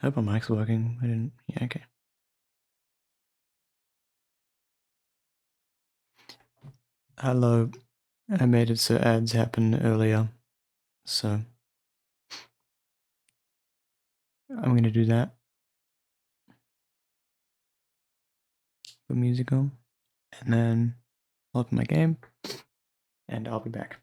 Hope my mic's working. I didn't. Yeah, okay. Hello. I made it so ads happen earlier, so I'm gonna do that. Put music on, and then I'll open my game, and I'll be back.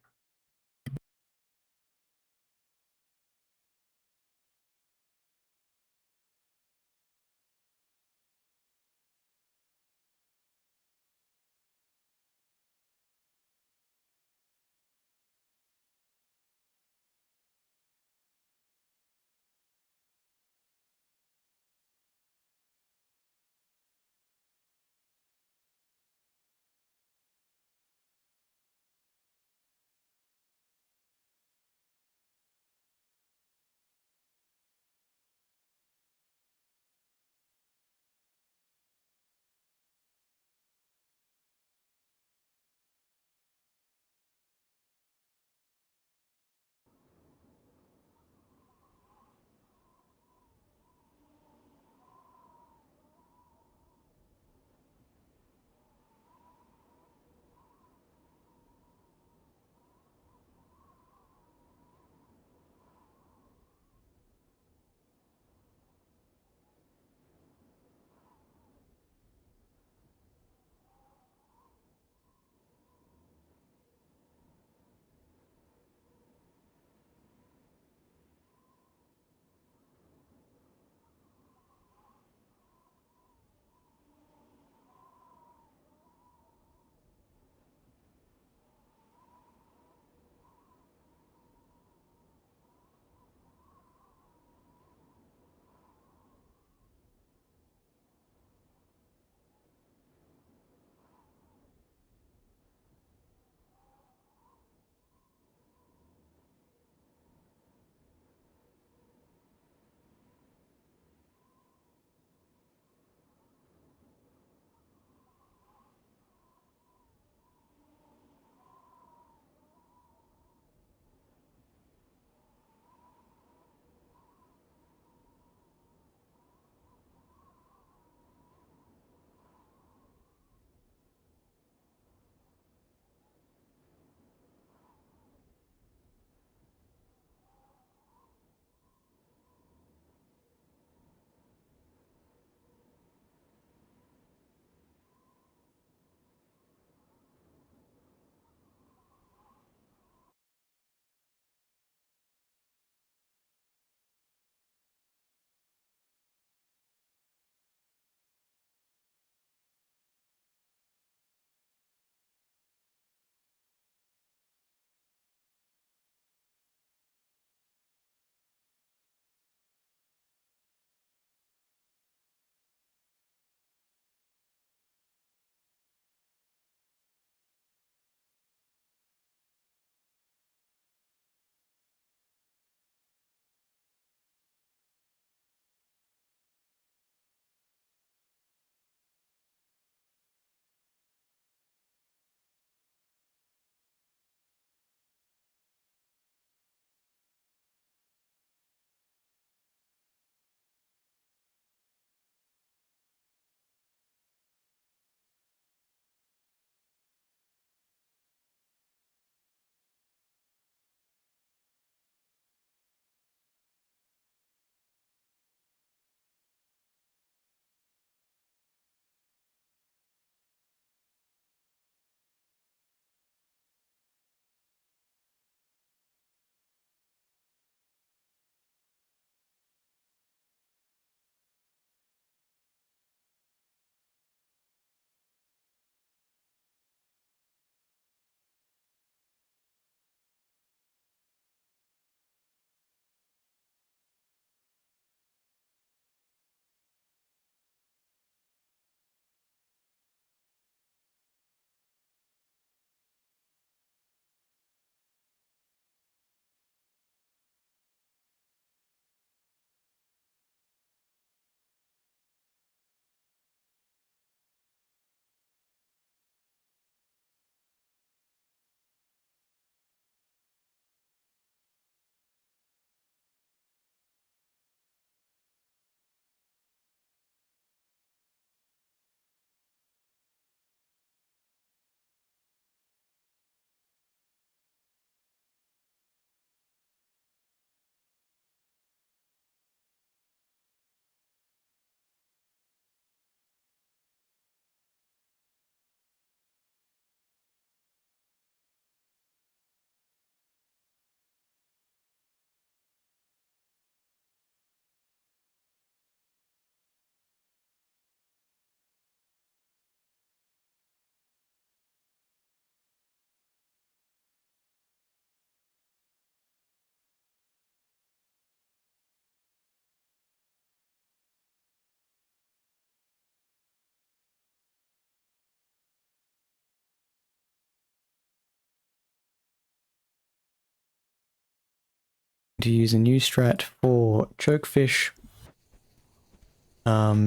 to use a new strat for chokefish.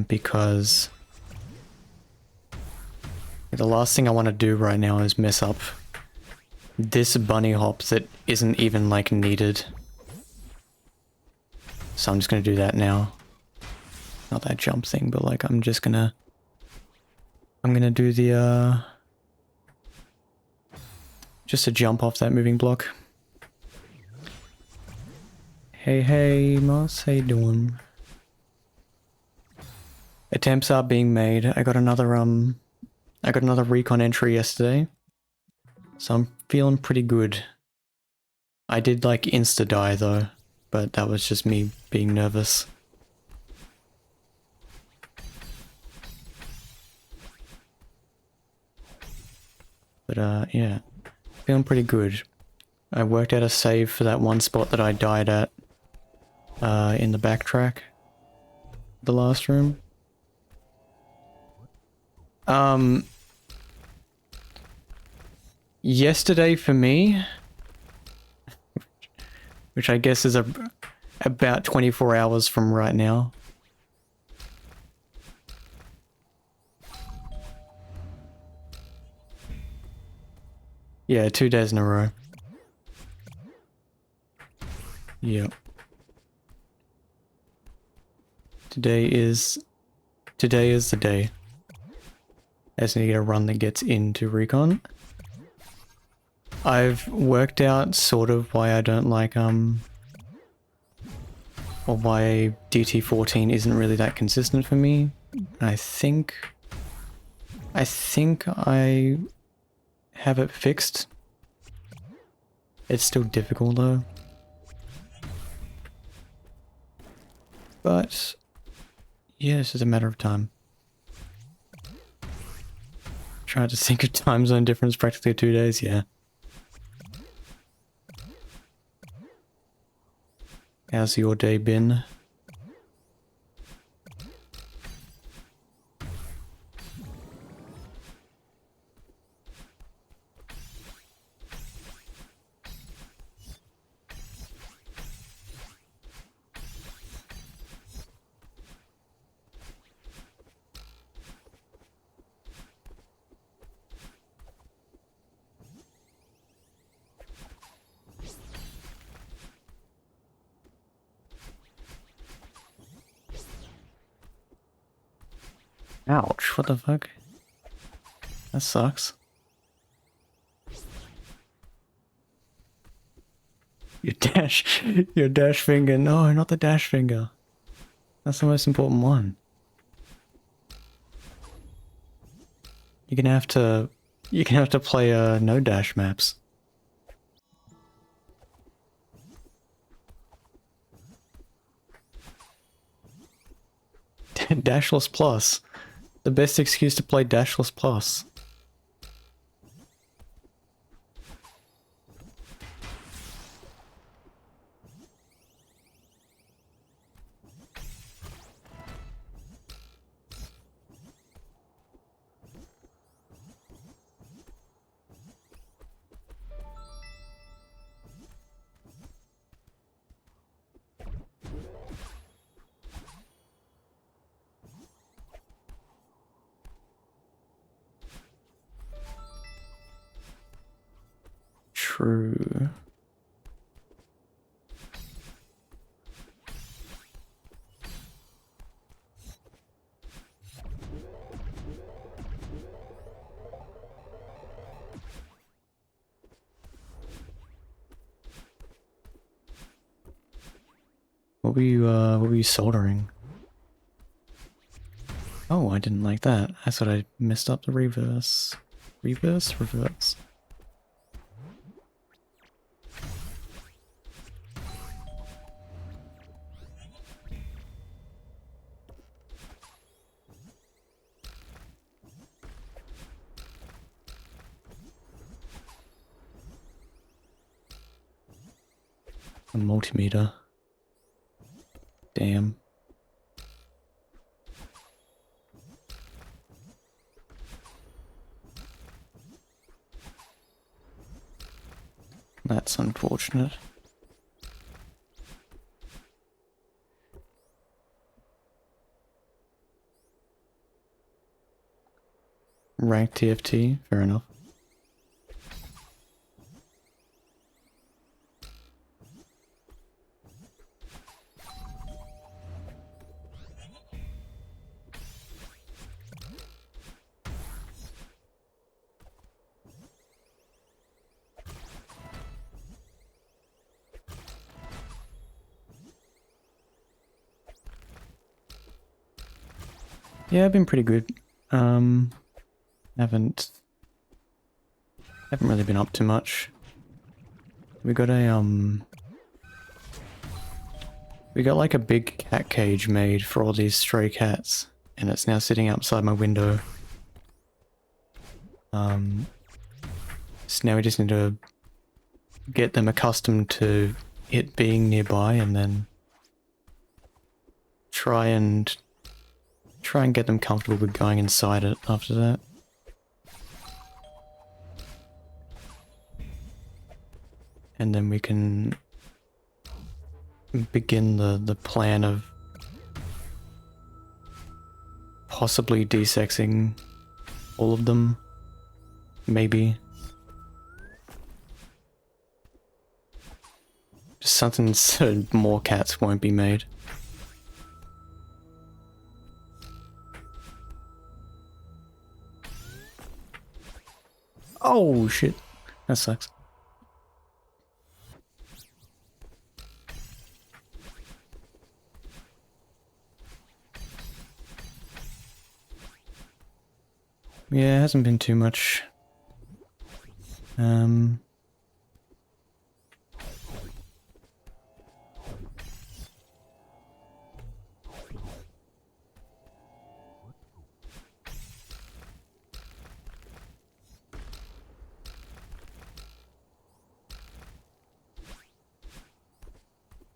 Because the last thing I want to do right now is mess up this bunny hop that isn't even like needed. So I'm just gonna do that now. Not that jump thing, but like I'm gonna do the just a jump off that moving block. Hey Moss, how you doing? Attempts are being made. I got another recon entry yesterday. So I'm feeling pretty good. I did like insta die though, but that was just me being nervous. But yeah, feeling pretty good. I worked out a save for that one spot that I died at in the backtrack. The last room. Yesterday for me, which I guess is about 24 hours from right now. Yeah, 2 days in a row. Yep. Today is the day. I just need to get a run that gets into recon. I've worked out sort of why I don't like or why DT14 isn't really that consistent for me. I think I have it fixed. It's still difficult though. But yeah, it's just a matter of time. Trying to think of time zone difference practically 2 days, yeah. How's your day been? Ouch, what the fuck? That sucks. Your dash finger. No, not the dash finger. That's the most important one. You're gonna have to play no dash maps. Dashless Plus. The best excuse to play Dashless Plus. True. What were you soldering? Oh, I didn't like that. I thought I messed up the reverse. Reverse? Reverse. A multimeter. Damn. That's unfortunate. ranked TFT, fair enough. Yeah, I've been pretty good. Haven't really been up too much. We got like a big cat cage made for all these stray cats, and it's now sitting outside my window. So now we just need to get them accustomed to it being nearby, and then try and get them comfortable with going inside it after that. And then we can begin the plan of possibly desexing all of them, maybe. Just something so more cats won't be made. Oh shit, that sucks. Yeah, it hasn't been too much.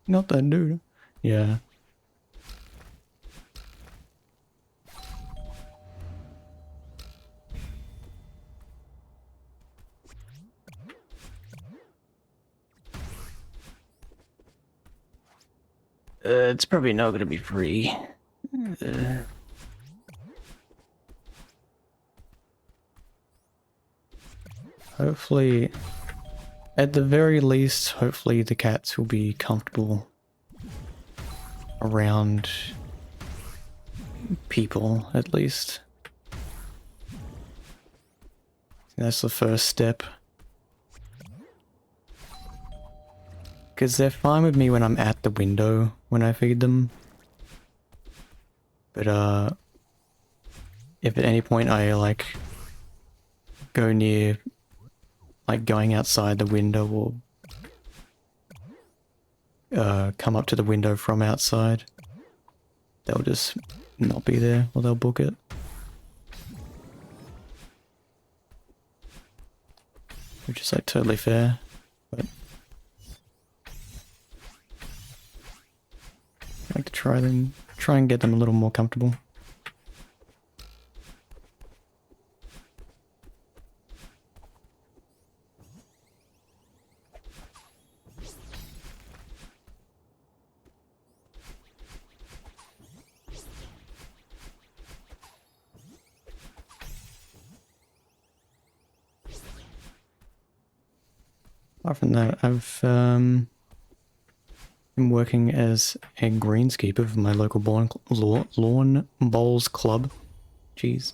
Not that dude. Yeah. It's probably not gonna be free. Hopefully, at the very least, hopefully the cats will be comfortable around people, at least. That's the first step. Because they're fine with me when I'm at the window when I feed them. But, if at any point I, like, go near, like, going outside the window or come up to the window from outside, they'll just not be there, or they'll book it. Which is, like, totally fair, but I like to try and get them a little more comfortable. Apart from that, I've been working as a greenskeeper for my local lawn bowls club. Jeez.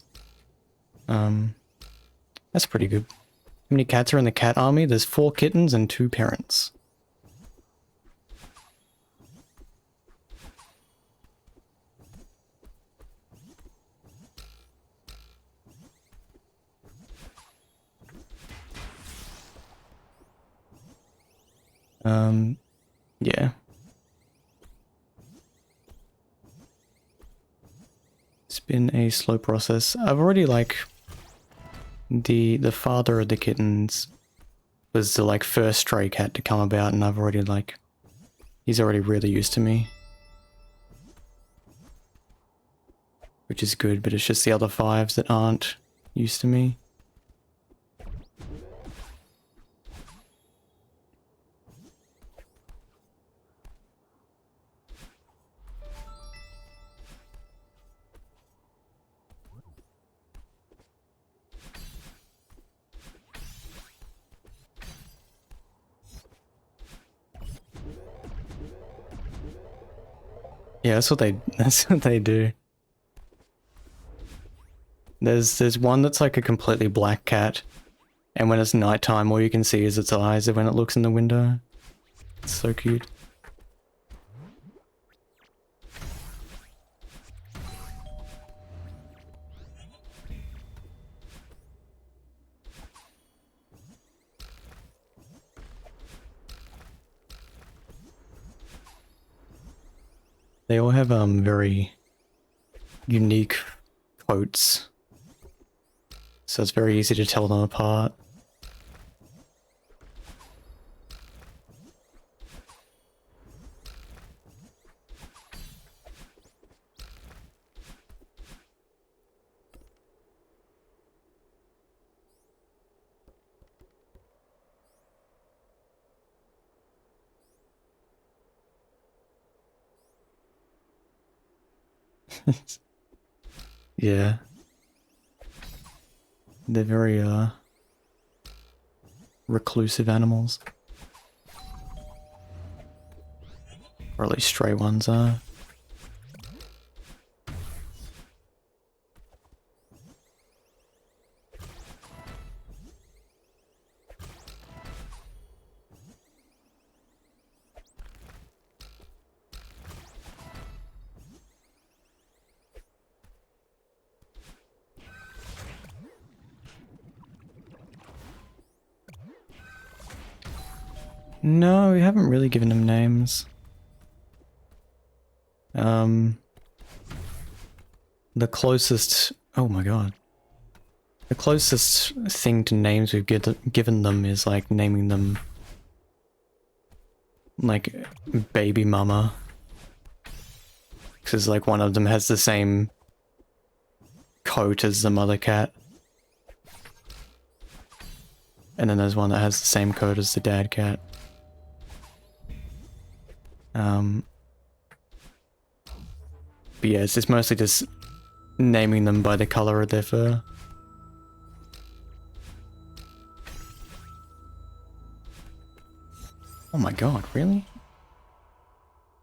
That's pretty good. How many cats are in the cat army? There's 4 kittens and 2 parents. Yeah. It's been a slow process. I've already, like, the father of the kittens was the, like, first stray cat to come about, and I've already, like, he's already really used to me. Which is good, but it's just the other 5s that aren't used to me. Yeah, that's what they do. There's one that's like a completely black cat, and when it's nighttime, all you can see is its eyes when it looks in the window. It's so cute. They all have very unique coats, so it's very easy to tell them apart. Yeah. They're very reclusive animals. Or at least stray ones are. No, we haven't really given them names. The closest... Oh my god. The closest thing to names we've given them is like naming them... like Baby Mama. Because like one of them has the same coat as the mother cat. And then there's one that has the same coat as the dad cat. But yeah, it's mostly just naming them by the color of their fur. Oh my god, really?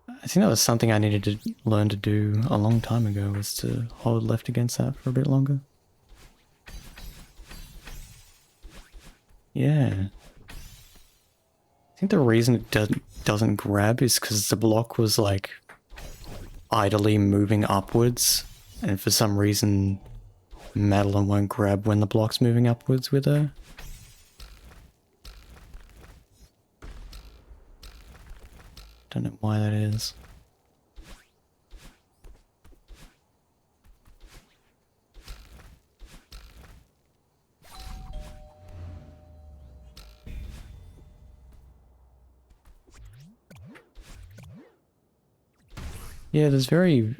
I think that was something I needed to learn to do a long time ago, was to hold left against that for a bit longer. Yeah. I think the reason it doesn't grab is because the block was like idly moving upwards, and for some reason Madeline won't grab when the block's moving upwards with her. Don't know why that is. Yeah, there's very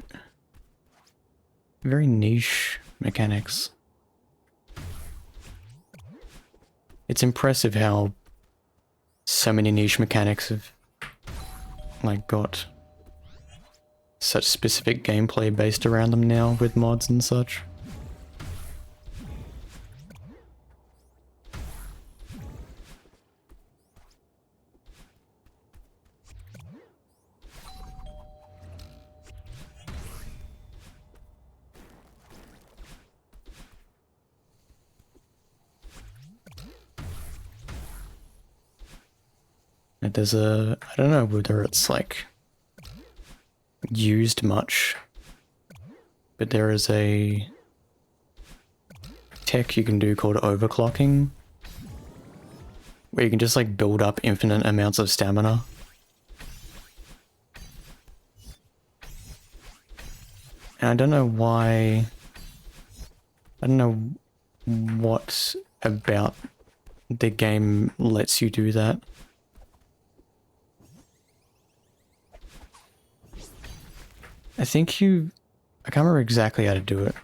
niche mechanics. It's impressive how so many niche mechanics have like got such specific gameplay based around them now with mods and such. Like there's I don't know whether it's like used much, but there is a tech you can do called overclocking, where you can just like build up infinite amounts of stamina. And I don't know why, I don't know what about the game lets you do that. I think I can't remember exactly how to do it.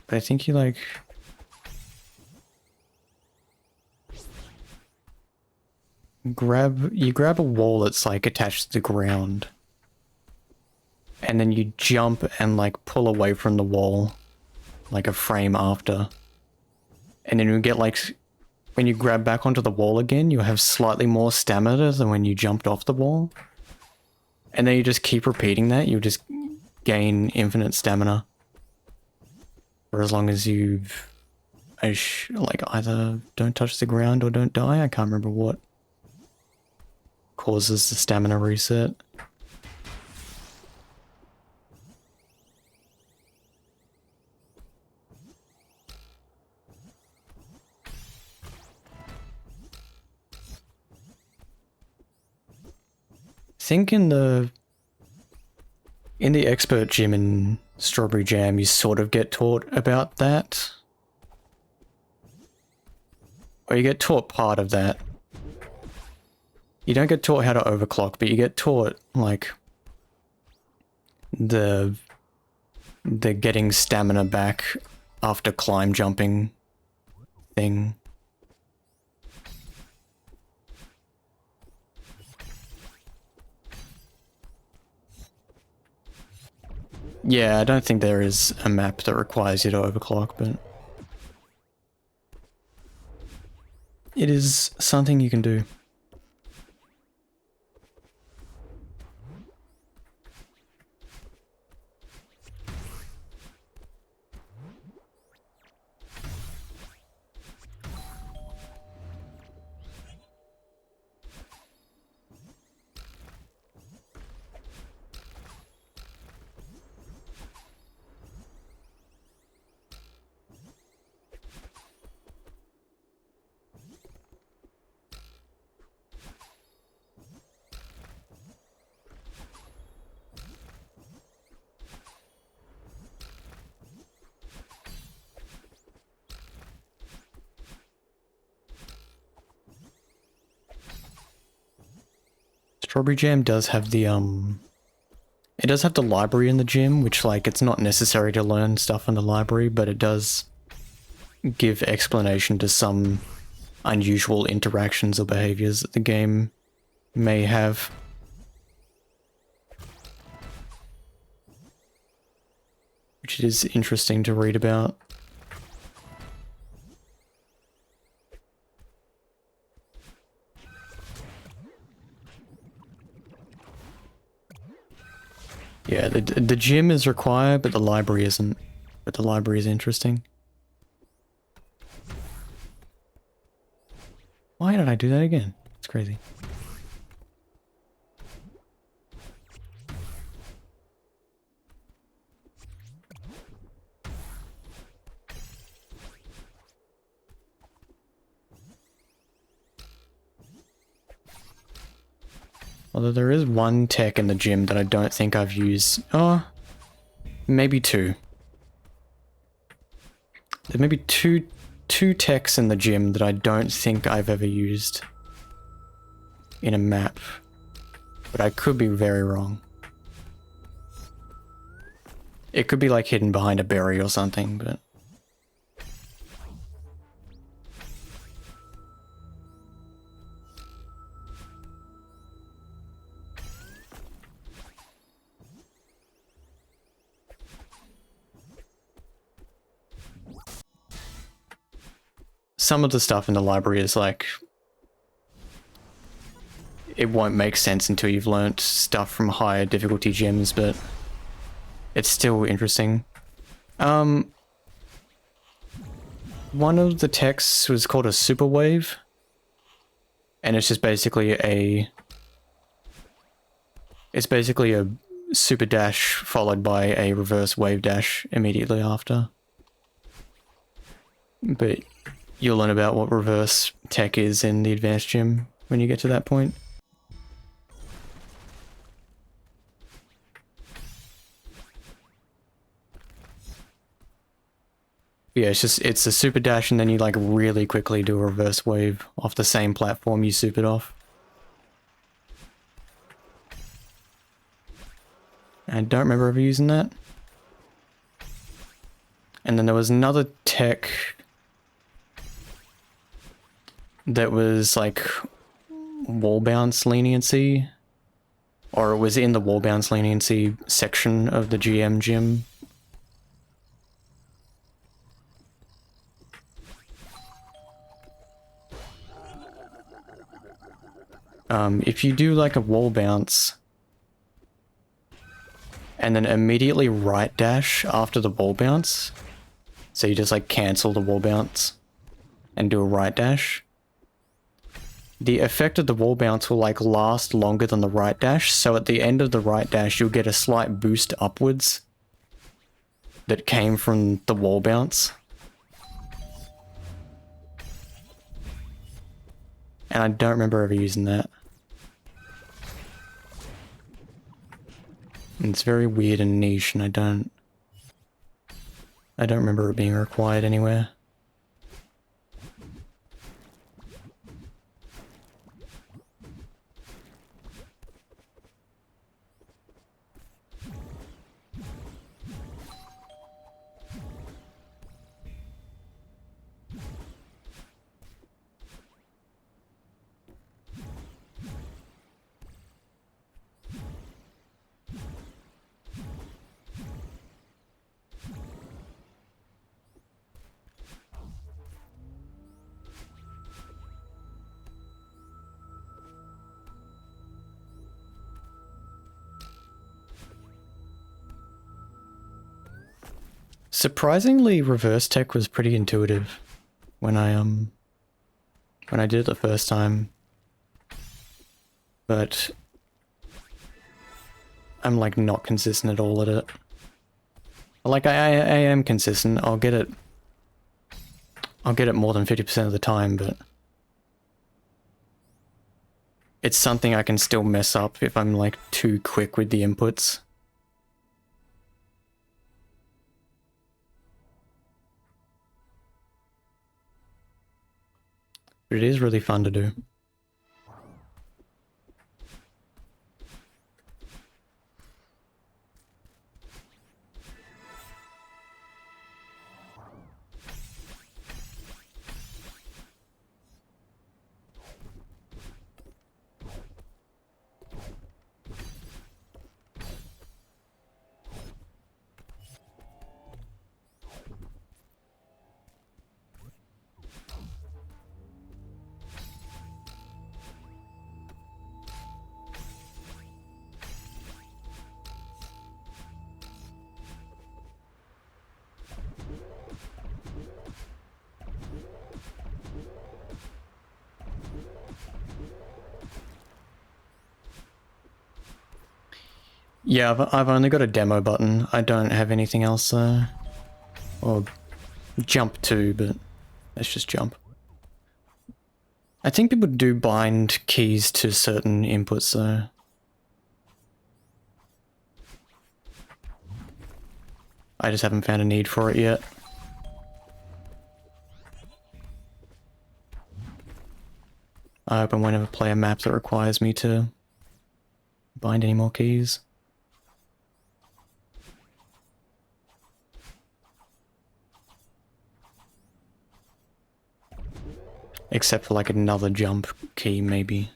But I think you like... You grab a wall that's like attached to the ground. And then you jump and like pull away from the wall. Like a frame after. And then you get like... When you grab back onto the wall again, you have slightly more stamina than when you jumped off the wall. And then you just keep repeating that, you'll just gain infinite stamina. For as long as you've... like, either don't touch the ground or don't die. I can't remember what causes the stamina reset. I think in the expert gym in Strawberry Jam, you sort of get taught about that. Or you get taught part of that. You don't get taught how to overclock, but you get taught, like, the getting stamina back after climb jumping thing. Yeah, I don't think there is a map that requires you to overclock, but it is something you can do. Strawberry Jam does have the, it does have the library in the gym, which, like, it's not necessary to learn stuff in the library, but it does give explanation to some unusual interactions or behaviors that the game may have. Which is interesting to read about. Yeah, the gym is required, but the library isn't. But the library is interesting. Why did I do that again? It's crazy. Although there is one tech in the gym that I don't think I've used. Oh, maybe two. There may be two techs in the gym that I don't think I've ever used in a map. But I could be very wrong. It could be like hidden behind a berry or something, but... Some of the stuff in the library is like... It won't make sense until you've learnt stuff from higher difficulty gyms, but... It's still interesting. One of the texts was called a super wave. And it's just basically a... It's basically a super dash followed by a reverse wave dash immediately after. But you'll learn about what reverse tech is in the advanced gym when you get to that point. Yeah, it's a super dash and then you like really quickly do a reverse wave off the same platform you supered off. I don't remember ever using that. And then there was another tech that was like wall bounce leniency, or it was in the wall bounce leniency section of the GM gym. If you do like a wall bounce, and then immediately right dash after the wall bounce. So you just like cancel the wall bounce and do a right dash. The effect of the wall bounce will like last longer than the right dash, so at the end of the right dash you'll get a slight boost upwards that came from the wall bounce. And I don't remember ever using that. And it's very weird and niche, and I don't remember it being required anywhere. Surprisingly, reverse tech was pretty intuitive when I did it the first time. But I'm like not consistent at all at it. Like I am consistent. I'll get it more than 50% of the time, but it's something I can still mess up if I'm like too quick with the inputs. But it is really fun to do. Yeah, I've only got a demo button. I don't have anything else or jump too, but let's just jump. I think people do bind keys to certain inputs though. I just haven't found a need for it yet. I hope I won't ever play a map that requires me to bind any more keys. Except for like another jump key, maybe.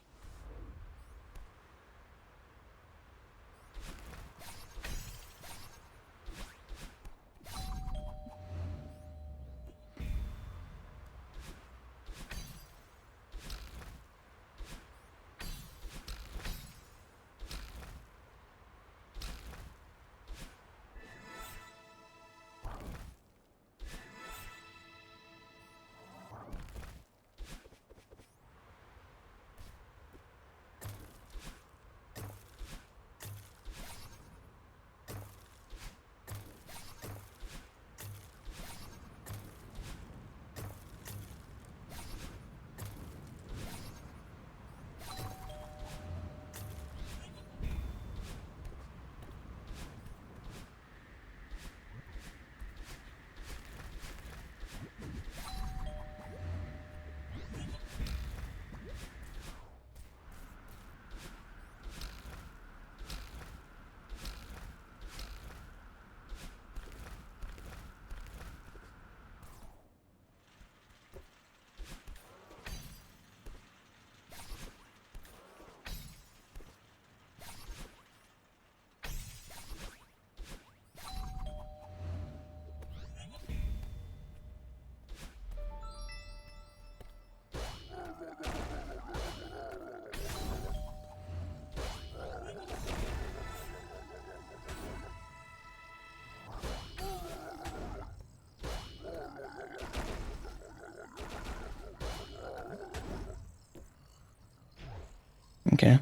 Okay.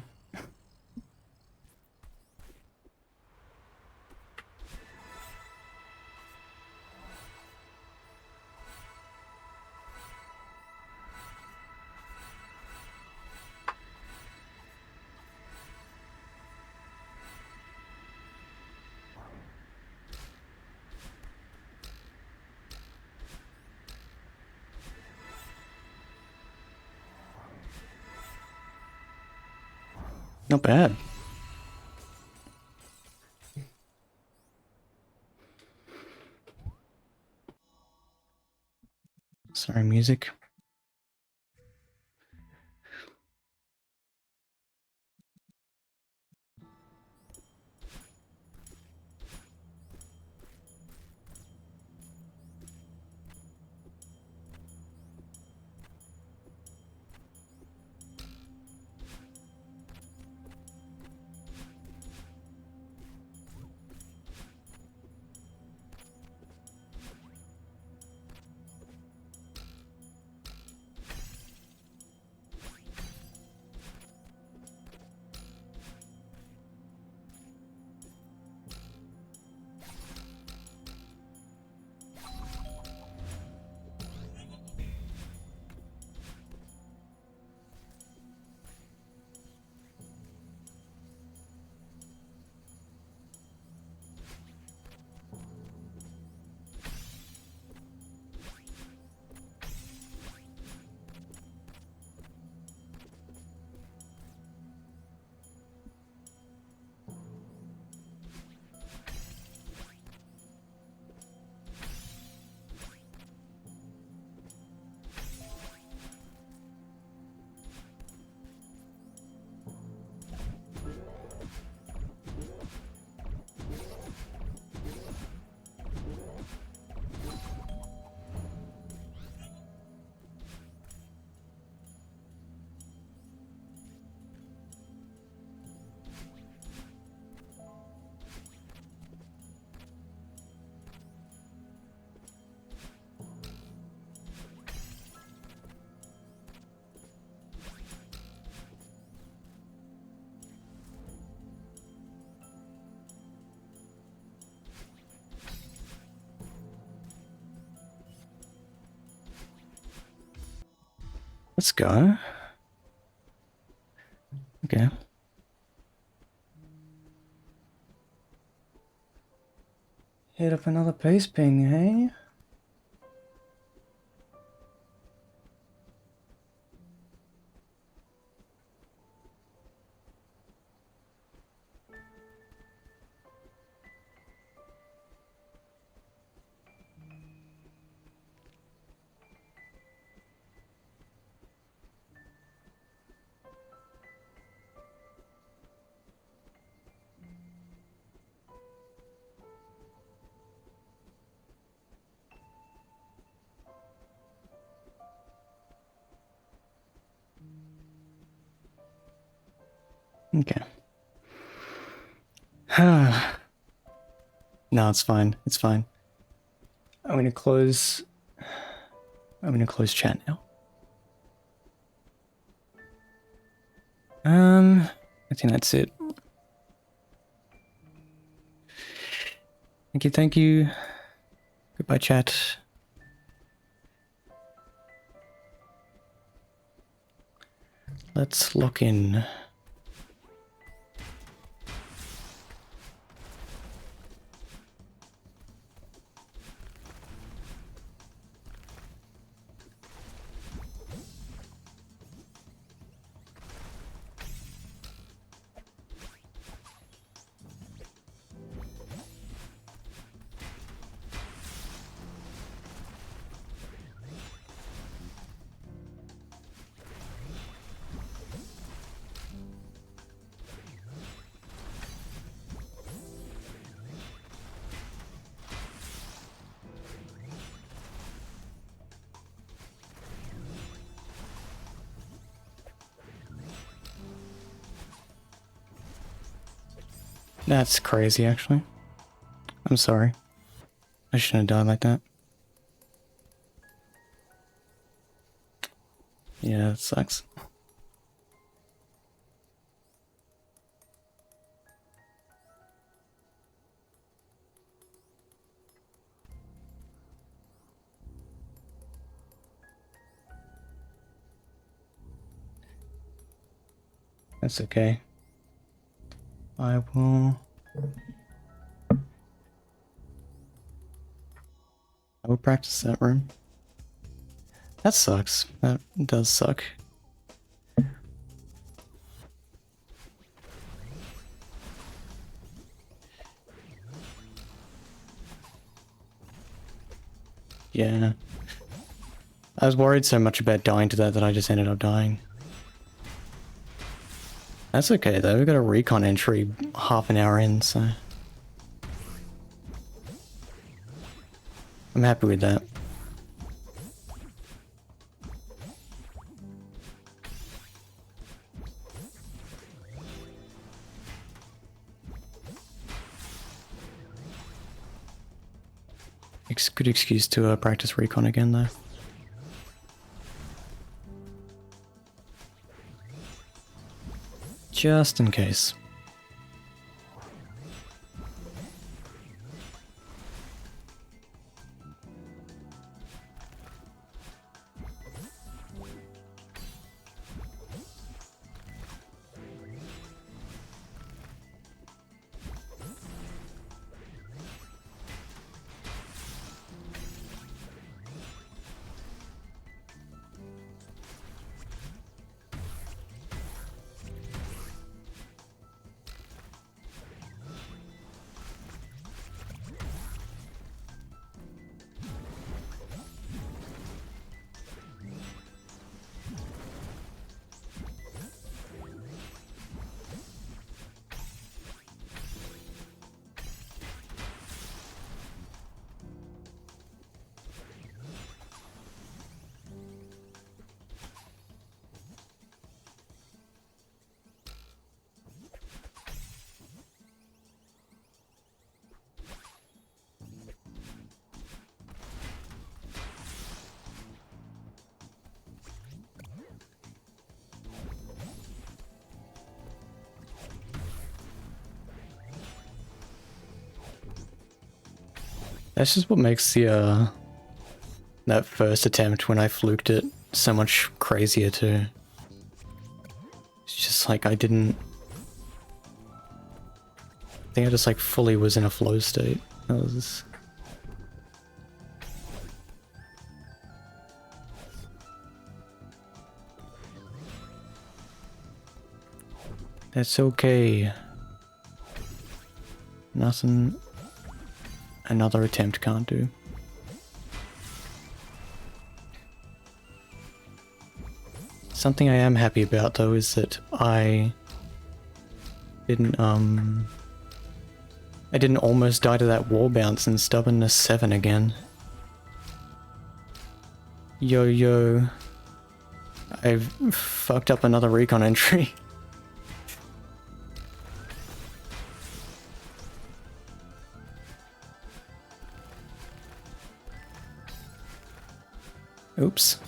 Not bad. Sorry, music. Let's go. Okay. Hit up another pace ping, hey? Okay. No, it's fine. It's fine. I'm gonna close chat now. I think that's it. Thank you. Goodbye, chat. Let's lock in. That's crazy, actually. I'm sorry. I shouldn't have died like that. Yeah, that sucks. That's okay. I will practice that room. That sucks. That does suck. Yeah. I was worried so much about dying to that I just ended up dying. That's okay though, we got a recon entry half an hour in, so... I'm happy with that. Good excuse to practice recon again though. Just in case. That's just what makes the, that first attempt when I fluked it so much crazier too. It's just like I think I just like fully was in a flow state. That was... That's okay. Nothing another attempt can't do. Something I am happy about though is that I didn't almost die to that wall bounce and stubbornness 7 again. Yo. I've fucked up another recon entry. Oops.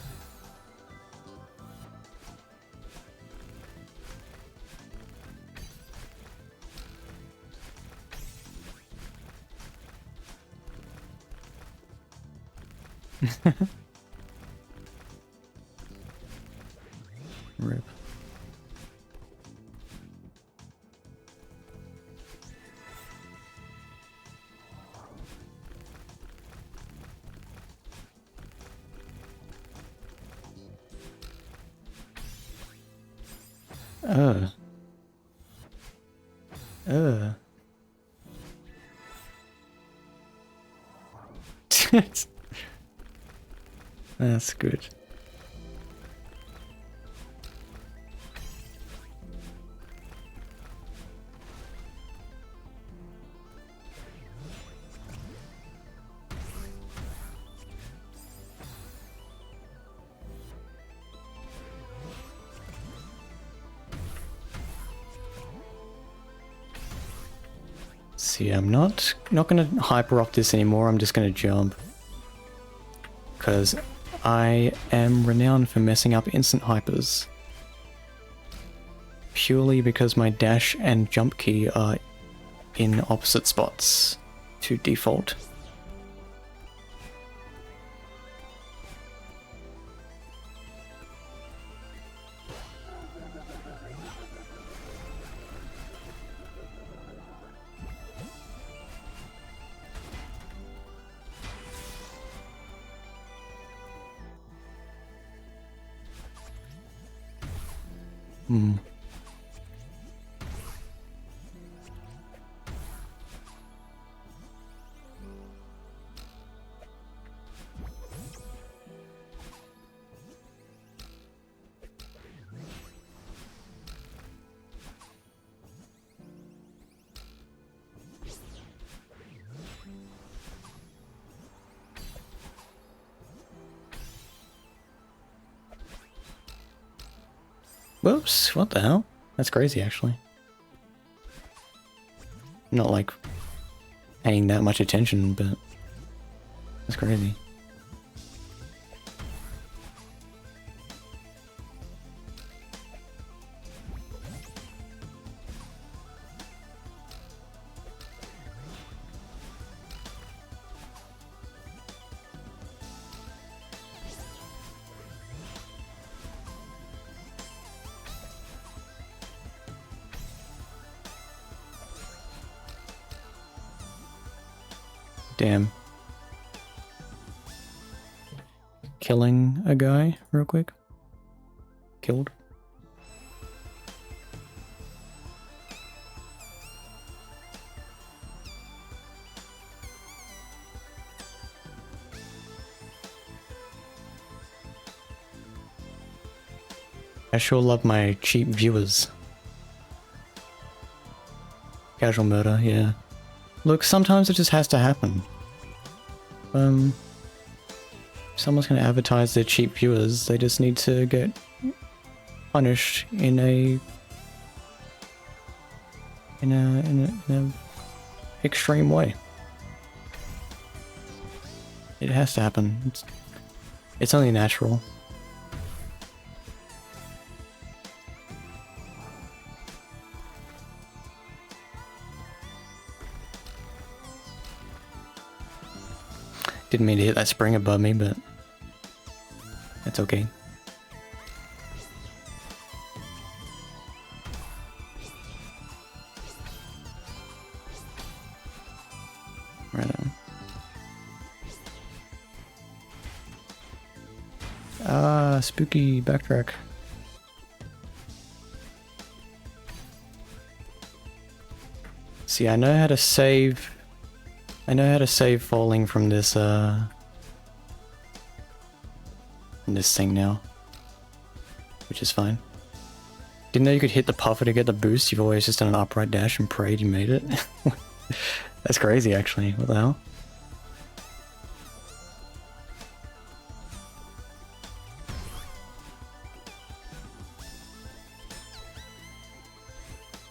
Rip. That's good. See, I'm not gonna hyper off this anymore, I'm just gonna jump. Because I am renowned for messing up instant hypers. Purely because my dash and jump key are in opposite spots to default. Hmm. Whoops, what the hell? That's crazy, actually. Not like paying that much attention, but that's crazy. Damn. Killing a guy real quick. Killed. I sure love my cheap viewers. Casual murder, yeah. Look, sometimes it just has to happen. Someone's gonna advertise their cheap viewers, they just need to get punished in a extreme way. It has to happen. It's only natural. Didn't mean to hit that spring above me, but that's okay. Right on. Ah, spooky backtrack. See, I know how to save. I know how to save falling from this thing now, which is fine. Didn't know you could hit the puffer to get the boost. You've always just done an upright dash and prayed you made it. That's crazy, actually. What the hell?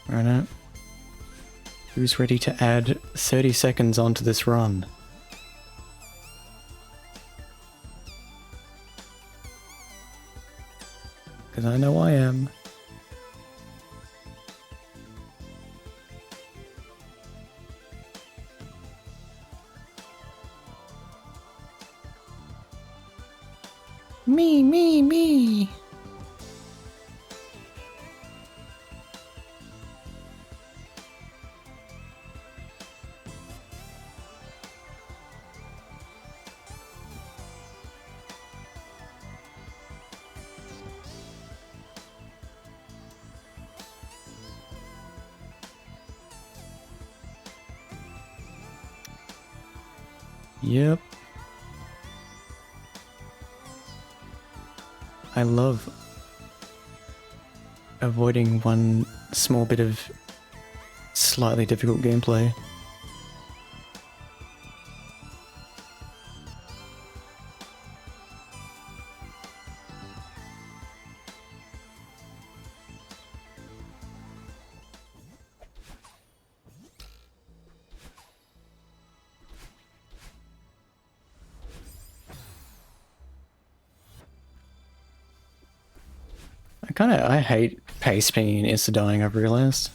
Right now. Who's ready to add 30 seconds onto this run? Because I know I am. Me. Yep. I love avoiding one small bit of slightly difficult gameplay. I hate pace pinging and insta-dying, I've realized.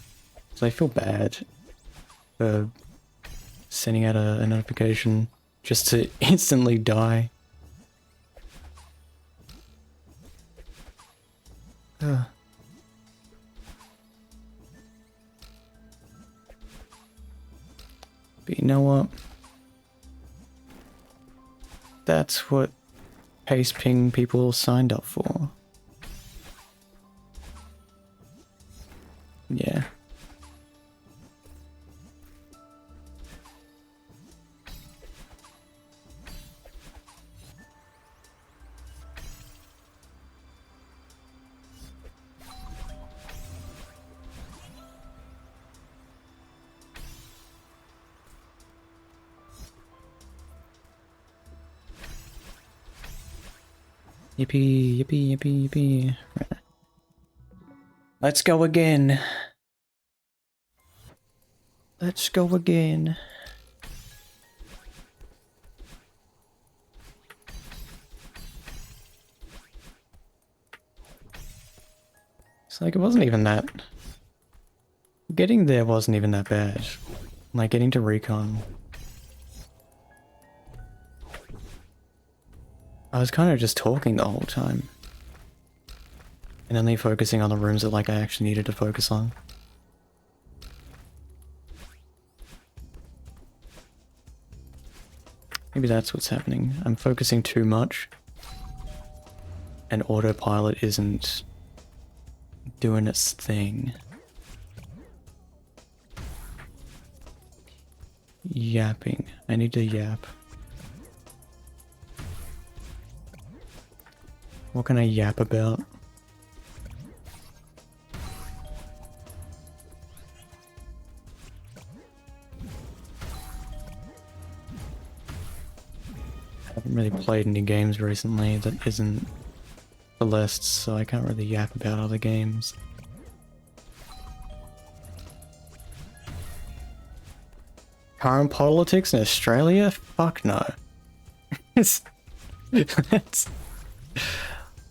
So I feel bad for sending out a notification just to instantly die. Ugh. But you know what? That's what pace ping people signed up for. Yeah. Yippee, yippee, yippee, yippee. Right. Let's go again. Let's go again. It's like it wasn't even that... Getting there wasn't even that bad. Like getting to recon. I was kind of just talking the whole time. And only focusing on the rooms that like I actually needed to focus on. Maybe that's what's happening. I'm focusing too much. And autopilot isn't doing its thing. Yapping. I need to yap. What can I yap about? I haven't really played any games recently that isn't Celeste, so I can't really yap about other games. Current politics in Australia? Fuck no.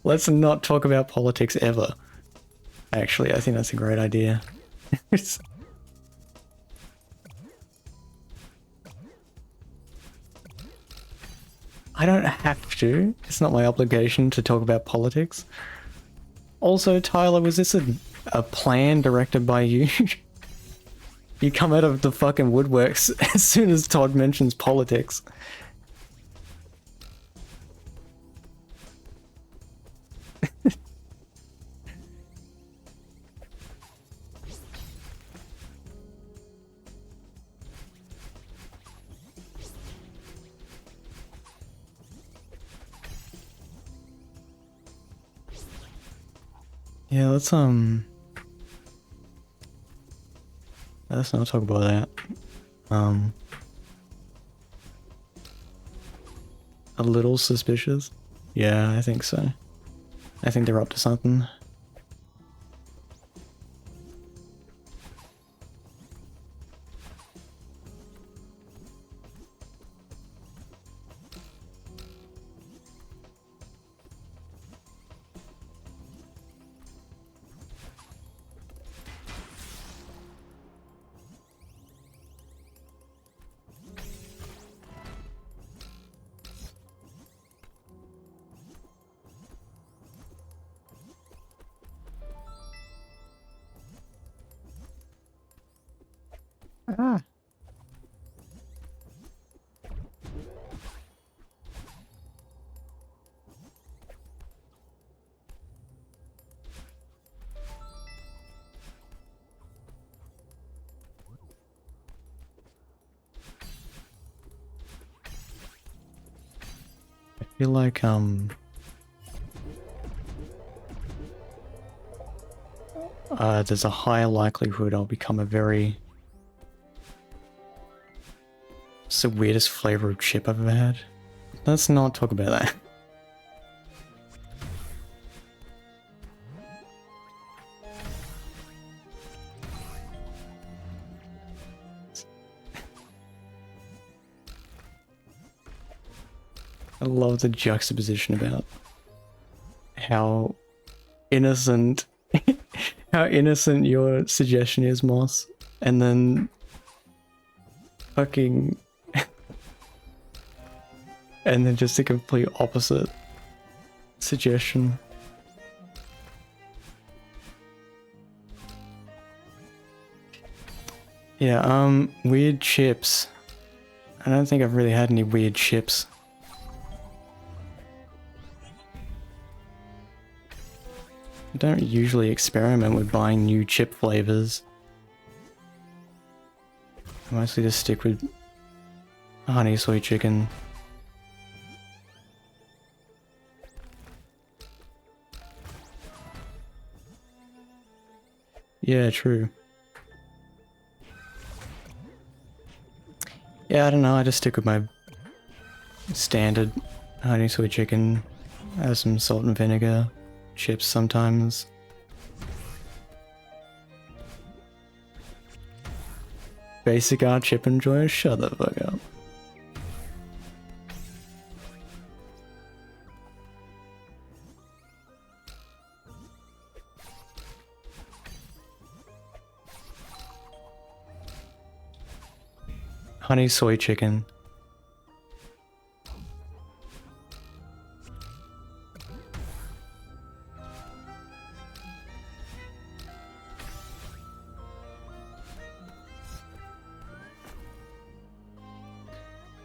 Let's not talk about politics ever. Actually, I think that's a great idea. I don't have to. It's not my obligation to talk about politics. Also, Tyler, was this a plan directed by you? You come out of the fucking woodworks as soon as Todd mentions politics. Yeah, let's not talk about that. A little suspicious? Yeah, I think so. I think they're up to something. Ah. I feel like there's a high likelihood I'll become a very... It's the weirdest flavor of chip I've ever had. Let's not talk about that. I love the juxtaposition about how innocent how innocent your suggestion is, Moss, and then fucking and then just the complete opposite suggestion. Yeah, weird chips. I don't think I've really had any weird chips. I don't usually experiment with buying new chip flavors. I mostly just stick with honey soy chicken. Yeah, true. Yeah, I don't know, I just stick with my standard honey soy chicken. Add some salt and vinegar, chips sometimes. Basic art chip enjoyer, shut the fuck up. Honey soy chicken.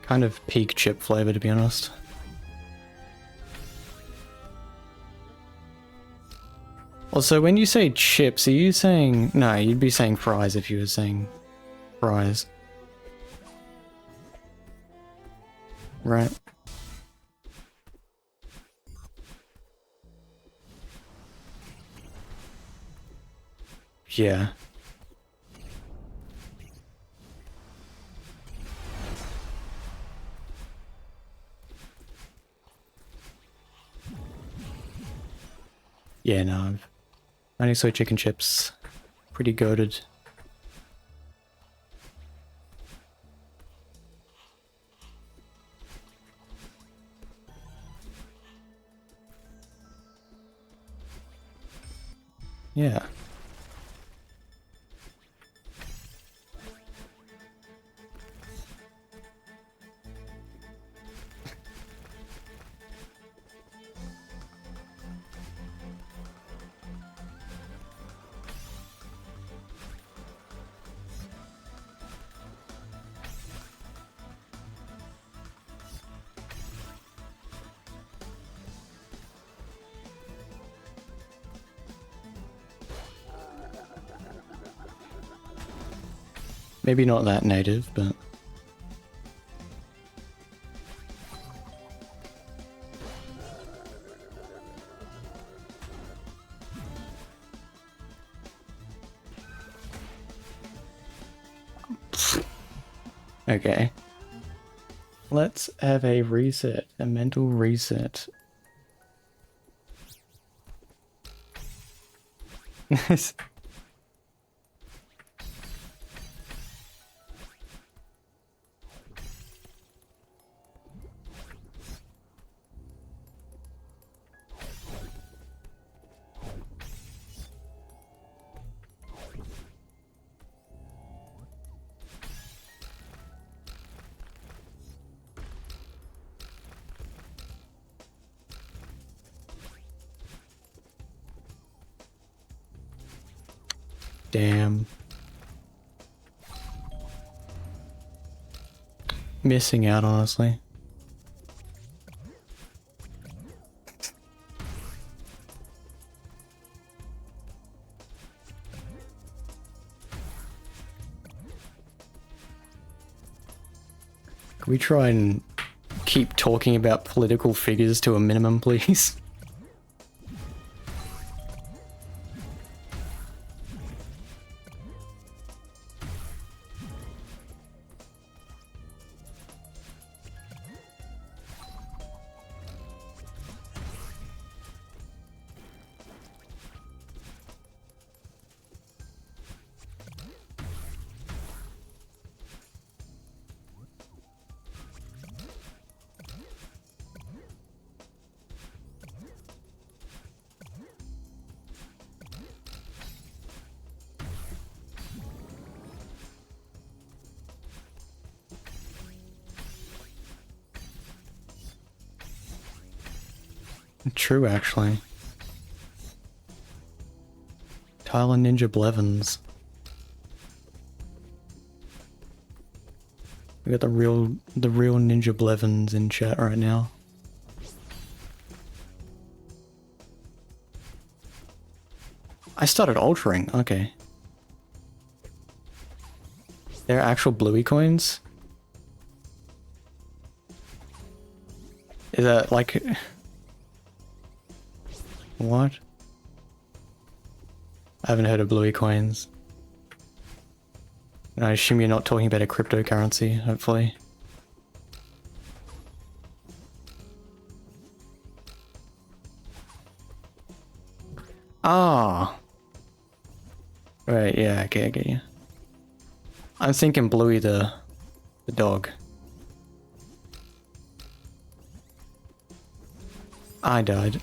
Kind of peak chip flavor, to be honest. Also, when you say chips, are you saying... No, you'd be saying fries if you were saying fries. Right? Yeah. Yeah, no. Honey soy chicken chips. Pretty goated. Yeah. Maybe not that native, but... Okay. Let's have a reset, a mental reset. Damn. Missing out, honestly. Can we try and keep talking about political figures to a minimum, please? True, actually. Tyler Ninja Blevins. We got the real Ninja Blevins in chat right now. I started altering, okay. They're actual bluey coins? Is that like... What? I haven't heard of bluey coins. I assume you're not talking about a cryptocurrency, hopefully. Ah! Right, yeah, okay, I get you. I'm thinking Bluey the dog. I died.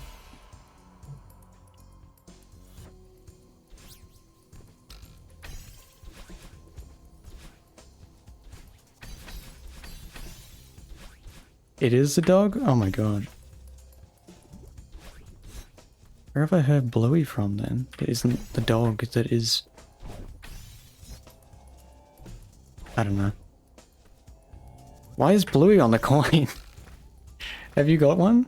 It is the dog? Oh my god. Where have I heard Bluey from then? It isn't the dog that is... I don't know. Why is Bluey on the coin? Have you got one?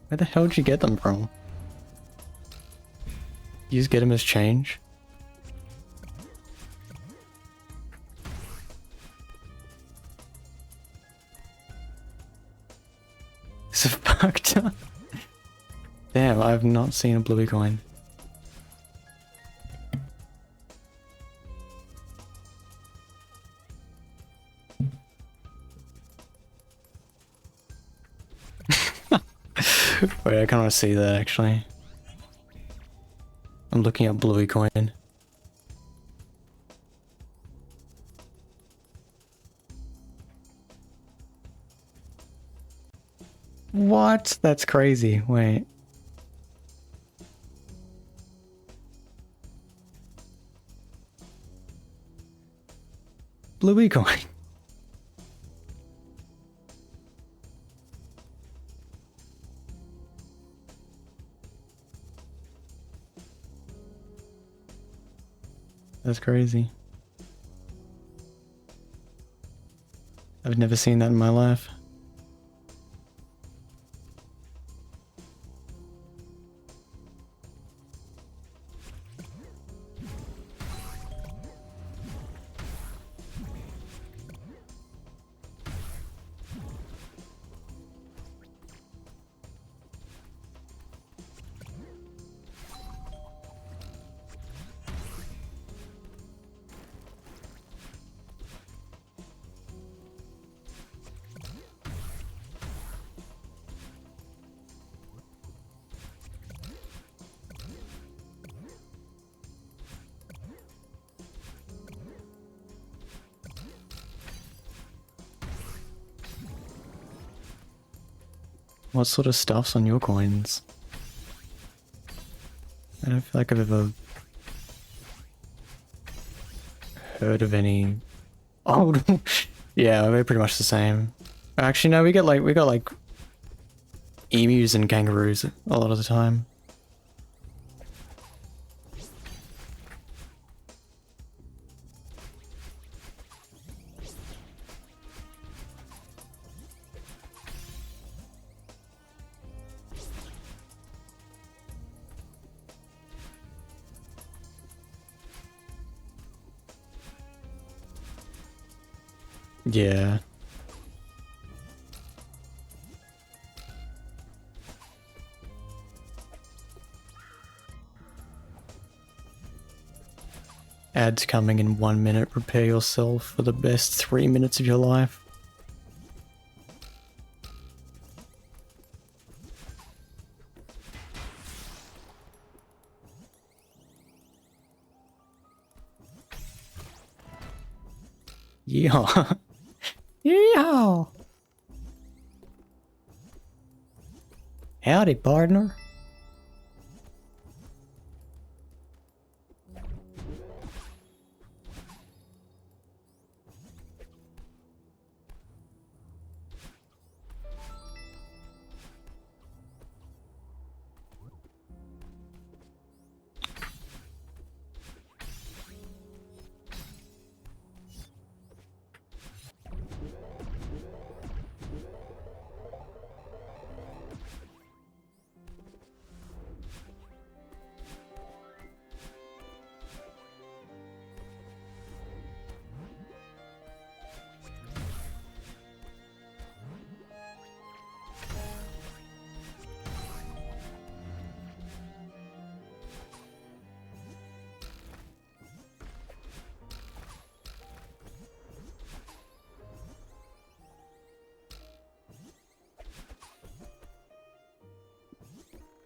Where the hell did you get them from? You just get them as change? It's fucked up. Damn, I've not seen a Bluey coin. Wait, I kind of see that actually. I'm looking at Bluey coin. What? That's crazy. Wait. Bluey coin. That's crazy. I've never seen that in my life. What sort of stuff's on your coins? I don't feel like I've ever heard of any. Oh, yeah, we're pretty much the same. Actually, no, we got like emus and kangaroos a lot of the time. Yeah. Ads coming in 1 minute. Prepare yourself for the best 3 minutes of your life. Yeehaw. Yeehaw. Howdy, partner.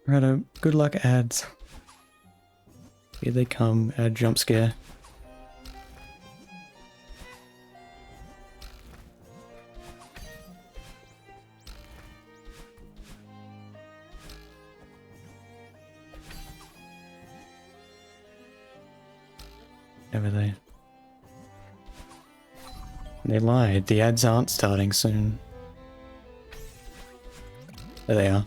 Righto, good luck ads. Here they come, ad jump scare. Over there. They lied, the ads aren't starting soon. There they are.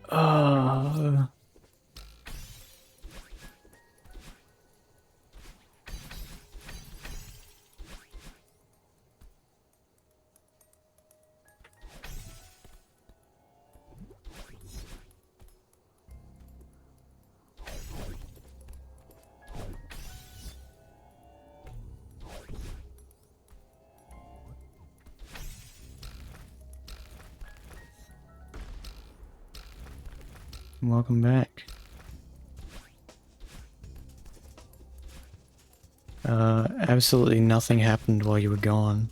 Oh. Welcome back. Absolutely nothing happened while you were gone.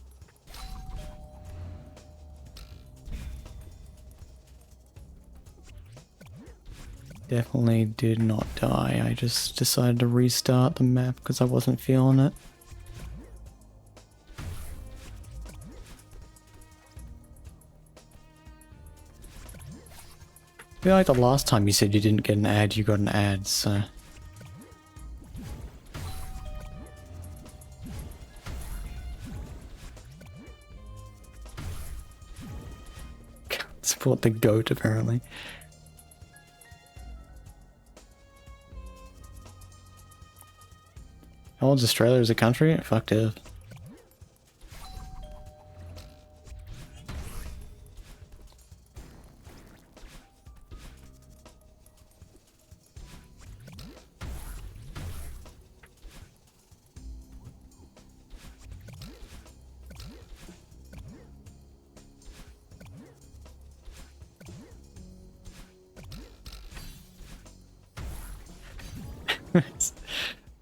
Definitely did not die. I just decided to restart the map because I wasn't feeling it. I feel like the last time you said you didn't get an ad, you got an ad, so... Can't support the goat, apparently. How old's Australia as a country? Fucked it.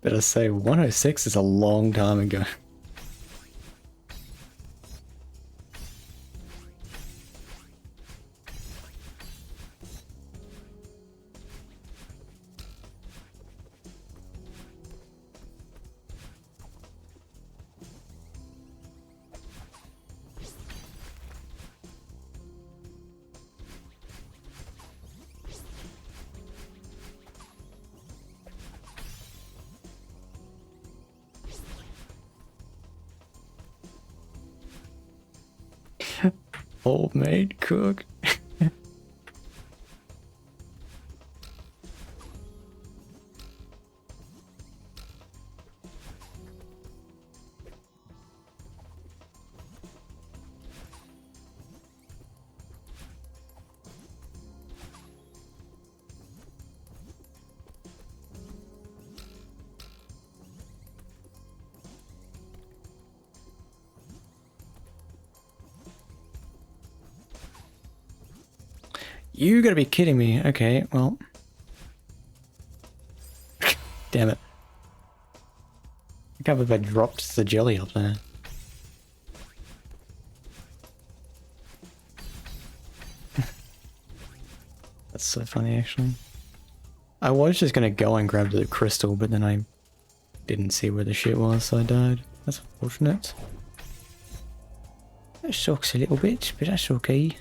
Better say 106 is a long time ago. Old maid cook. You gotta be kidding me. Okay, well. Damn it. I can't believe I dropped the jelly up there. That's so funny, actually. I was just gonna go and grab the crystal, but then I didn't see where the shit was, so I died. That's unfortunate. That sucks a little bit, but that's okay.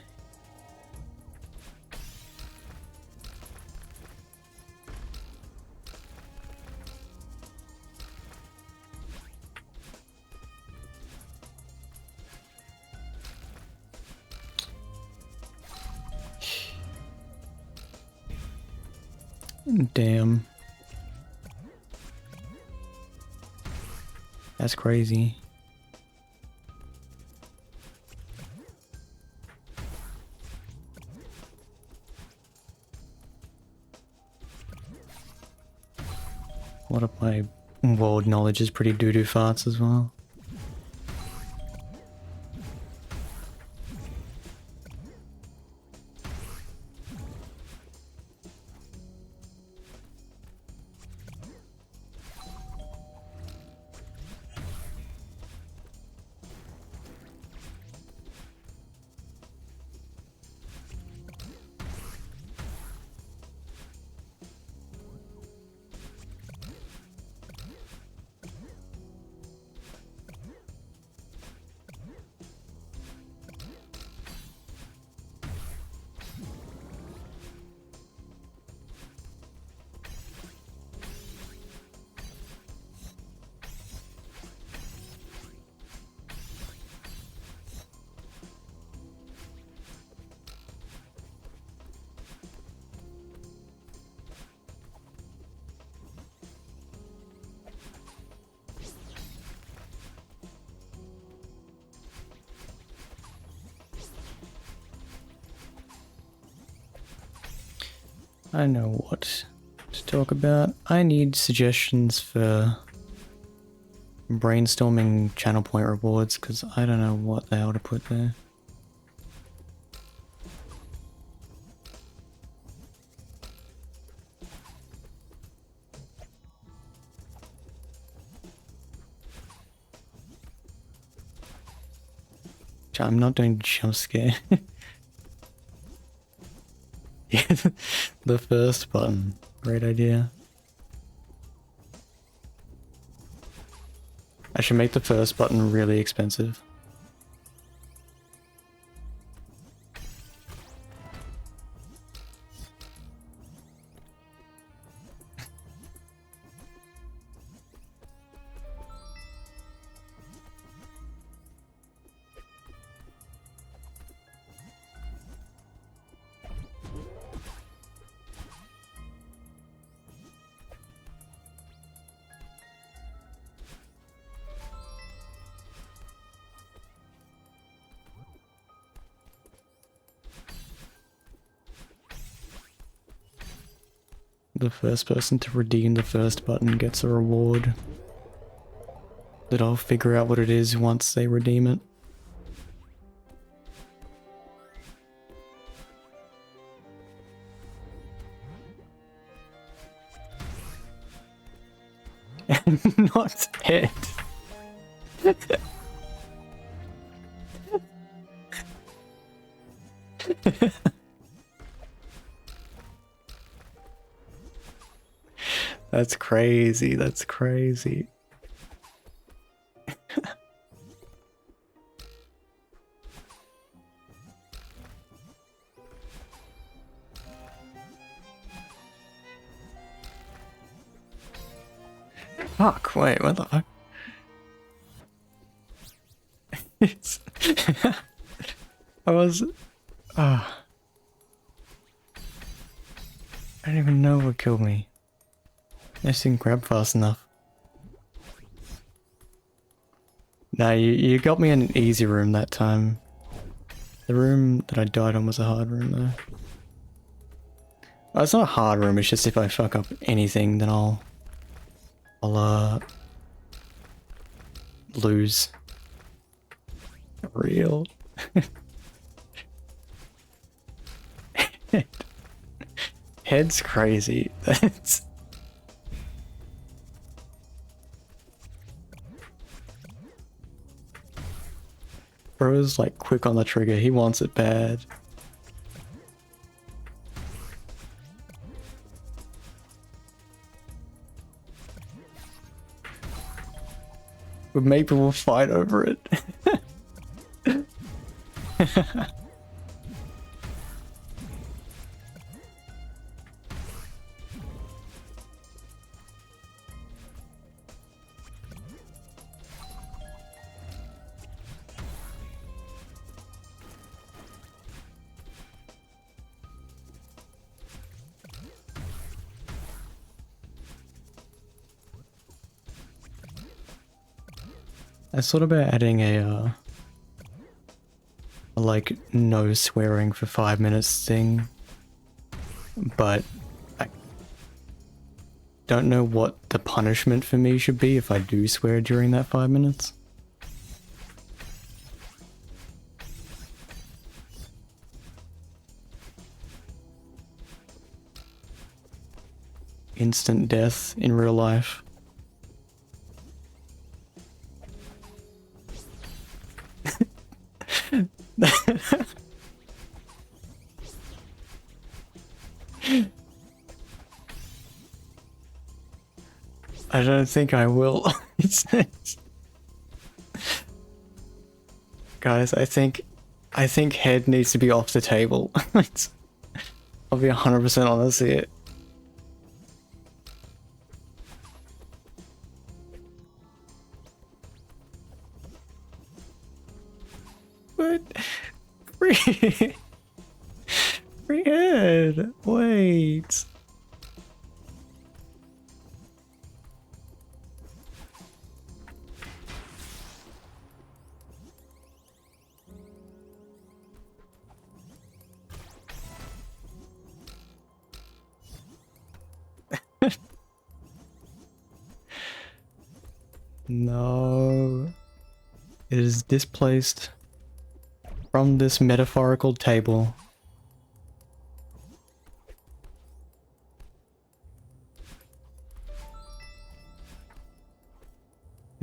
Damn. That's crazy. A lot of my world knowledge is pretty doo-doo farts as well. I know what to talk about. I need suggestions for brainstorming channel point rewards because I don't know what the hell to put there. I'm not doing jump scare. Yeah, the first button. Great idea. I should make the first button really expensive. The first person to redeem the first button gets a reward that I'll figure out what it is once they redeem it. And not head. That's crazy, that's crazy. Fuck, wait, what the fuck? It's... I was... I don't even know what killed me. I just didn't grab fast enough. Nah, you got me in an easy room that time. The room that I died on was a hard room though. Well, it's not a hard room, it's just if I fuck up anything then I'll lose. Real. Head's crazy. That's... Bro's like quick on the trigger, he wants it bad. But maybe we'll fight over it. I thought about adding a like no swearing for 5 minutes thing, but I don't know what the punishment for me should be if I do swear during that 5 minutes. Instant death in real life. I don't think I will. Guys, I think head needs to be off the table. I'll be 100% honest here. What? Free head. Wait. No. It is displaced from this metaphorical table.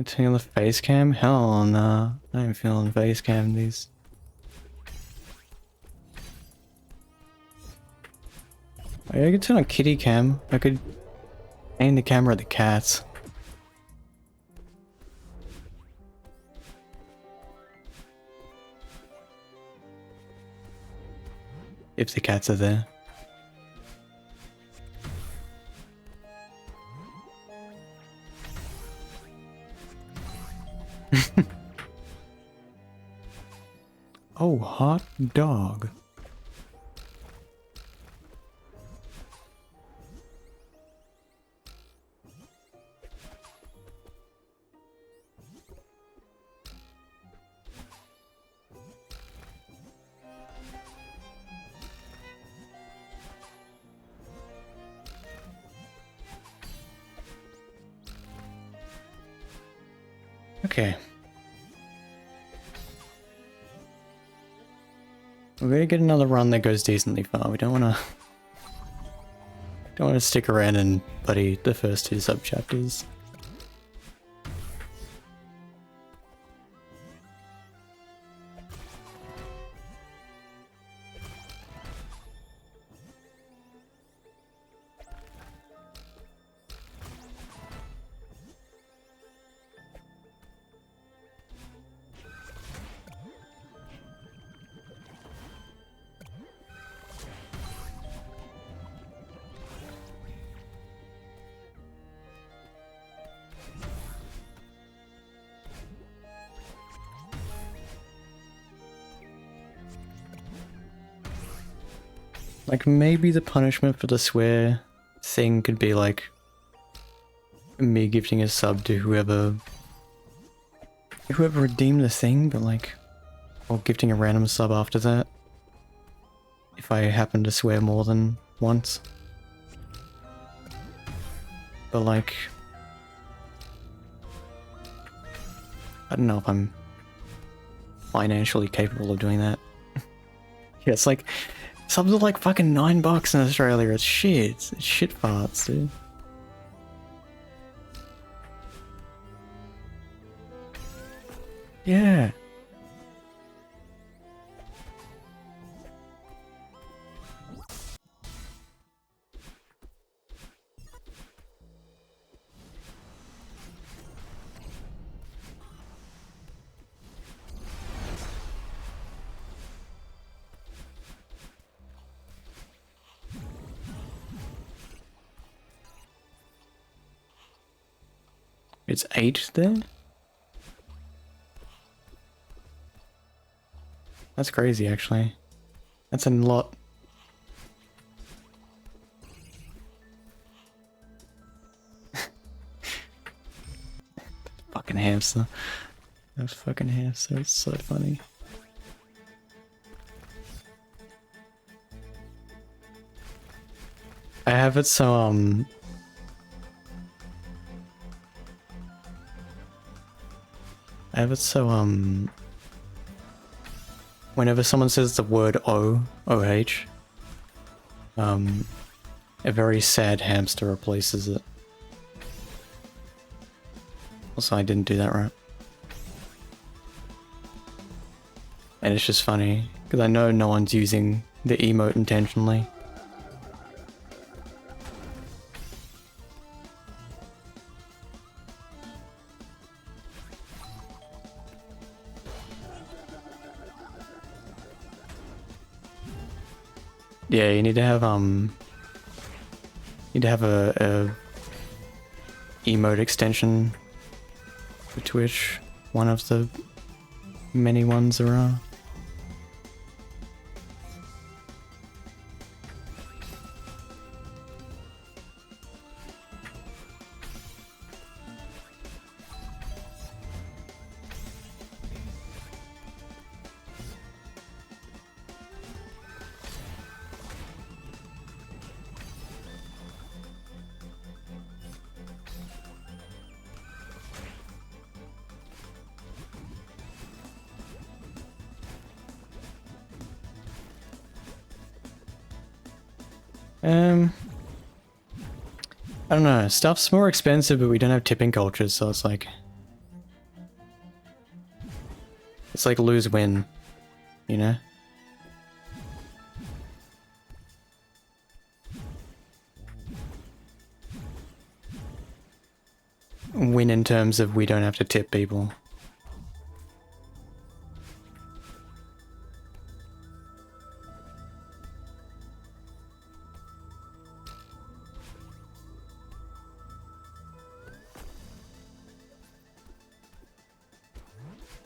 Turning on the face cam? Hell nah. I ain't feeling face cam these. I could turn on kitty cam. I could aim the camera at the cats. If the cats are there. Oh, hot dog. Okay. We're gonna get another run that goes decently far. We don't wanna stick around and buddy the first 2 sub-chapters. Like, maybe the punishment for the swear thing could be like me gifting a sub to whoever redeemed the thing, but like, or gifting a random sub after that if I happen to swear more than once. But like, I don't know if I'm financially capable of doing that. Yeah, it's like, subs are like fucking $9 in Australia. It's shit. It's shit farts, dude. Yeah. It's 8 there? That's crazy, actually. That's a lot. Fucking hamster. Those fucking hamster, it's so funny. I have it so, whenever someone says the word O-H, a very sad hamster replaces it. Also, I didn't do that right. And it's just funny, because I know no one's using the emote intentionally. Yeah, you need to have a emote extension for Twitch. One of the many ones there are. I don't know, stuff's more expensive, but we don't have tipping cultures, so it's like lose-win, you know? Win in terms of we don't have to tip people.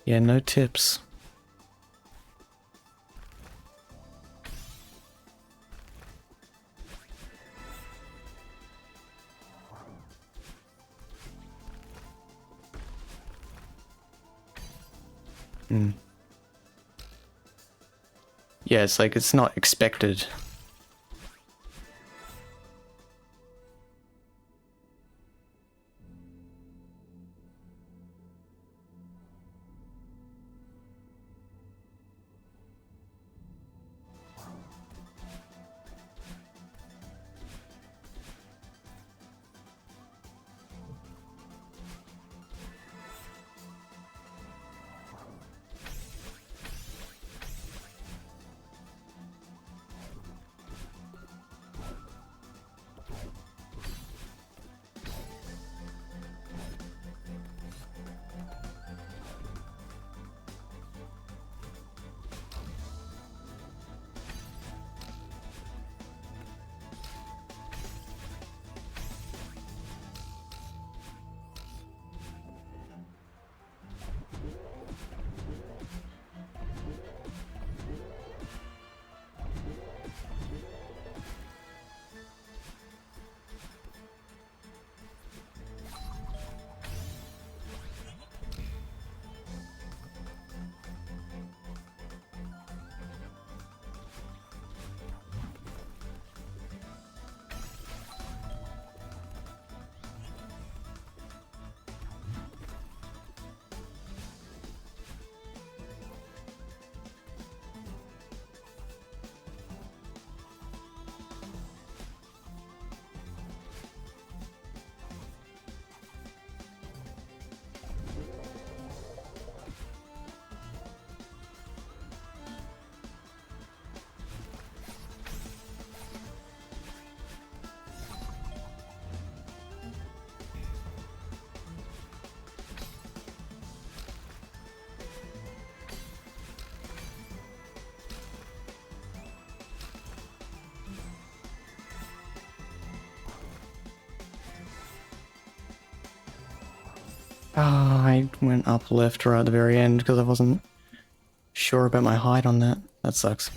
Yeah, no tips. Yeah, it's like, it's not expected. Ah, I went up left right at the very end because I wasn't sure about my height on that. That sucks.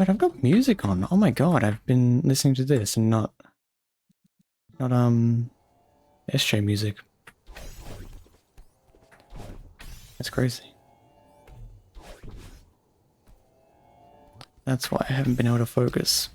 Wait, I've got music on. Oh my god, I've been listening to this and not SJ music. That's crazy. That's why I haven't been able to focus.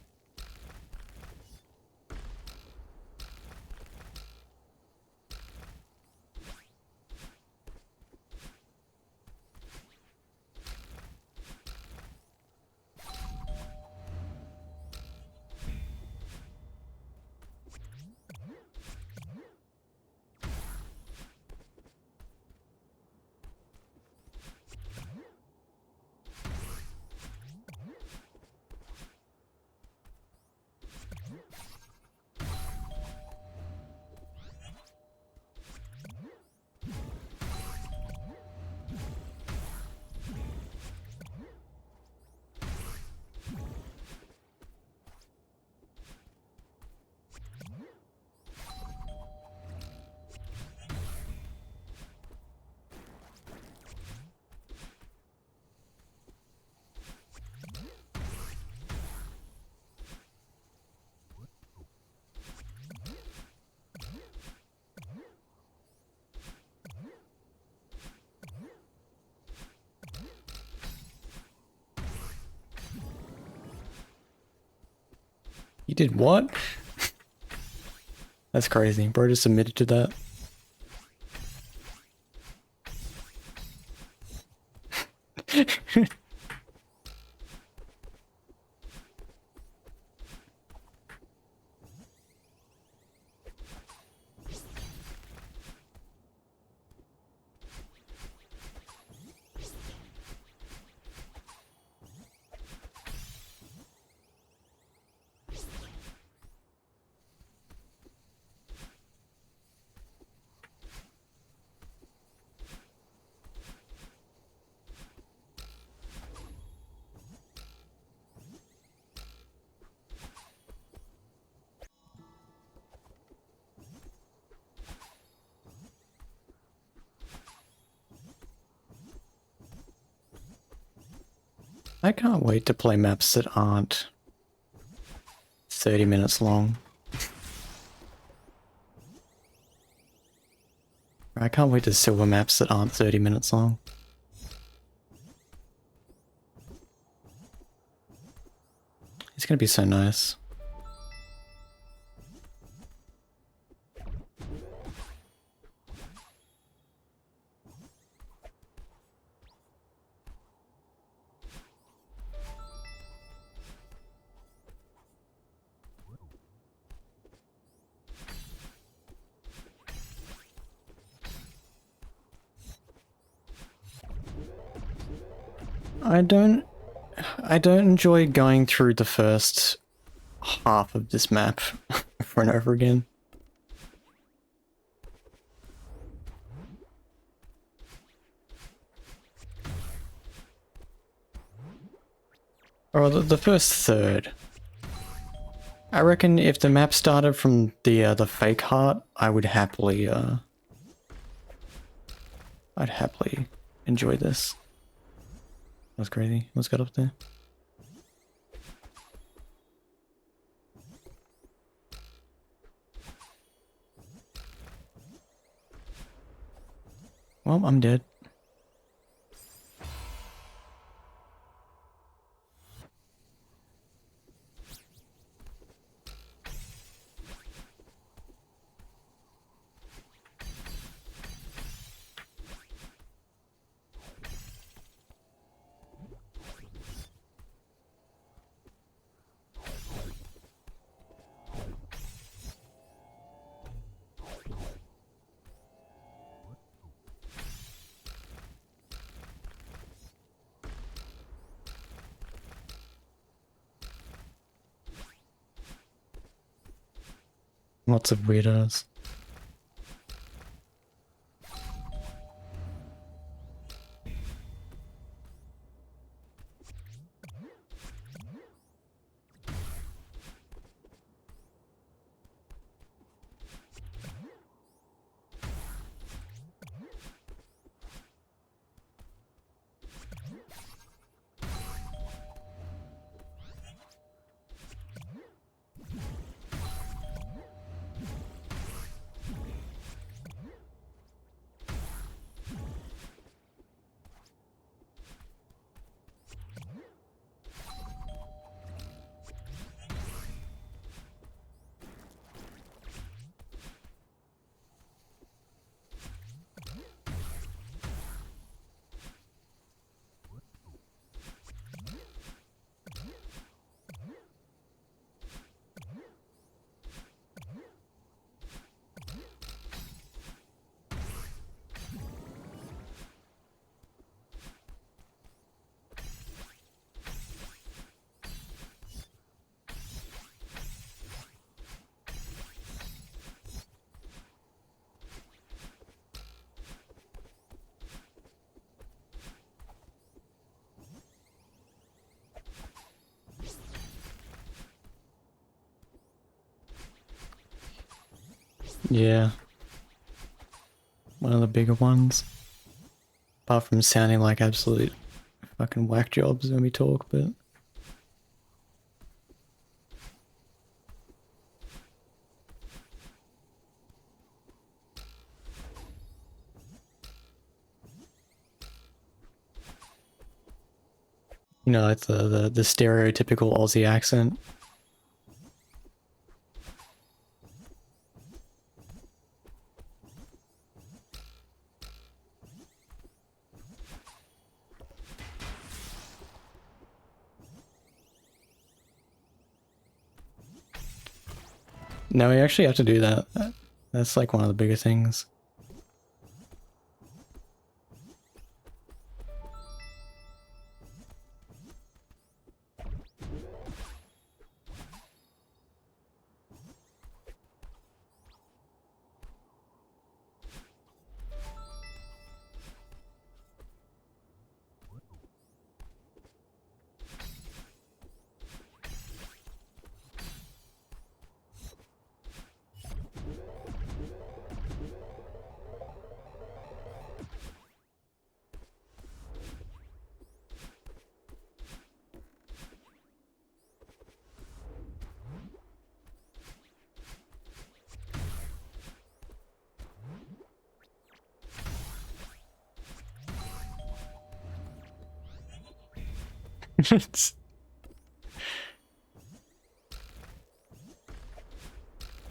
You did what? That's crazy. Bro just admitted to that. I can't wait to play maps that aren't 30 minutes long. I can't wait to silver maps that aren't 30 minutes long. It's gonna be so nice. I don't enjoy going through the first half of this map over and over again. Or the first third. I reckon if the map started from the fake heart, I would happily I'd happily enjoy this. That's crazy. Let's get up there. Well, I'm dead. Lots of weirdos. Yeah. One of the bigger ones. Apart from sounding like absolute fucking whack jobs when we talk, but... You know, it's the stereotypical Aussie accent. No, you actually have to do that. That's like one of the bigger things.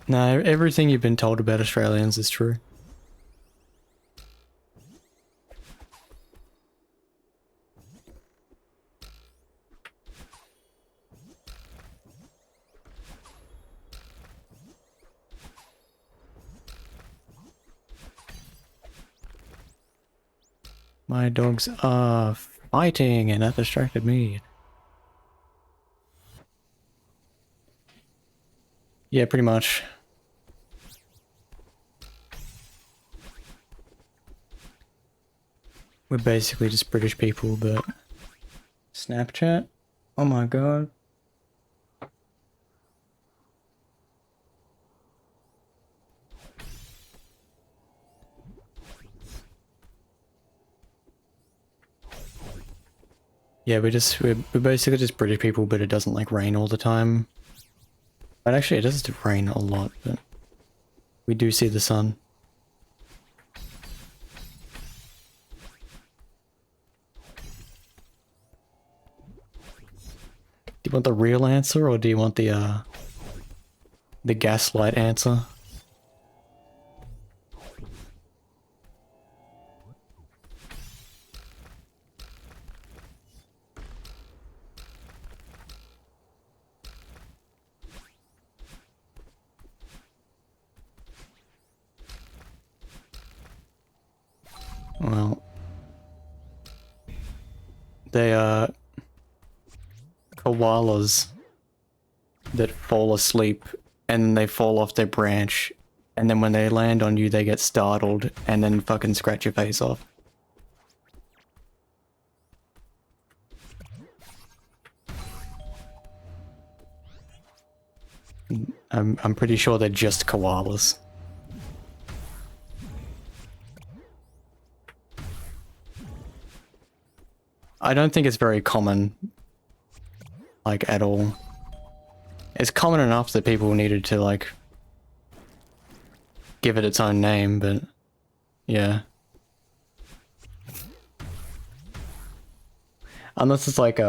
No, everything you've been told about Australians is true. My dogs are fighting and that distracted me. Yeah, pretty much. We're basically just British people, but... Snapchat? Oh my god. Yeah, we're basically just British people, but it doesn't like rain all the time. But actually it does rain a lot, but we do see the sun. Do you want the real answer or do you want the gaslight answer? Well, they are koalas that fall asleep and then they fall off their branch, and then when they land on you they get startled and then fucking scratch your face off. I'm pretty sure they're just koalas. I don't think it's very common, like, at all. It's common enough that people needed to, like, give it its own name, but yeah. Unless it's like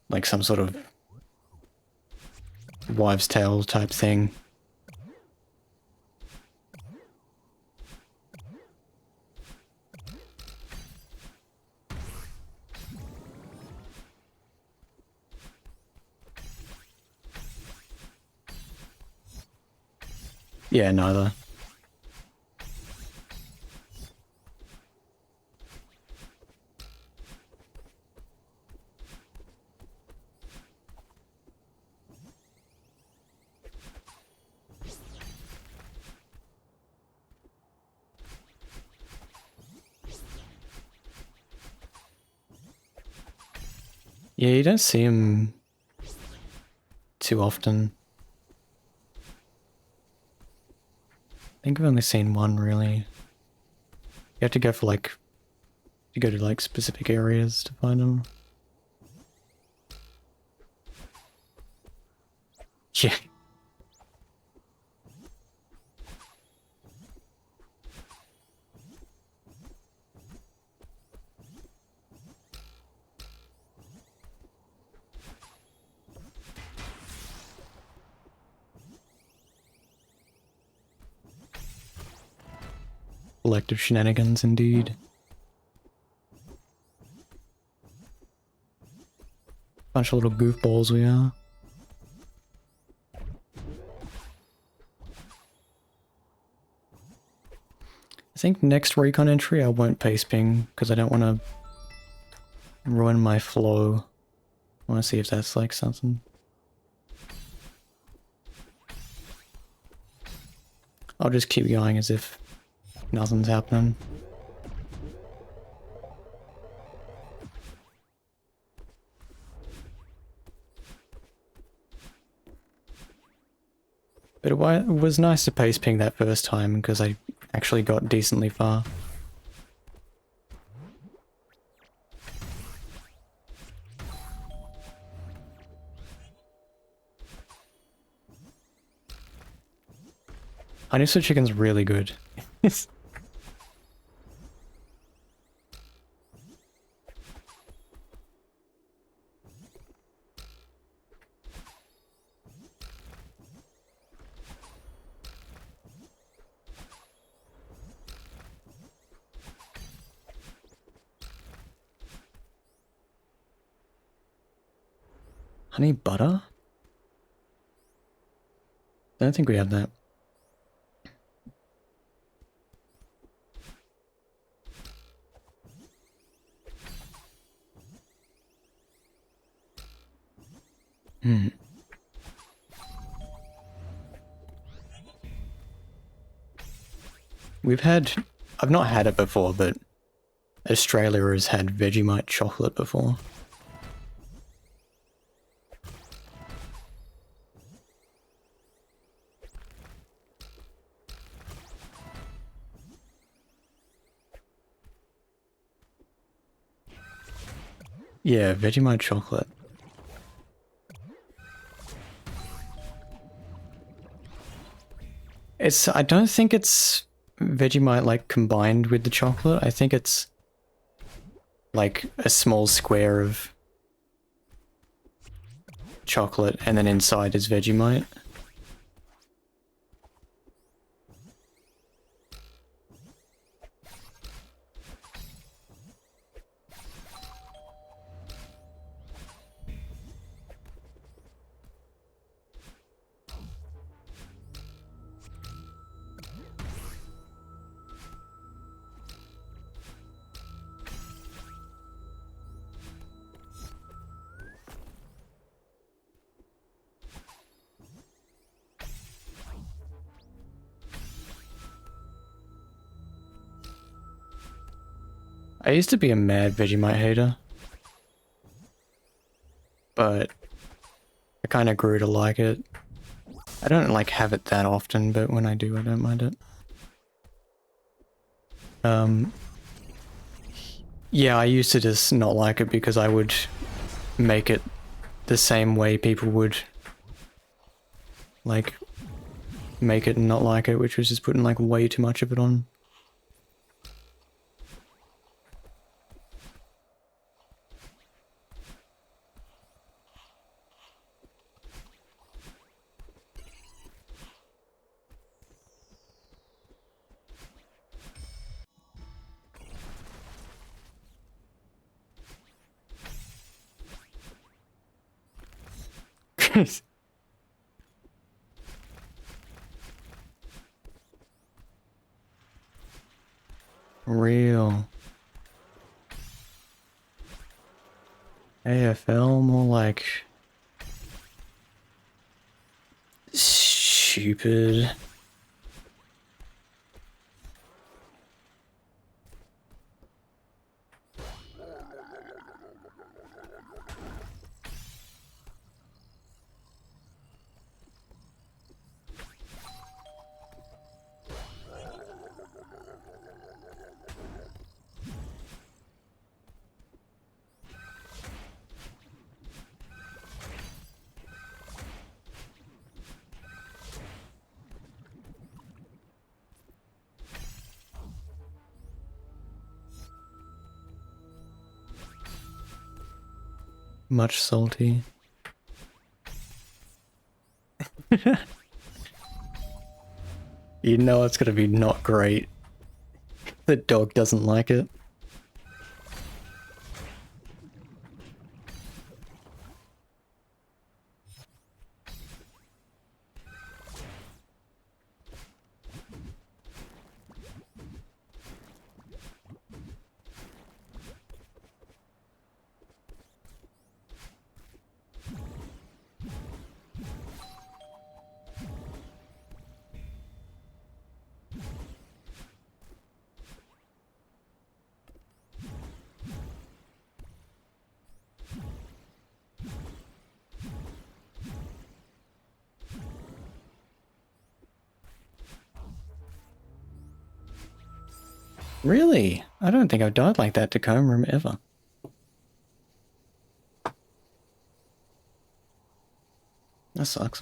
like some sort of wives' tale type thing. Yeah, neither. Yeah, you don't see them too often. think I've only seen one really. You have to go for like, you go to like specific areas to find them. Yeah. Collective shenanigans, indeed. Bunch of little goofballs we are. I think next recon entry I won't pace ping because I don't want to ruin my flow. I want to see if that's like something. I'll just keep going as if nothing's happening. But it was nice to pace ping that first time because I actually got decently far. Honey Sweet Chicken's really good. Honey butter? I don't think we have that. I've not had it before, but Australia has had Vegemite chocolate before. Yeah, Vegemite chocolate. I don't think it's Vegemite like combined with the chocolate. I think it's like a small square of chocolate and then inside is Vegemite. I used to be a mad Vegemite hater, but I kind of grew to like it. I don't like have it that often, but when I do, I don't mind it. Yeah, I used to just not like it because I would make it the same way people would like make it and not like it, which was just putting like way too much of it on. Real. AFL, more like stupid. much salty. You know it's gonna be not great. The dog doesn't like it. Really? I don't think I've died like that to comb room ever. That sucks.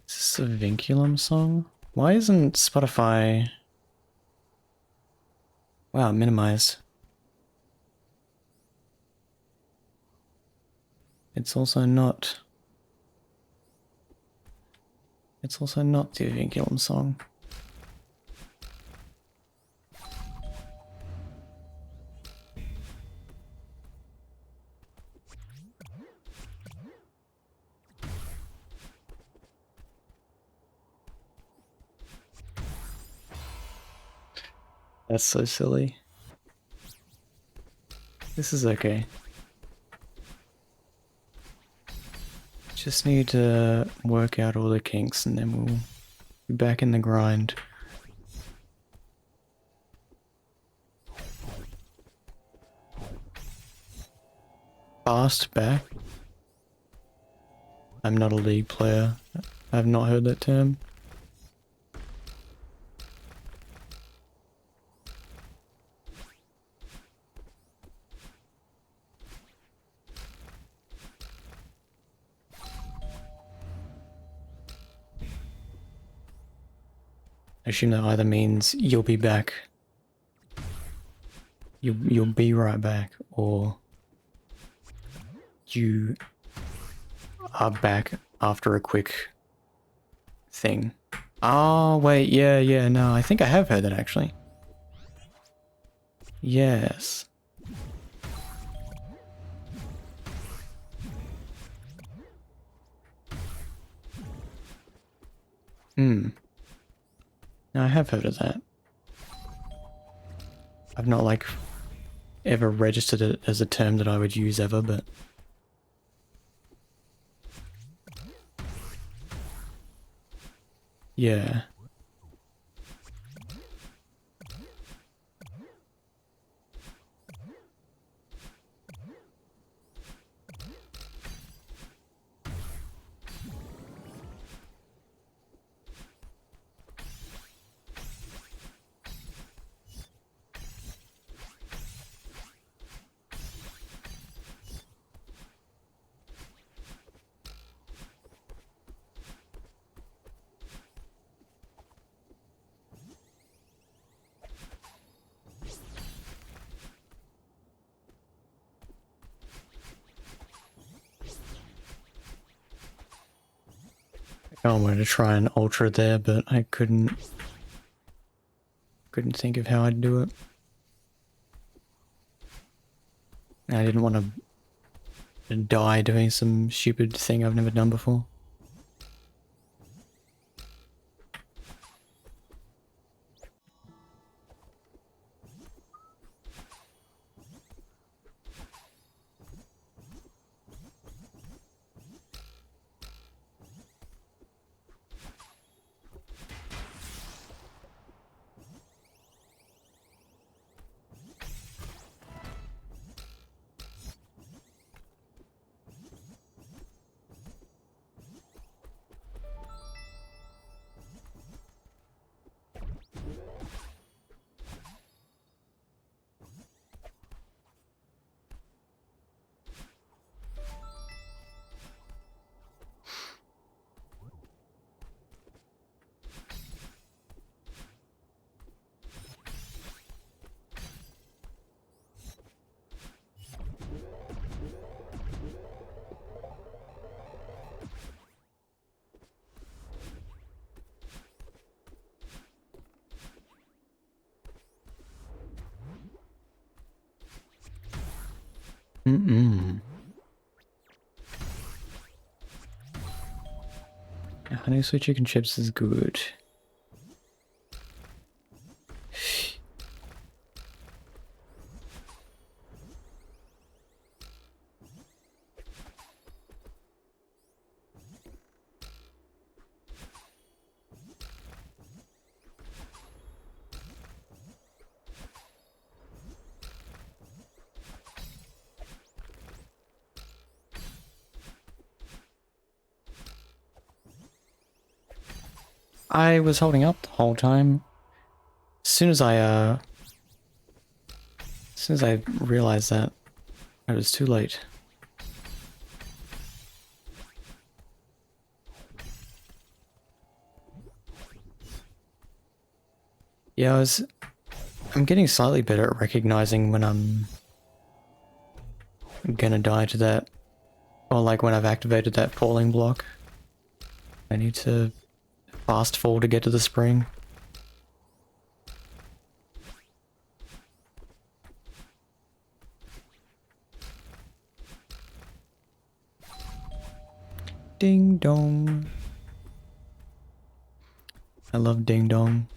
Is this a Vinculum song? Why isn't Spotify... Wow, minimized. It's also not... It's also not the Vinculum song. That's so silly. This is okay. Just need to work out all the kinks and then we'll be back in the grind. Fast back? I'm not a League player. I've not heard that term. I assume that either means you'll be back. You'll be right back, or you are back after a quick thing. Oh, wait, yeah, no, I think I have heard that actually. Yes. No, I have heard of that. I've not, like, ever registered it as a term that I would use ever, but... Yeah. I wanted to try an ultra there, but I couldn't think of how I'd do it. I didn't want to die doing some stupid thing I've never done before. Mm-mm. Honey sweet chicken chips is good. I was holding up the whole time. As soon as I realized that, it was too late. Yeah, I'm getting slightly better at recognizing when I'm gonna die to that, or like when I've activated that falling block. I need to fast fall to get to the spring. Ding dong. I love ding dong.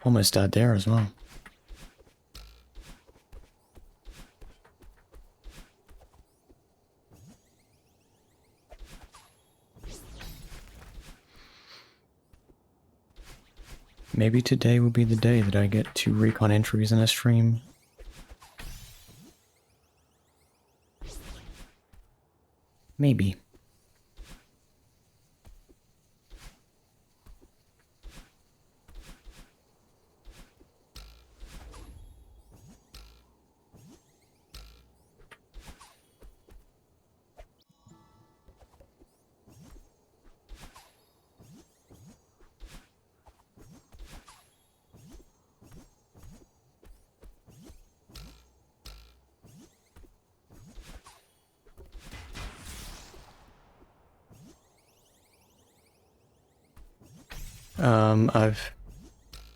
Almost died there as well. Maybe today will be the day that I get 2 recon entries in a stream. Maybe.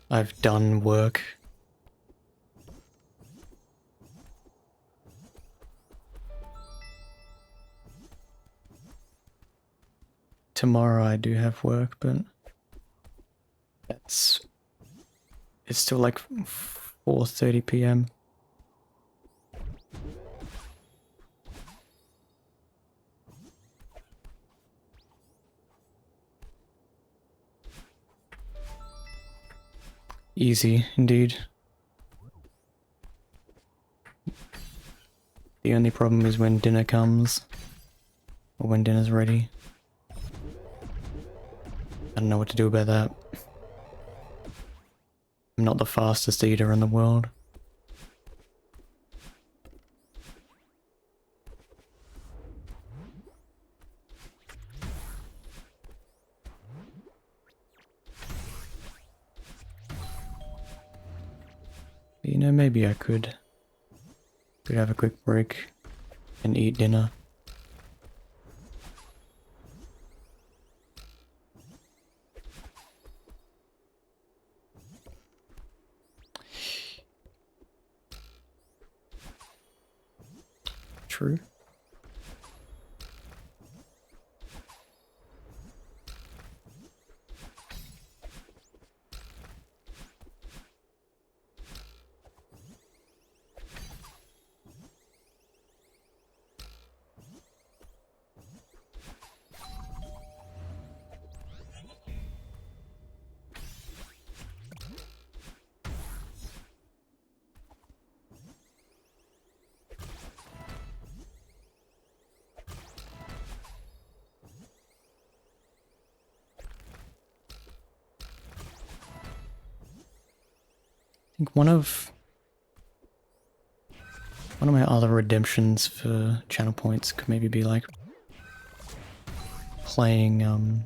I've done work. Tomorrow I do have work, but it's still like 4:30 p.m. Easy, indeed. The only problem is when dinner comes, or when dinner's ready. I don't know what to do about that. I'm not the fastest eater in the world. You know, maybe I could have a quick break and eat dinner. True. think one of my other redemptions for channel points could maybe be like playing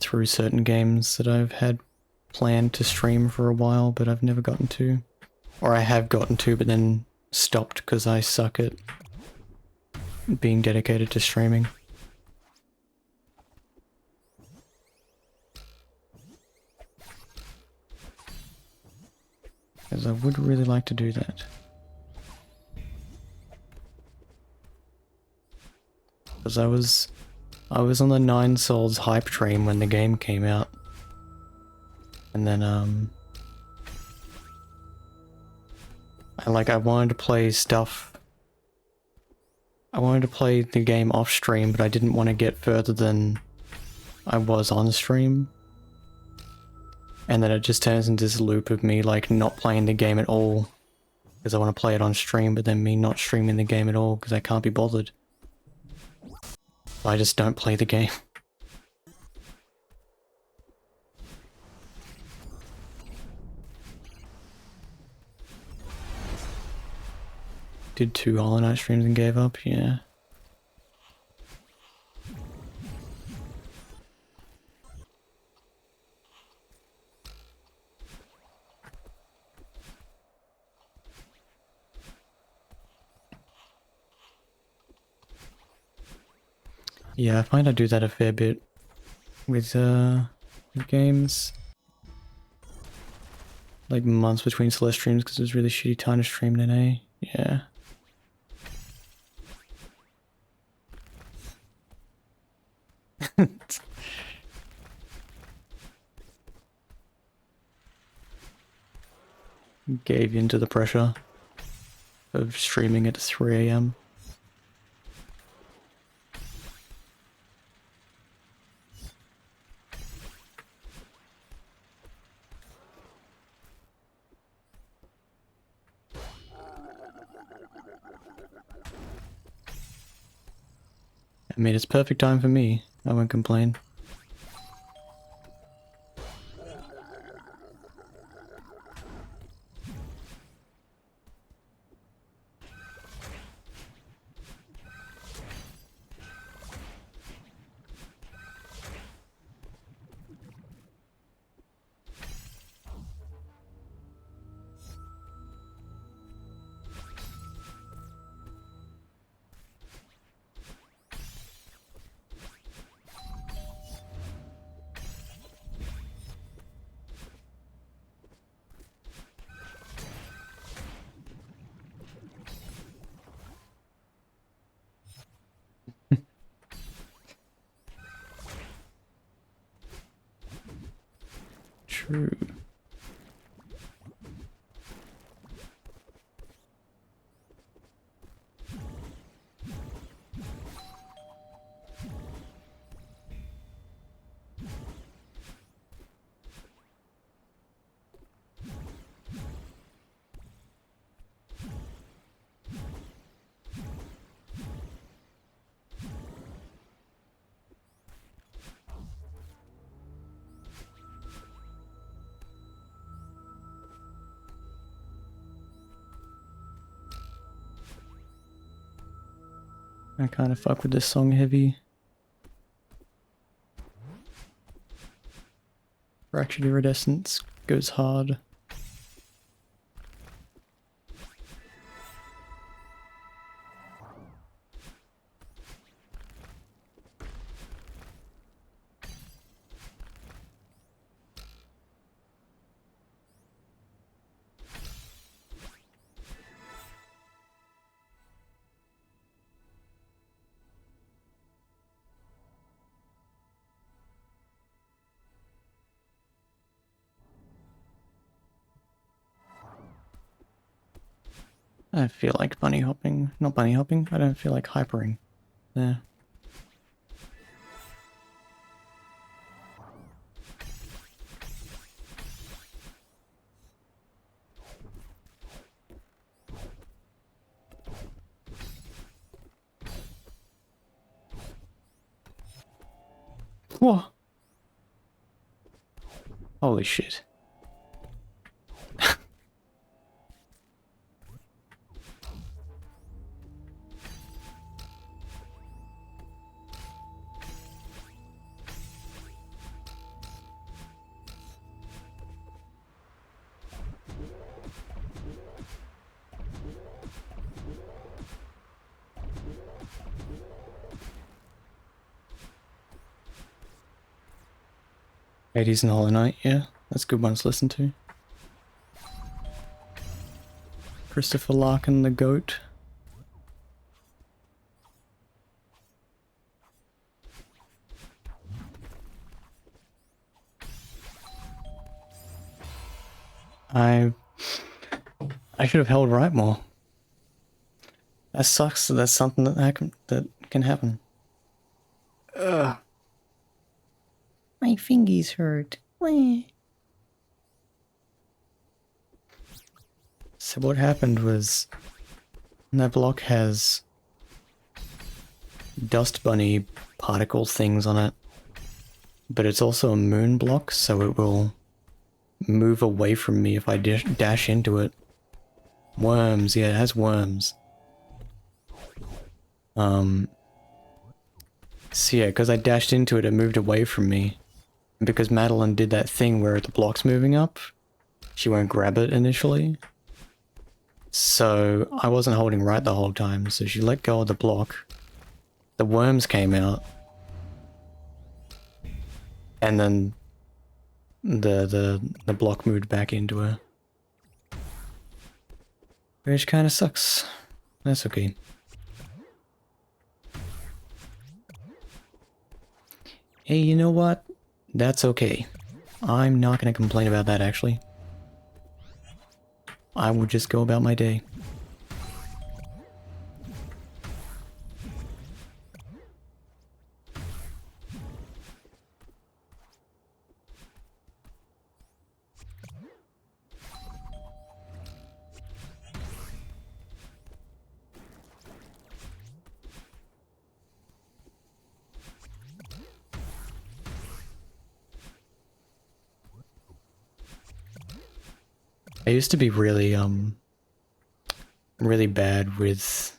through certain games that I've had planned to stream for a while, but I've never gotten to. Or I have gotten to, but then stopped because I suck at being dedicated to streaming. Because I would really like to do that. Because I was on the Nine Souls hype train when the game came out. And then I wanted to play stuff. I wanted to play the game off stream, but I didn't want to get further than I was on stream. And then it just turns into this loop of me like not playing the game at all because I want to play it on stream, but then me not streaming the game at all because I can't be bothered. So I just don't play the game. Did 2 Hollow Knight streams and gave up, yeah. Yeah, I find I do that a fair bit with games. Like months between Celeste streams because it was really shitty time to stream then, eh? Yeah. Gave in to the pressure of streaming at 3 AM. I mean, it's perfect time for me. I won't complain. True. I kind of fuck with this song heavy. Fractured Iridescence goes hard. I feel like bunny hopping. Not bunny hopping, I don't feel like hypering. There. Whoa. Holy shit. Hades and Hollow Knight, yeah, that's good ones to listen to. Christopher Larkin the GOAT. I should have held right more. That sucks. That's something that can happen. Ugh. My fingies hurt. So what happened was that block has dust bunny particle things on it, but it's also a moon block, so it will move away from me if I dash into it. Worms, yeah, it has worms. So yeah, because I dashed into it, it moved away from me. And because Madeline did that thing where the block's moving up, she won't grab it initially. So I wasn't holding right the whole time, so she let go of the block. The worms came out. And then the block moved back into her. Which kind of sucks. That's okay. Hey, you know what? That's okay. I'm not gonna complain about that, actually. I would just go about my day. I used to be really, really bad with,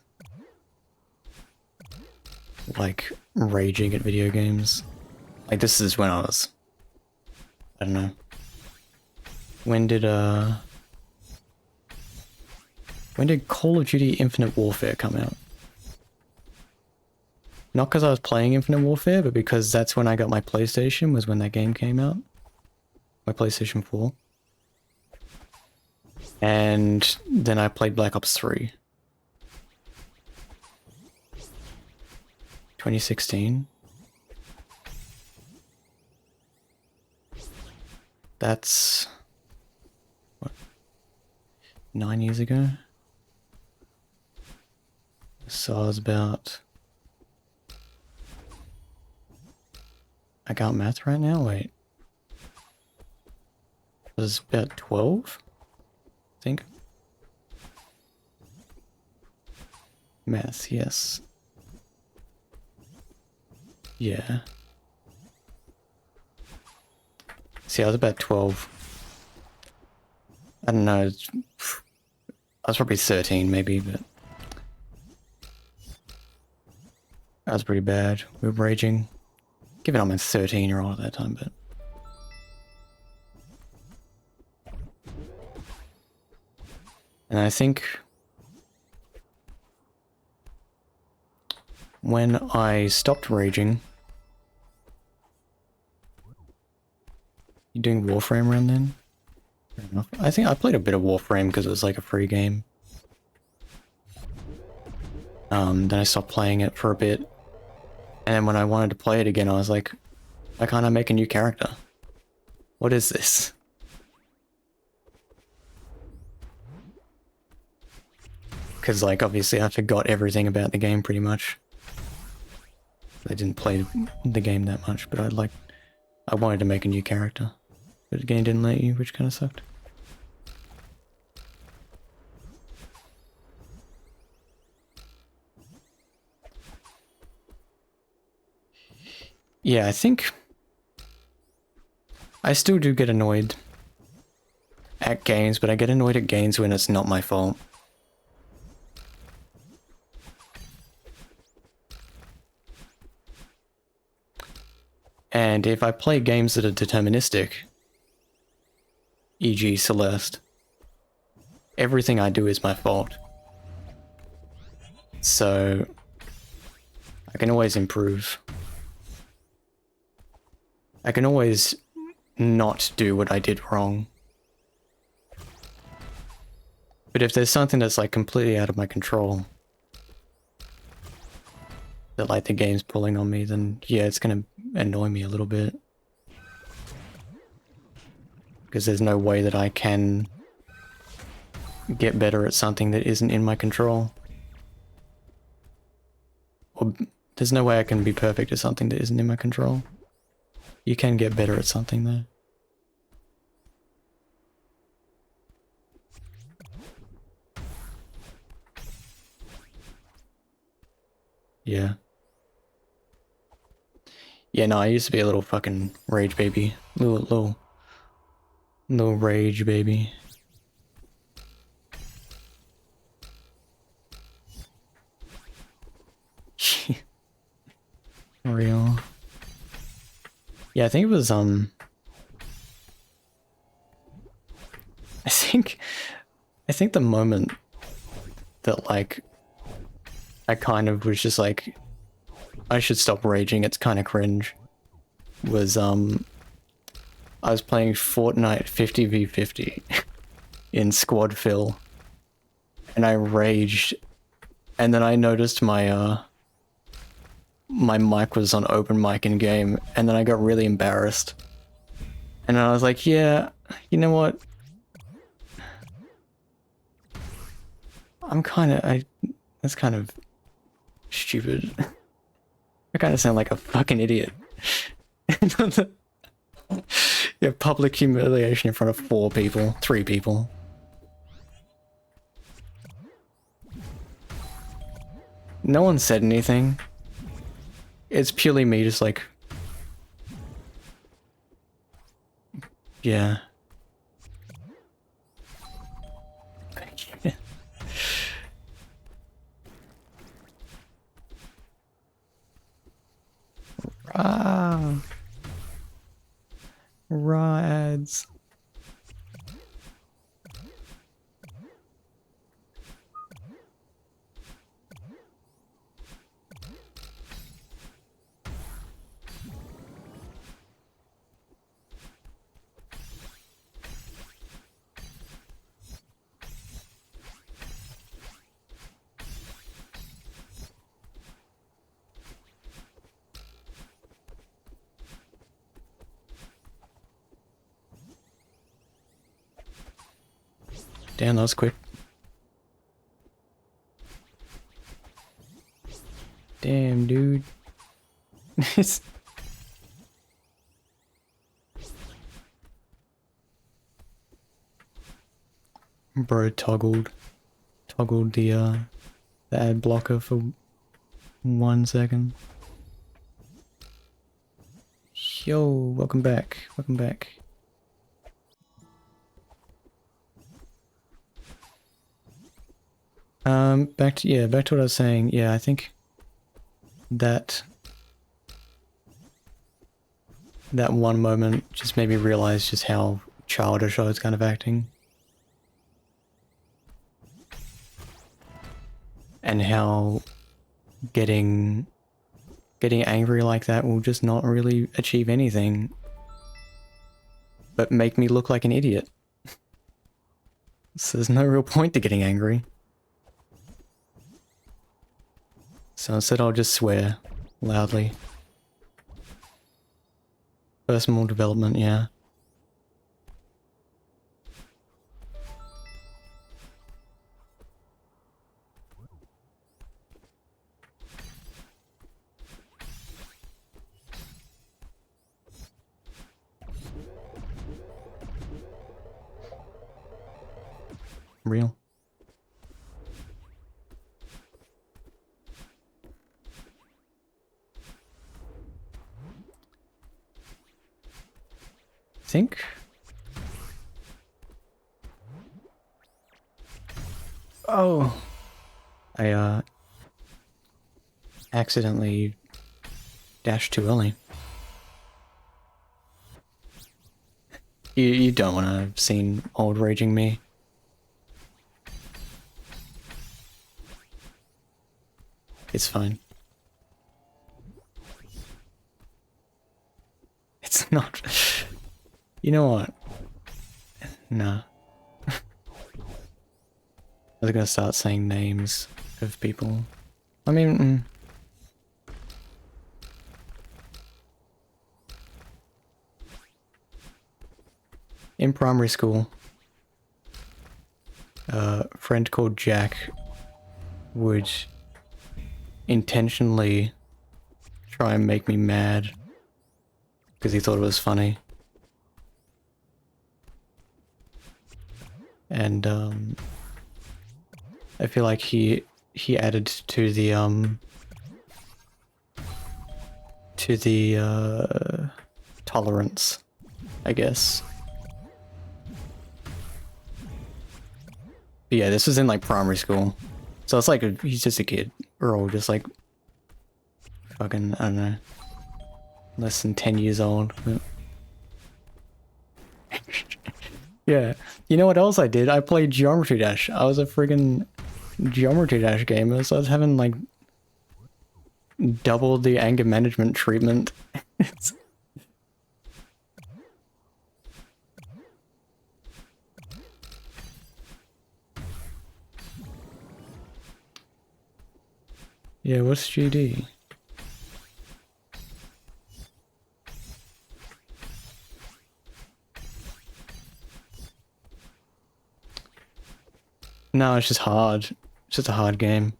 like, raging at video games. Like, this is when I was, I don't know. When did Call of Duty Infinite Warfare come out? Not because I was playing Infinite Warfare, but because that's when I got my PlayStation, was when that game came out. My PlayStation 4. And then I played Black Ops 3. 2016. That's... what? 9 years ago? So I was about... I got math right now? Wait. I was about 12? I think. Math, yes. Yeah. See, I was about 12. I don't know. I was probably 13 maybe, but... that was pretty bad. We were raging. Given I'm a 13-year-old at that time, but... and I think... when I stopped raging... You doing Warframe around then? Fair enough. I think I played a bit of Warframe because it was like a free game. Then I stopped playing it for a bit. And then when I wanted to play it again, I was like, why can't I make a new character? What is this? Because, like, obviously I forgot everything about the game pretty much. I didn't play the game that much, but I wanted to make a new character. But the game didn't let you, which kind of sucked. Yeah, I think... I still do get annoyed at games, but I get annoyed at games when it's not my fault. And if I play games that are deterministic, e.g. Celeste, everything I do is my fault. So I can always improve. I can always not do what I did wrong. But if there's something that's like completely out of my control, that like the game's pulling on me, then yeah, it's gonna annoy me a little bit. Because there's no way that I can get better at something that isn't in my control. Or there's no way I can be perfect at something that isn't in my control. You can get better at something though. Yeah. Yeah, no, I used to be a little fucking rage baby. Little rage baby. Real. Yeah, I think it was, I think the moment that, like, I kind of was just like, I should stop raging, it's kind of cringe, was, I was playing Fortnite 50v50 in Squad Fill, and I raged, and then I noticed my mic was on open mic in game, and then I got really embarrassed. And I was like, yeah, you know what? That's kind of stupid. I kind of sound like a fucking idiot. Yeah, public humiliation in front of 4 people, 3 people. No one said anything. It's purely me just like... Yeah. Ah. Rides. Damn, that was quick. Damn, dude. It's... Bro toggled the ad blocker for 1 second. Yo, welcome back. Welcome back. Back to what I was saying. Yeah, I think that one moment just made me realize just how childish I was kind of acting. And how getting angry like that will just not really achieve anything but make me look like an idiot. So there's no real point to getting angry. So instead I'll just swear loudly. Personal development, yeah. Real. Think? Oh! I, accidentally dashed too early. You don't want to have seen old raging me. It's fine. It's not... You know what? Nah. I was gonna start saying names of people. I mean... In primary school, a friend called Jack would intentionally try and make me mad because he thought it was funny. And I feel like he added to the tolerance, I guess. But yeah, this was in like primary school, so it's like he's just a kid. We're all just like fucking, I don't know, less than 10 years old. But... yeah, you know what else I did? I played Geometry Dash. I was a friggin' Geometry Dash gamer, so I was having like double the anger management treatment. Yeah, what's GD? No, it's just hard. It's just a hard game.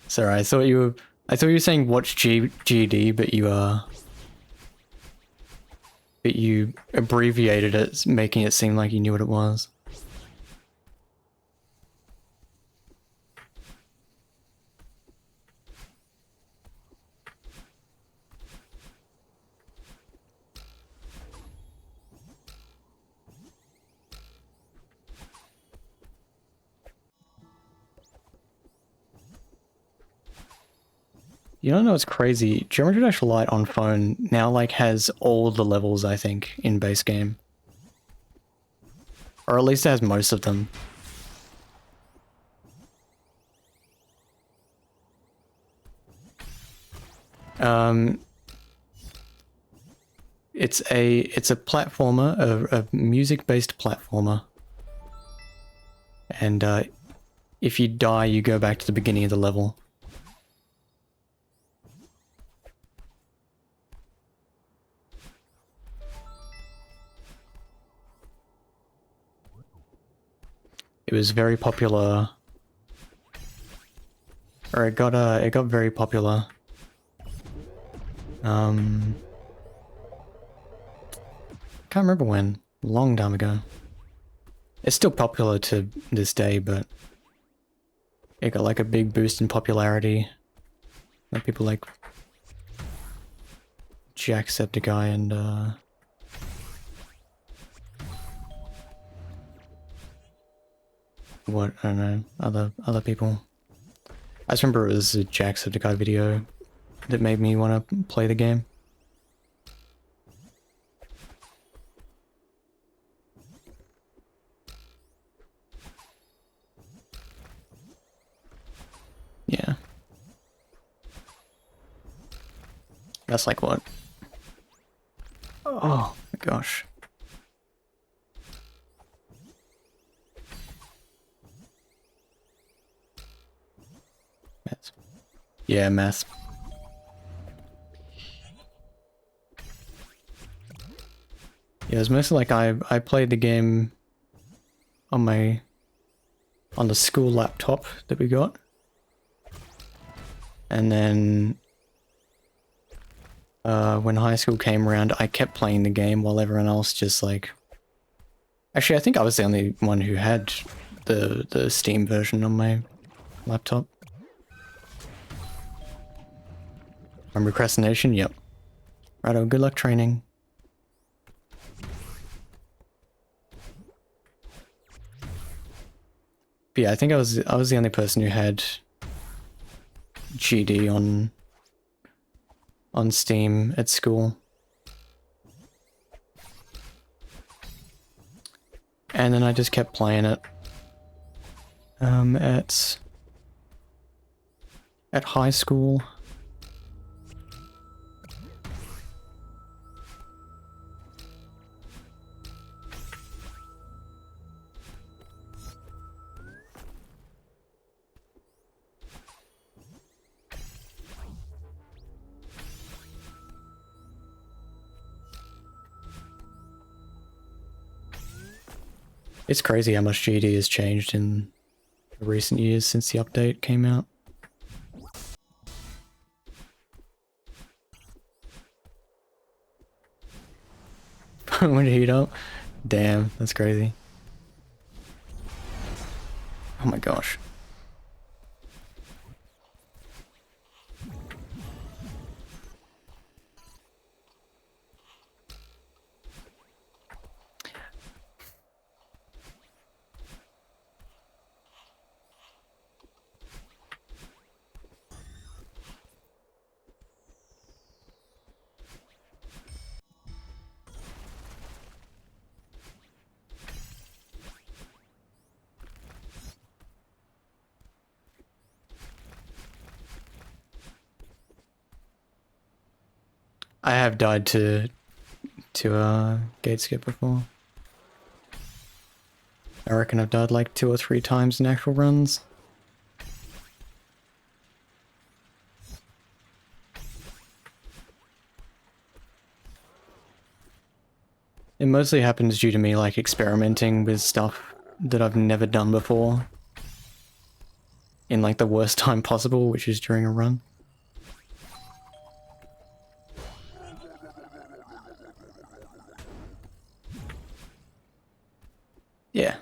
Sorry, I thought you were saying watch GD, but you abbreviated it, making it seem like you knew what it was. You don't know what's crazy? Geometry Dash Lite on phone now like has all the levels, I think, in base game. Or at least it has most of them. It's a platformer, a music-based platformer. And if you die, you go back to the beginning of the level. It was very popular, or it got very popular. Can't remember when. Long time ago. It's still popular to this day, but it got like a big boost in popularity. Like people like Jacksepticeye and what, I don't know, other people. I just remember it was a Jacksepticeye video that made me want to play the game. Yeah. That's like what? Oh my gosh. Math. Yeah, math. Yeah, it's mostly like I played the game on the school laptop that we got. And then when high school came around, I kept playing the game while everyone else just like... Actually, I think I was the only one who had the Steam version on my laptop. From Procrastination, yep. Righto, good luck training. But yeah, I think I was the only person who had GD on Steam at school. And then I just kept playing it at high school. It's crazy how much GD has changed in recent years since the update came out. When to heat up? Damn, that's crazy. Oh my gosh. I have died to gate skip before. I reckon I've died like 2 or 3 times in actual runs. It mostly happens due to me like experimenting with stuff that I've never done before. In like the worst time possible, which is during a run. Yeah.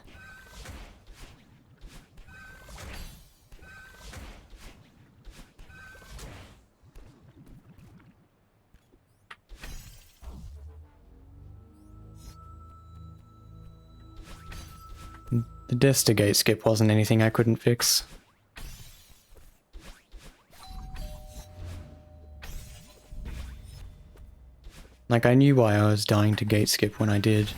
The Destigate skip wasn't anything I couldn't fix. Like, I knew why I was dying to gate skip when I did.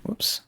Whoops.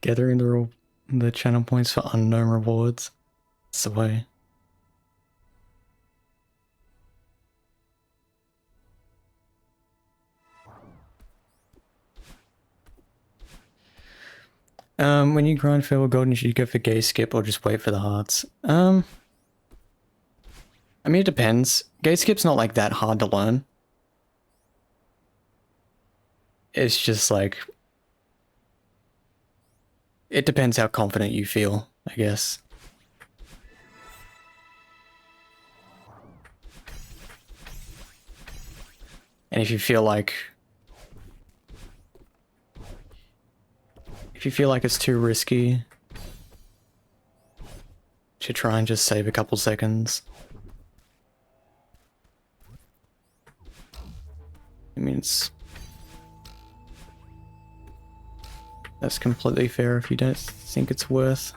Gathering the channel points for unknown rewards. That's the way. When you grind for golden, you should go for gate skip or just wait for the hearts. I mean, it depends. Gate skip's not like that hard to learn. It's just like, it depends how confident you feel, I guess. And if you feel like it's too risky to try and just save a couple seconds, I mean, that's completely fair if you don't think it's worth.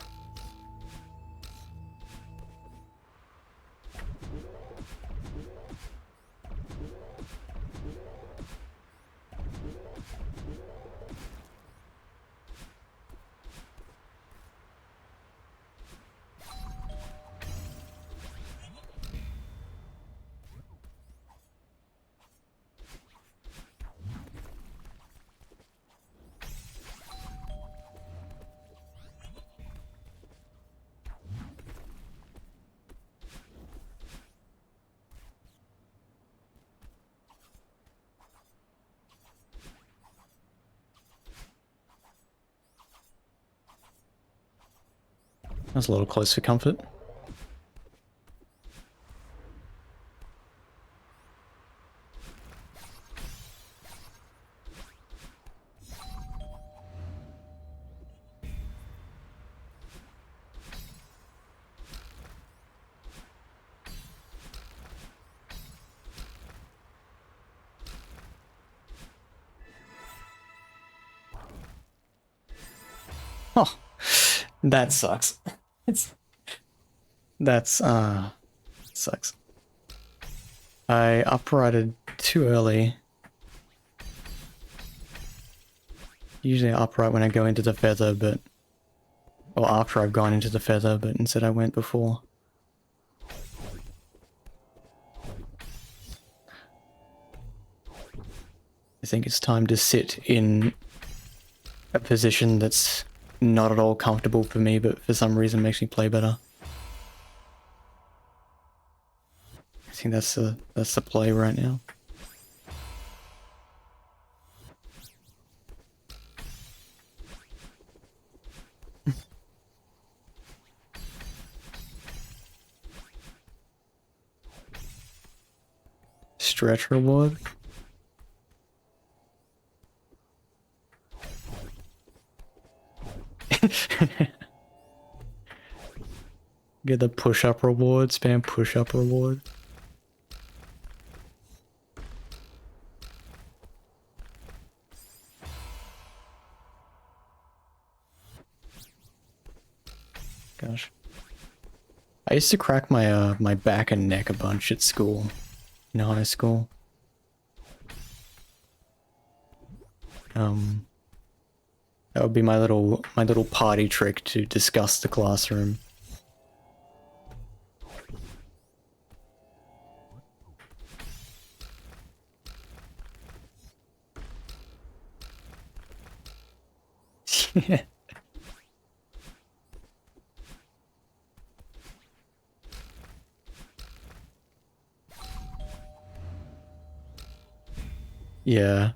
That's a little close for comfort. Oh, that sucks. That's sucks. I uprighted too early. Usually I upright when I go into the feather, but or after I've gone into the feather, but instead I went before. I think it's time to sit in a position that's not at all comfortable for me, but for some reason makes me play better. I think that's the play right now. Stretch reward. Get the push-up reward, spam push-up reward. Gosh. I used to crack my my back and neck a bunch at school. In high school. That would be my little party trick to disgust the classroom. Yeah.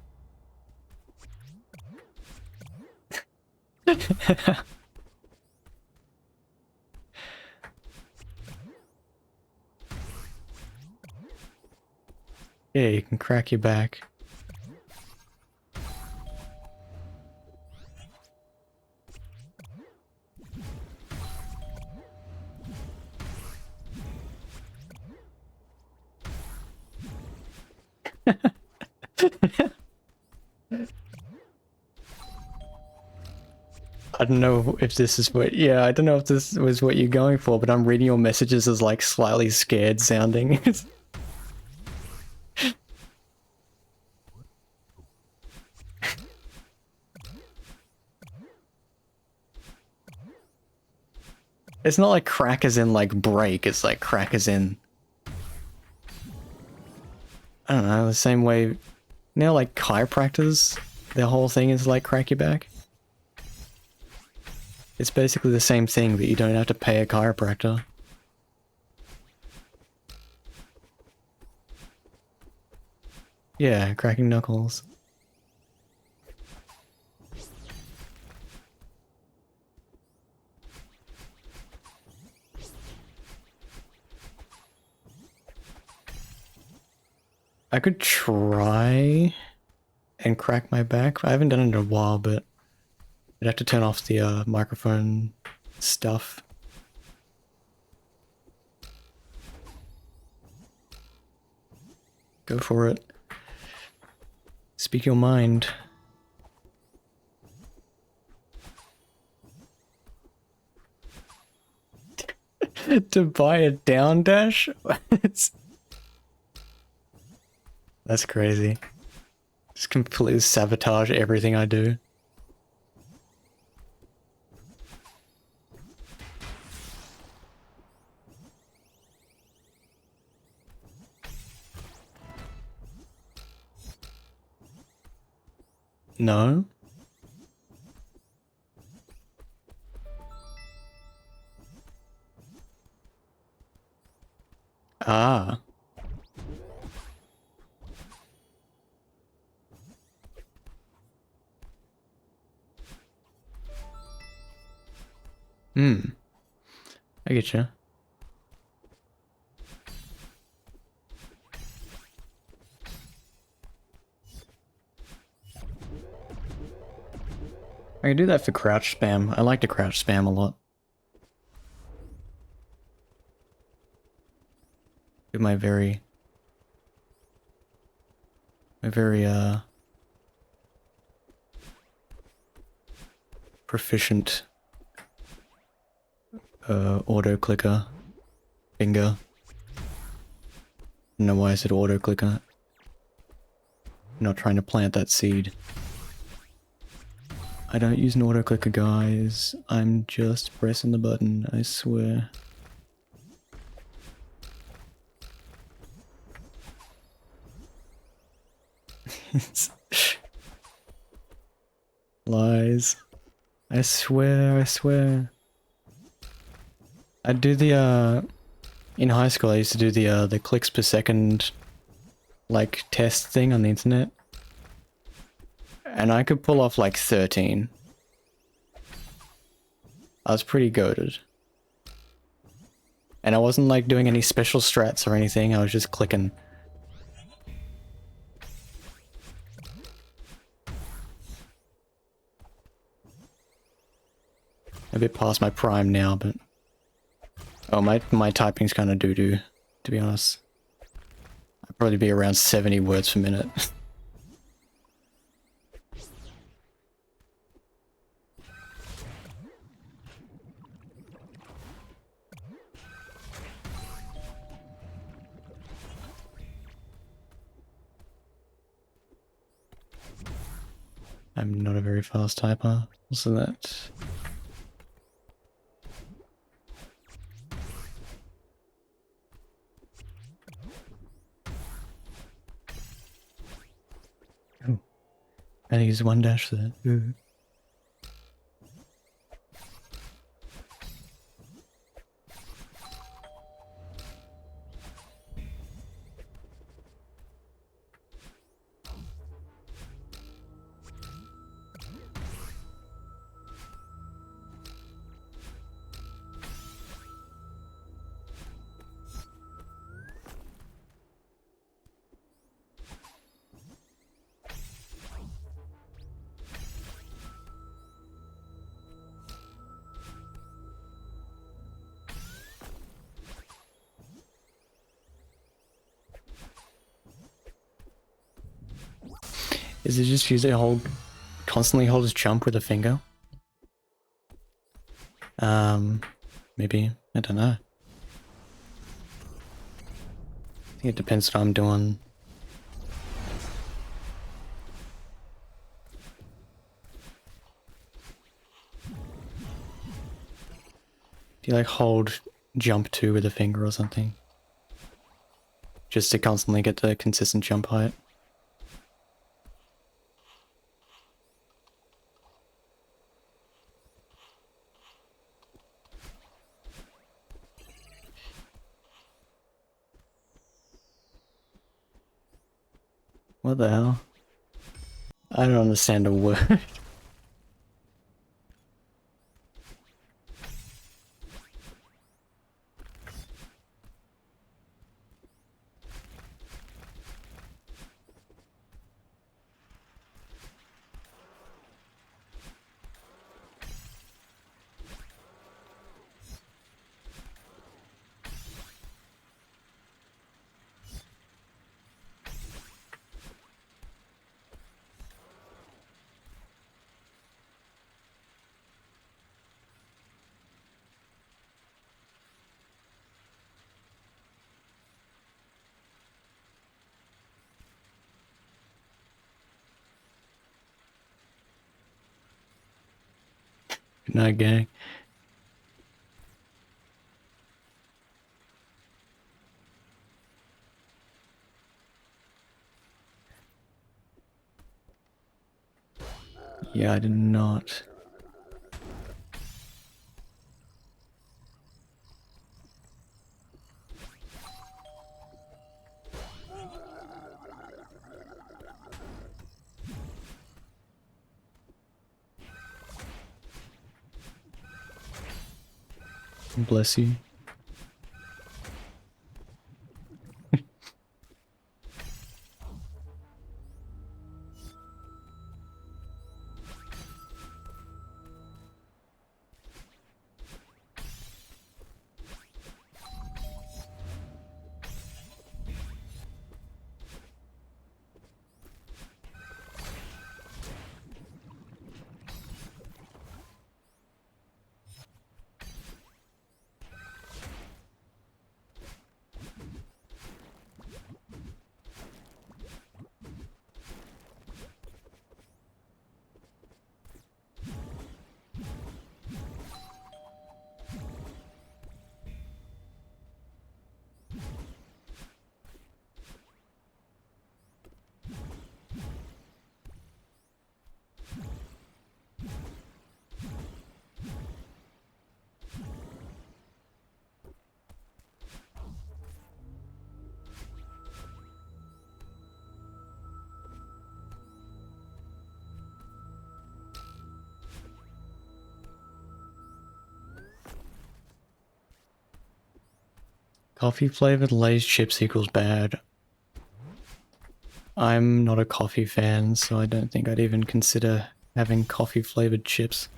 Yeah, you can crack your back. I don't know if this is what, yeah, I don't know if this was what you're going for, but I'm reading your messages as like slightly scared sounding. It's not like crack as in like break, it's like crack as in, I don't know, the same way, you know, like chiropractors, their whole thing is like crack your back. It's basically the same thing, but you don't have to pay a chiropractor. Yeah, cracking knuckles. I could try and crack my back. I haven't done it in a while, but I'd have to turn off the microphone stuff. Go for it. Speak your mind. To buy a down dash? That's crazy. Just completely sabotage everything I do. No? Ah. Hmm. I get you. I can do that for crouch spam. I like to crouch spam a lot. With my very proficient auto clicker finger. I don't know why I said auto clicker. I'm not trying to plant that seed. I don't use an auto clicker, guys. I'm just pressing the button, I swear. Lies. I swear, I swear. I do the in high school I used to do the clicks per second like test thing on the internet. And I could pull off like 13. I was pretty goated. And I wasn't like doing any special strats or anything, I was just clicking. A bit past my prime now, but... Oh, my typing's kind of doo-doo, to be honest. I'd probably be around 70 words per minute. I'm not a very fast typer, so that... Oh, I use one dash for that. Ooh. Is it just use it constantly hold his jump with a finger? Maybe, I don't know. I think it depends what I'm doing. Do you like hold jump 2 with a finger or something? Just to constantly get the consistent jump height? What the hell? I don't understand a word. Good night, gang. Yeah, I did not. Bless you. Coffee flavored Lay's chips equals bad. I'm not a coffee fan, so I don't think I'd even consider having coffee flavored chips.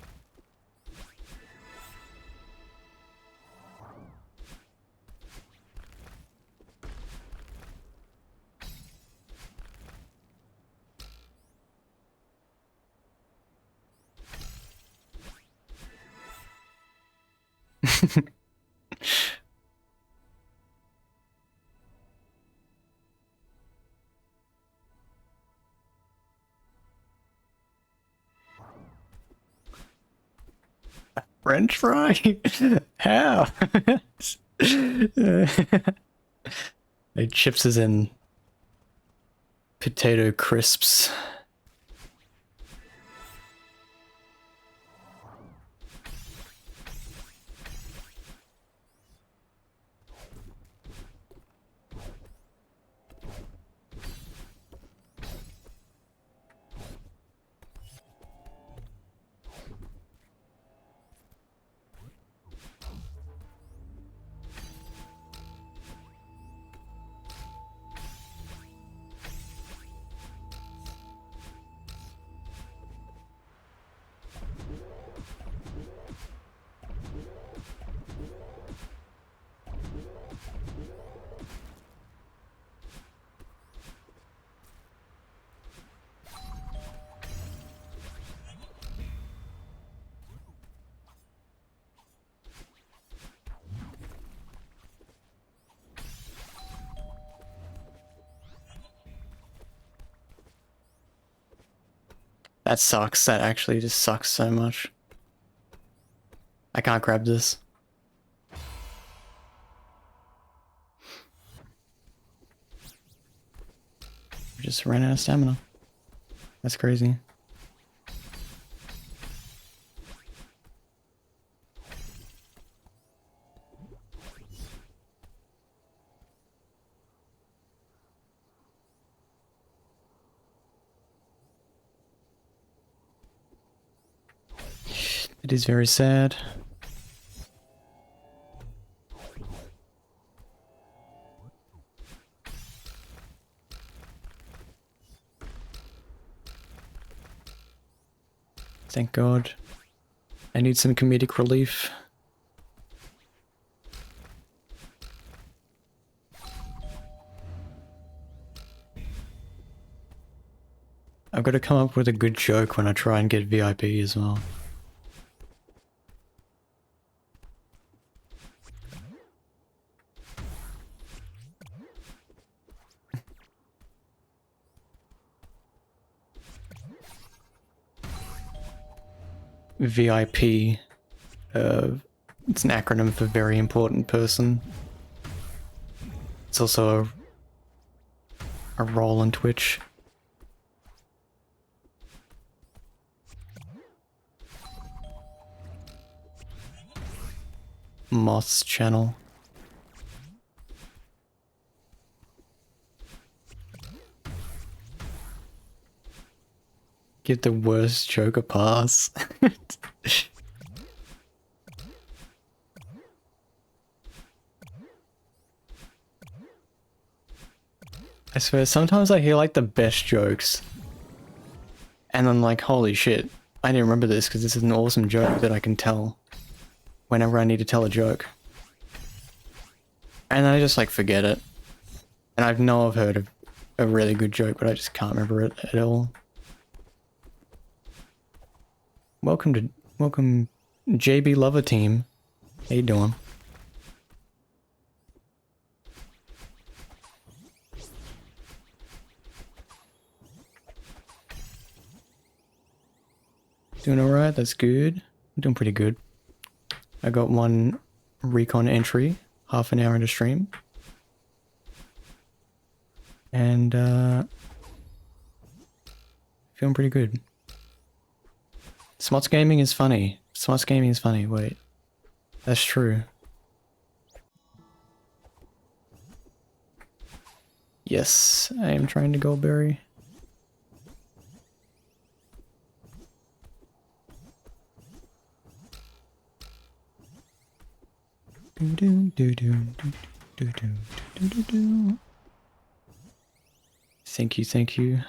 French fry? How? Like chips as in potato crisps. That sucks. That actually just sucks so much. I can't grab this. Just ran out of stamina. That's crazy. It is very sad. Thank God. I need some comedic relief. I've got to come up with a good joke when I try and get VIP as well. VIP. It's an acronym for very important person. It's also a role on Twitch. Moth's channel. Give the worst joke a pass. I swear, sometimes I hear like the best jokes. And I'm like, holy shit, I didn't remember this because this is an awesome joke that I can tell whenever I need to tell a joke. And then I just like forget it. And I know I've heard a really good joke, but I just can't remember it at all. Welcome JB Lover Team. How you doing? Doing alright, that's good. I'm doing pretty good. I got one recon entry, half an hour into stream. And feeling pretty good. Smots Gaming is funny. Smots Gaming is funny, wait. That's true. Yes, I am trying to Goldberry. Thank you, thank you.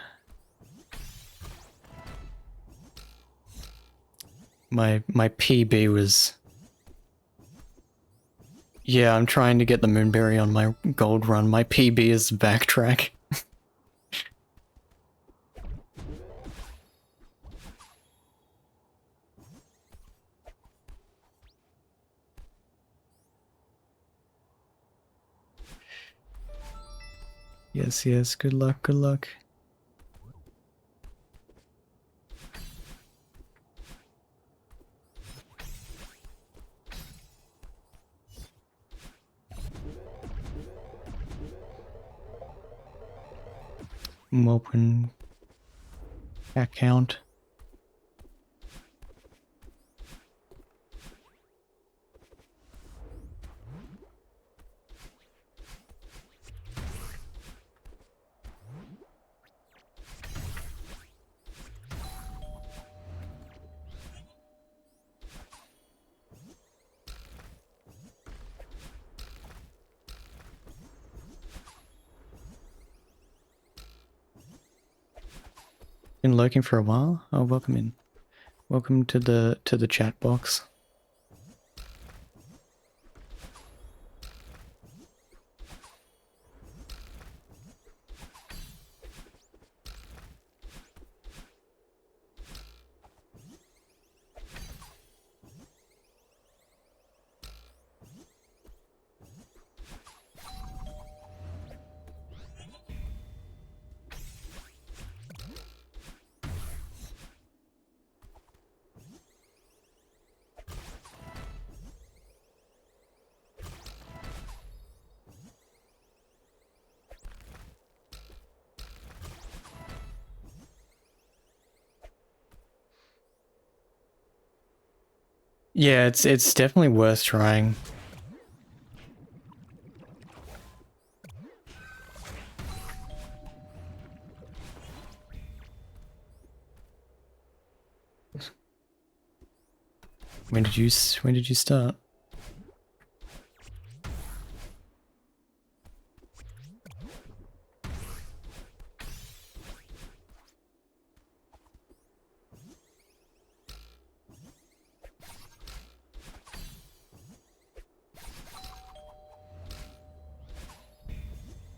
My PB was... Yeah, I'm trying to get the Moonberry on my gold run. My PB is backtrack. Yes, yes, good luck, good luck. Open account. Been lurking for a while? Oh, welcome in. Welcome to the chat box. Yeah, it's definitely worth trying. When did you start?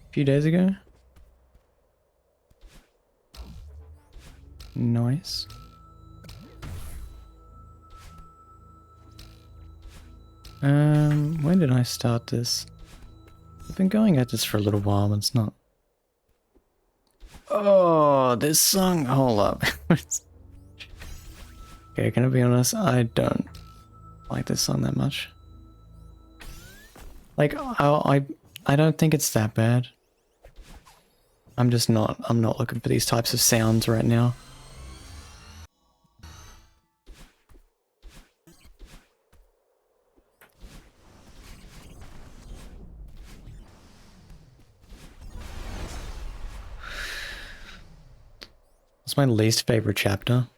A few days ago? Nice. When did I start this? I've been going at this for a little while, but it's not. Oh, this song, hold up. Okay, can I be honest? I don't like this song that much. Like, I don't think it's that bad. I'm not looking for these types of sounds right now. What's my least favorite chapter?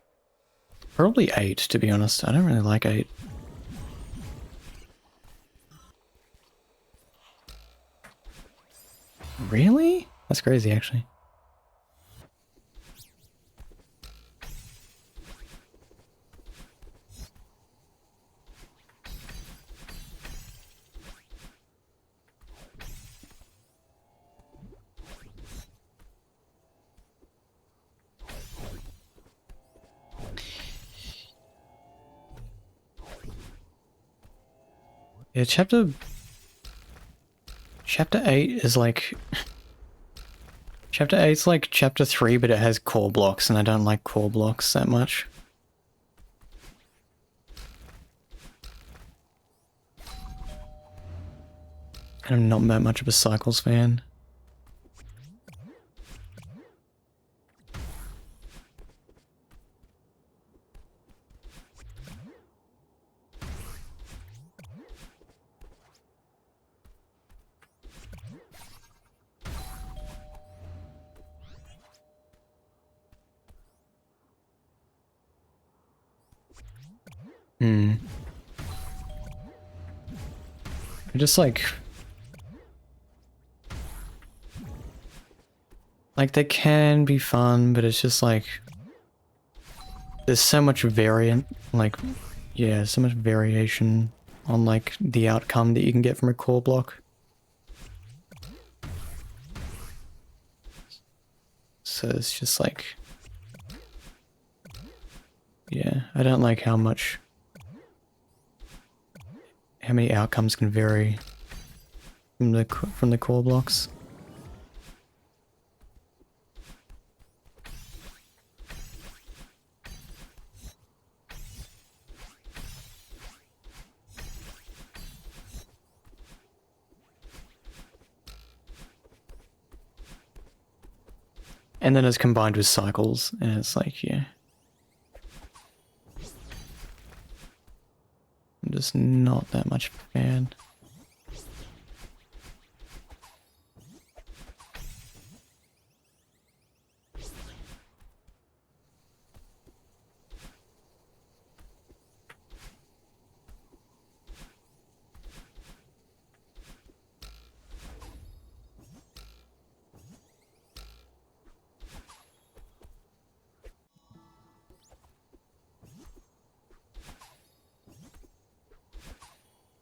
Probably 8, to be honest. I don't really like 8. Really? That's crazy, actually. Yeah, chapter 8 is like chapter 8's like chapter 3, but it has core blocks, and I don't like core blocks that much. And I'm not that much of a Cycles fan. I just like they can be fun, but it's just like there's so much variant, like, yeah, so much variation on like the outcome that you can get from a core block. So it's just like, yeah, I don't like how many outcomes can vary from the core blocks. And then it's combined with Cycles, and it's like, yeah. I'm just not that much of a fan.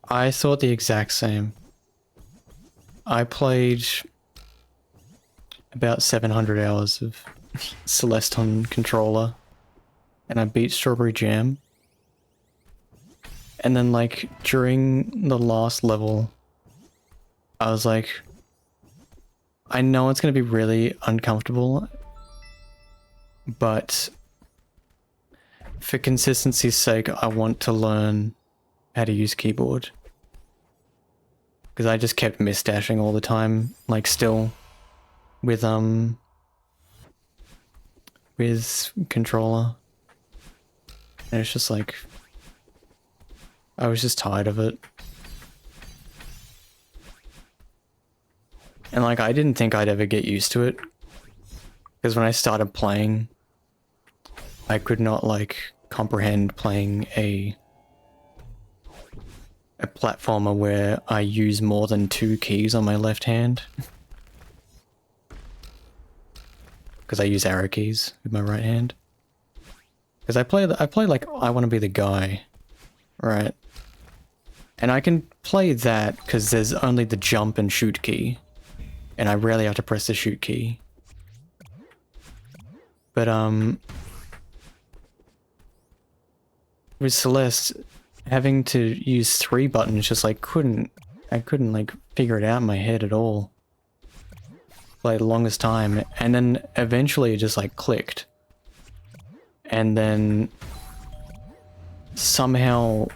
I thought the exact same. I played about 700 hours of Celeste on controller, and I beat Strawberry Jam. And then, like, during the last level, I was like, I know it's gonna be really uncomfortable, but for consistency's sake, I want to learn how to use keyboard. Because I just kept misdashing all the time, like, still with controller. And it's just like, I was just tired of it. And like, I didn't think I'd ever get used to it. Because when I started playing, I could not like comprehend playing a platformer where I use more than 2 keys on my left hand. Because I use arrow keys with my right hand. Because I play like I Want to Be the Guy, right? And I can play that because there's only the jump and shoot key. And I rarely have to press the shoot key. But with Celeste, having to use 3 buttons just like I couldn't like figure it out in my head at all. Like the longest time, and then eventually it just like clicked. And then somehow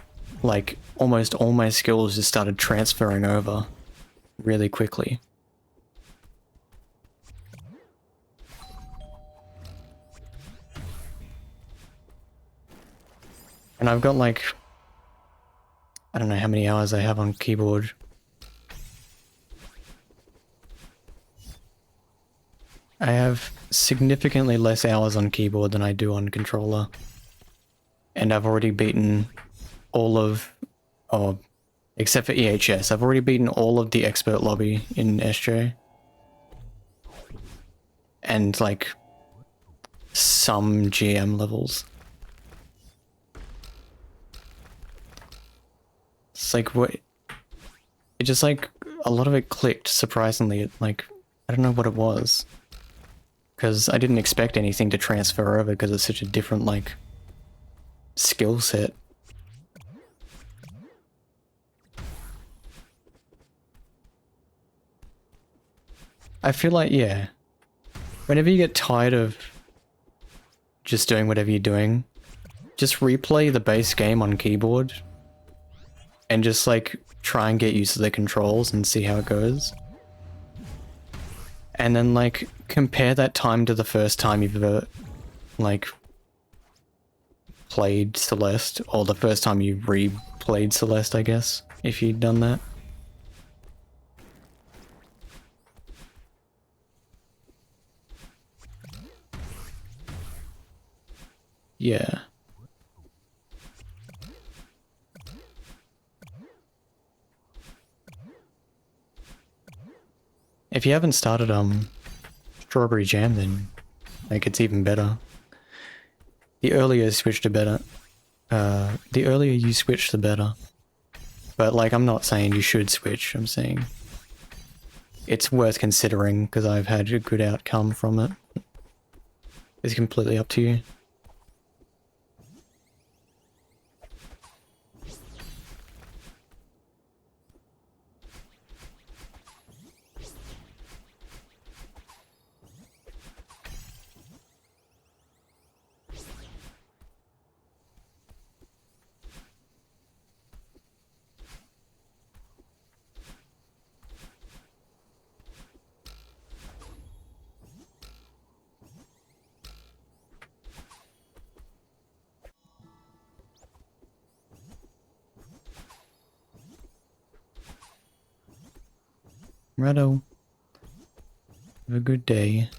like almost all my skills just started transferring over really quickly. And I've got like, I don't know how many hours I have on keyboard. I have significantly less hours on keyboard than I do on controller. And I've already beaten all of, except for EHS, I've already beaten all of the expert lobby in SJ. and like some GM levels. It's like what it just like a lot of it clicked surprisingly. Like I don't know what it was, because I didn't expect anything to transfer over because it's such a different like skill set. I feel like, yeah, whenever you get tired of just doing whatever you're doing, just replay the base game on keyboard and just like try and get used to the controls and see how it goes. And then like compare that time to the first time you've ever like played Celeste, or the first time you replayed Celeste, I guess, if you'd done that. Yeah. If you haven't started Strawberry Jam, then like it's even better. The earlier you switch, the better. The earlier you switch, the better. But like, I'm not saying you should switch. I'm saying it's worth considering because I've had a good outcome from it. It's completely up to you. Righto. Have a good day.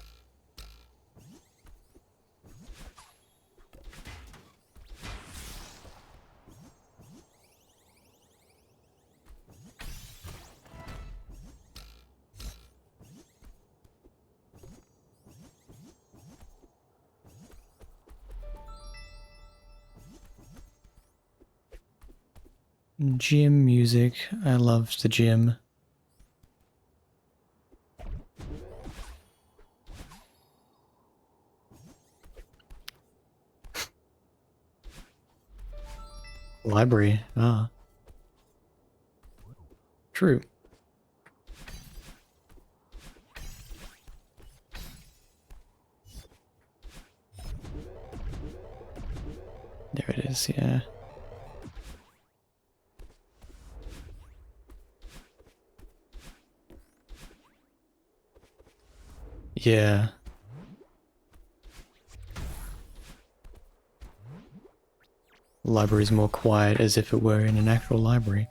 Gym music. I love the gym. Library. Ah. True. There it is, yeah. Yeah. Library's more quiet, as if it were in an actual library.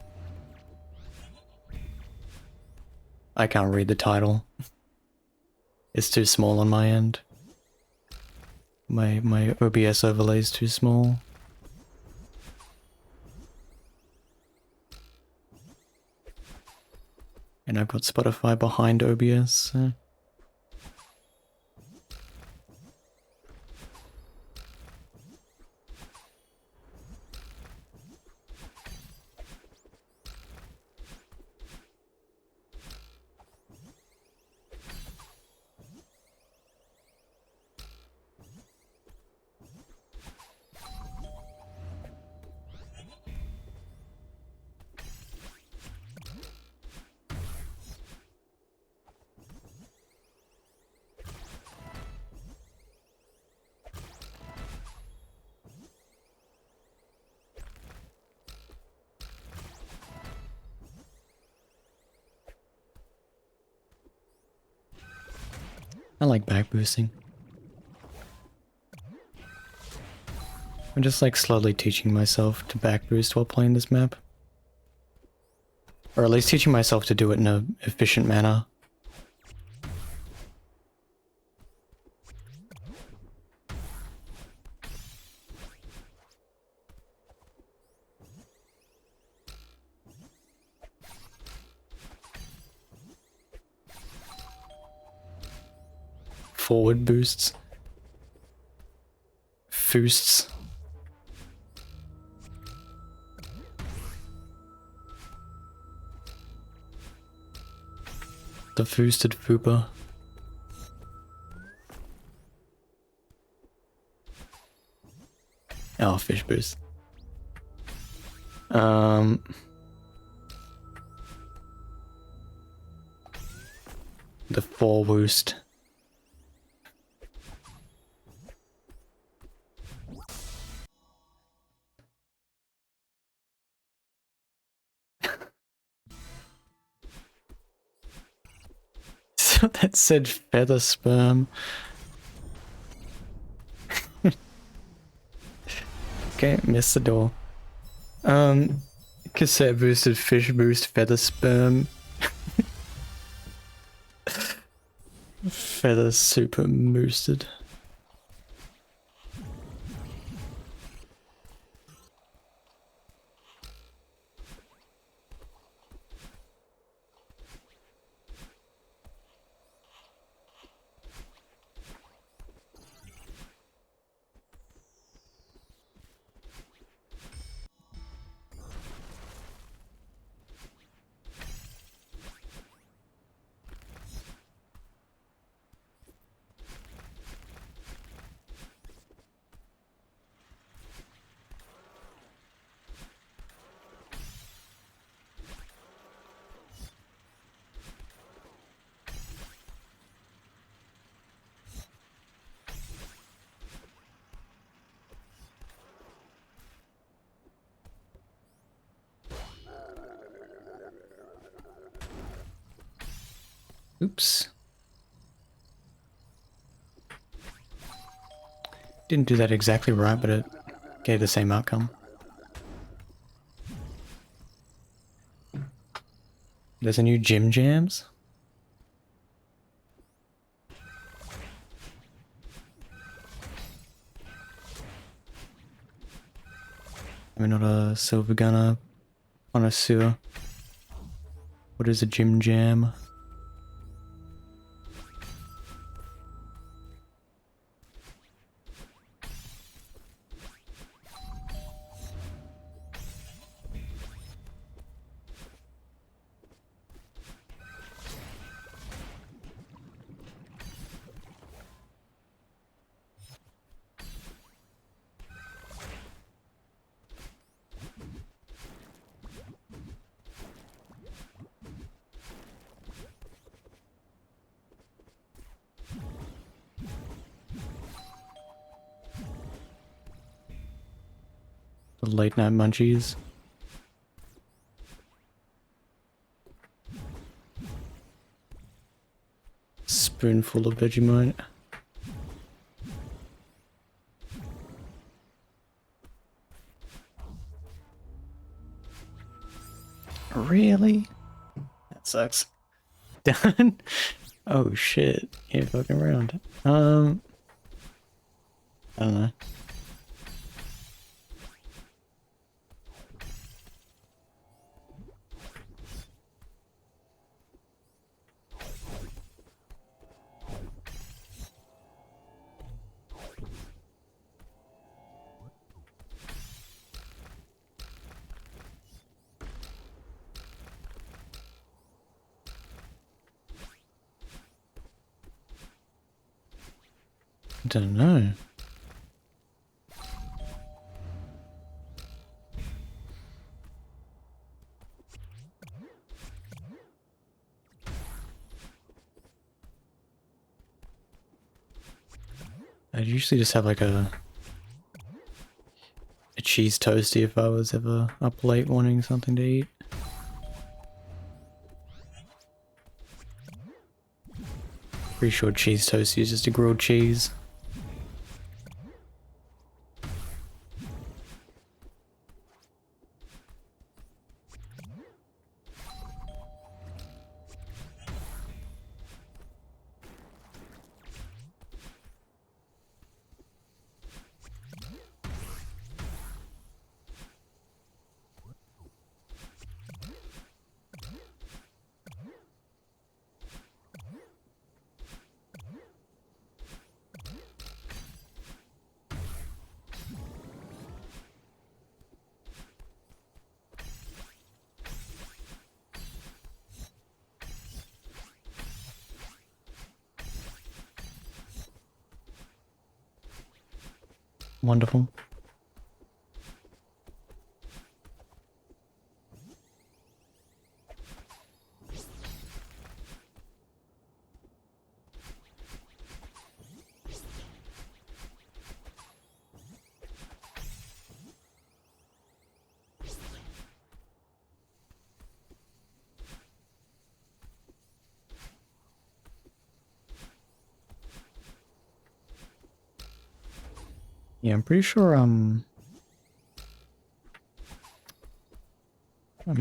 I can't read the title. It's too small on my end. My OBS overlay is too small. And I've got Spotify behind OBS, so... I like back boosting. I'm just like slowly teaching myself to back boost while playing this map. Or at least teaching myself to do it in an efficient manner. forward boosts. Foosts. The foosted fooper. Oh, fish boost. The four woost. So that said feather sperm. Okay, missed the door. Cassette boosted, fish boost, feather sperm. Feather super boosted. Oops. Didn't do that exactly right, but it gave the same outcome. There's a new Gym Jams. I'm not a silver gunner connoisseur. What is a Gym Jam? The late night munchies. Spoonful of Vegemite. Really? That sucks. Done? Oh shit. Ain't fucking around. I don't know. Don't know. I'd usually just have like a cheese toasty if I was ever up late wanting something to eat. Pretty sure cheese toasty is just a grilled cheese. Wonderful. Yeah, I'm pretty sure, I'm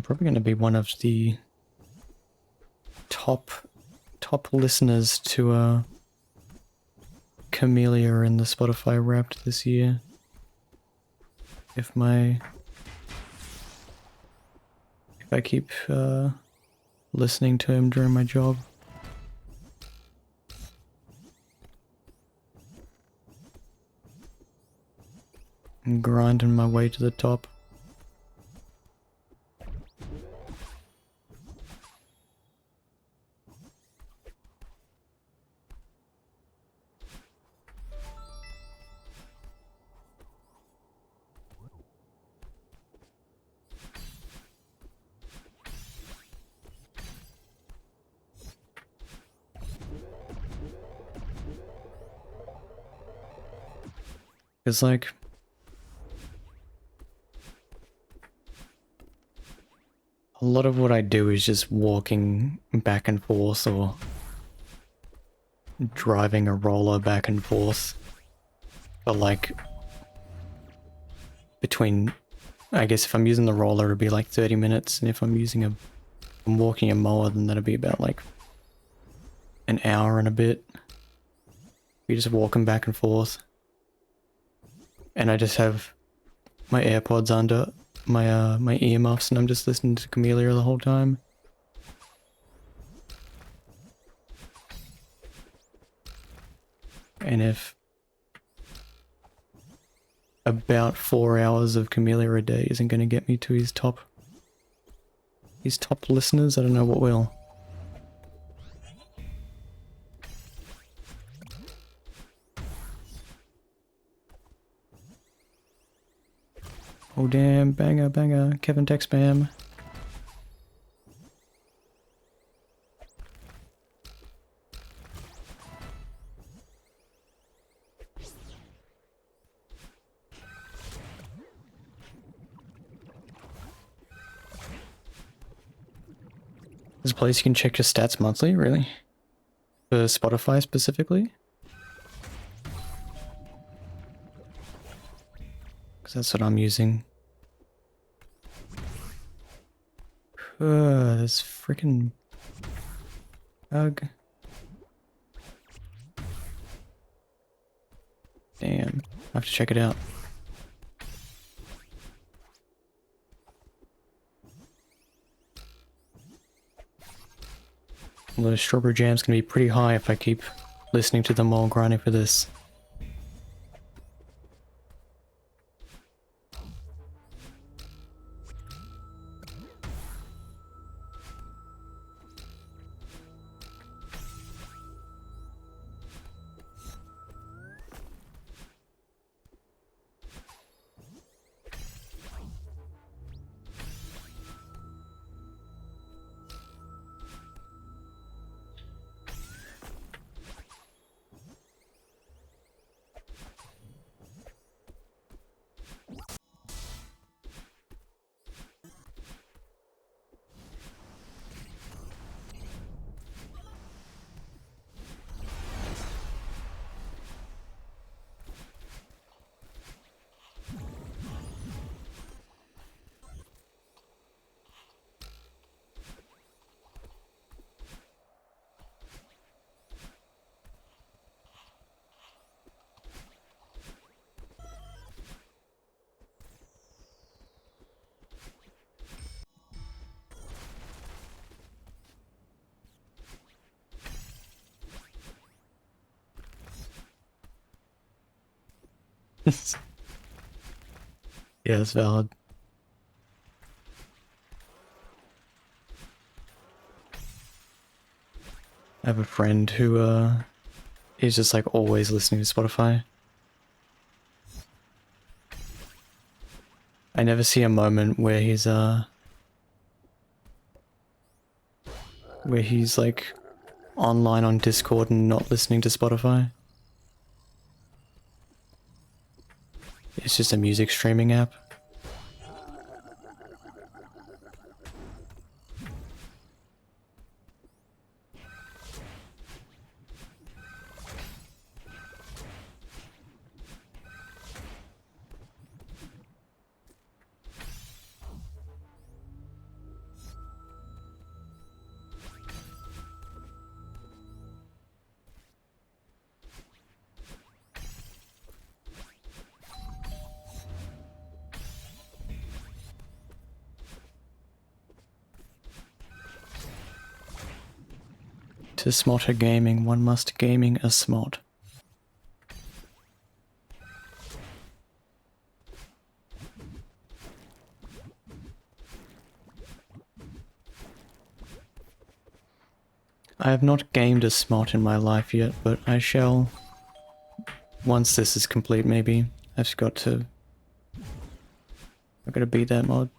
probably going to be one of the top listeners to, Camellia in the Spotify Wrapped this year. If I keep, listening to him during my job. And grinding my way to the top. It's like, a lot of what I do is just walking back and forth or driving a roller back and forth. But like, between, I guess if I'm using the roller it'd be like 30 minutes, and if I'm walking a mower, then that'd be about like an hour and a bit. You're just walking back and forth. And I just have my AirPods under my earmuffs, and I'm just listening to Camellia the whole time. And if about 4 hours of Camellia a day isn't going to get me to his top listeners, I don't know what will. Oh damn, banger, banger, Kevin Tech spam. There's a place you can check your stats monthly, really? For Spotify specifically? Because that's what I'm using. This freaking bug. Damn, I have to check it out. Well, the strawberry jam's gonna be pretty high if I keep listening to them while grinding for this. Yeah, that's valid. I have a friend who is just like always listening to Spotify. I never see a moment where he's like online on Discord and not listening to Spotify. It's just a music streaming app. To smotter gaming, one must gaming a smot. I have not gamed a smot in my life yet, but I shall. Once this is complete, maybe. I've gotta beat that mod.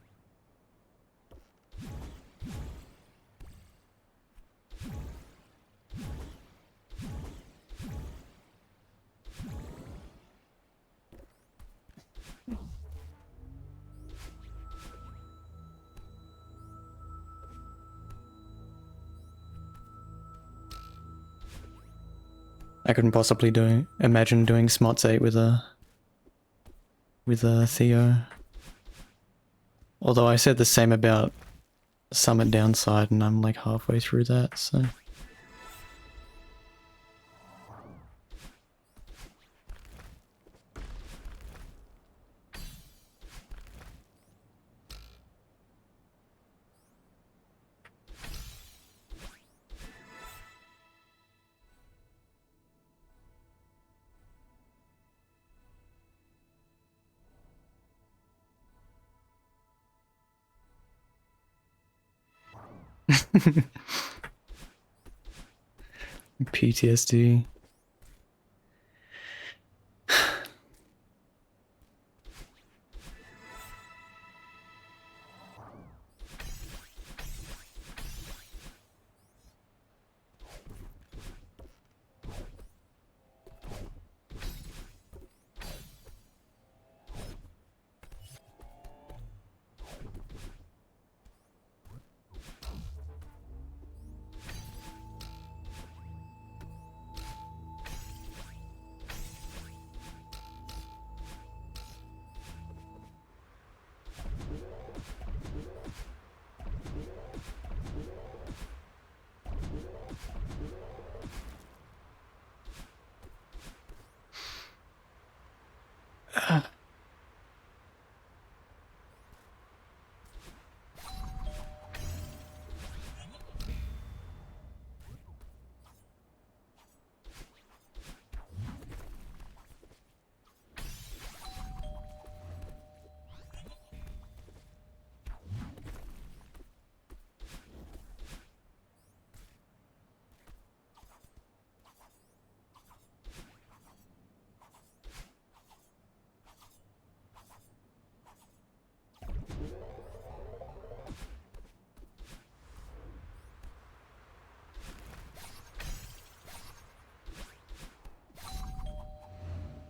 I couldn't possibly imagine doing Smots 8 with a Theo. Although I said the same about Summit Downside and I'm like halfway through that, so... PTSD.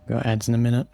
Got ads in a minute.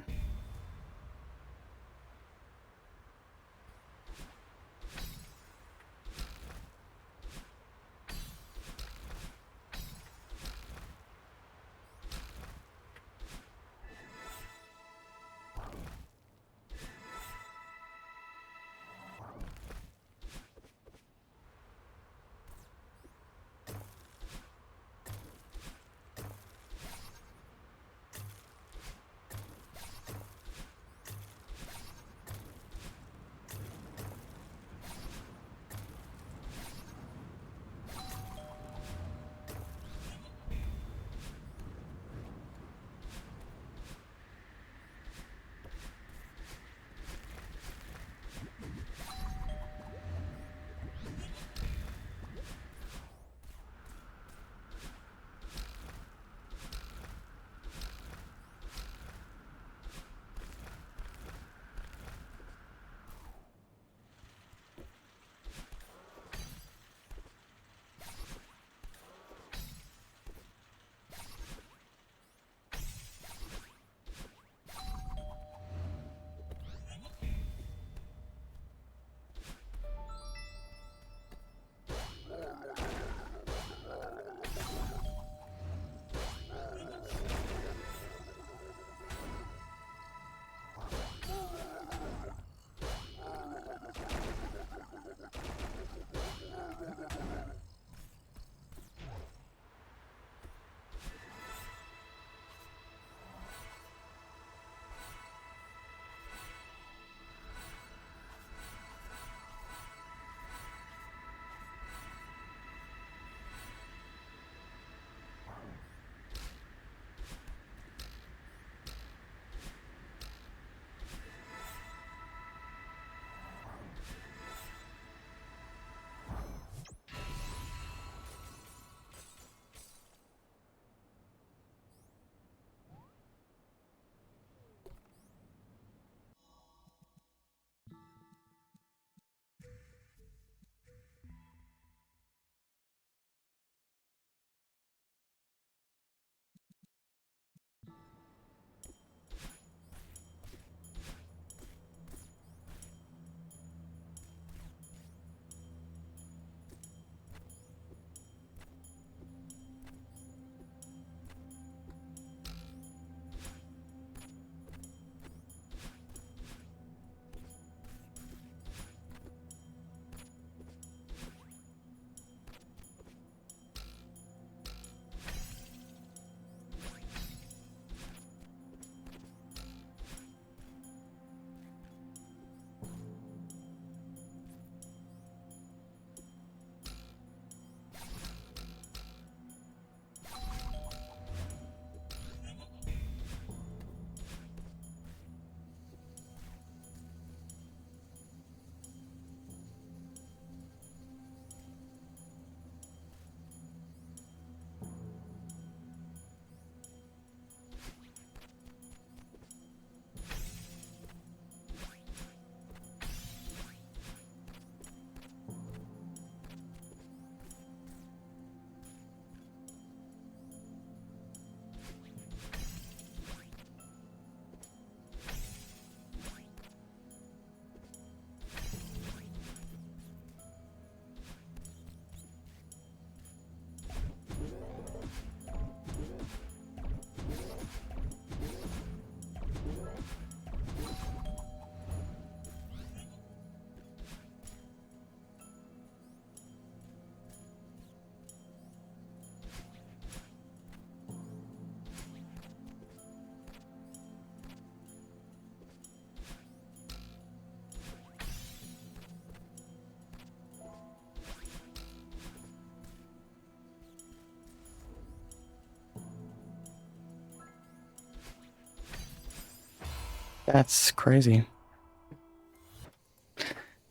That's crazy.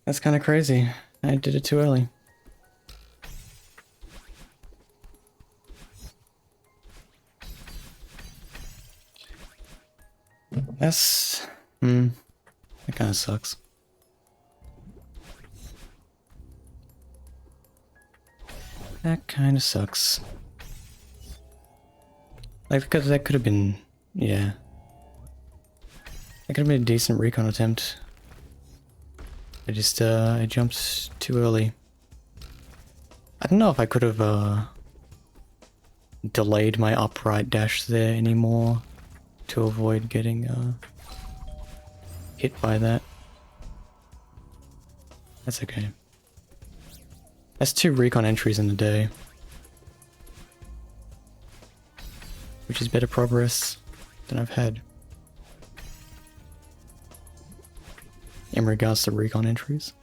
That's kind of crazy. I did it too early. That's... that kind of sucks. That kind of sucks. Like, because that could have been... yeah. That could have been a decent recon attempt. I jumped too early. I don't know if I could have, delayed my upright dash there anymore to avoid getting, hit by that. That's okay. That's 2 recon entries in a day. Which is better progress than I've had. In regards to recon entries.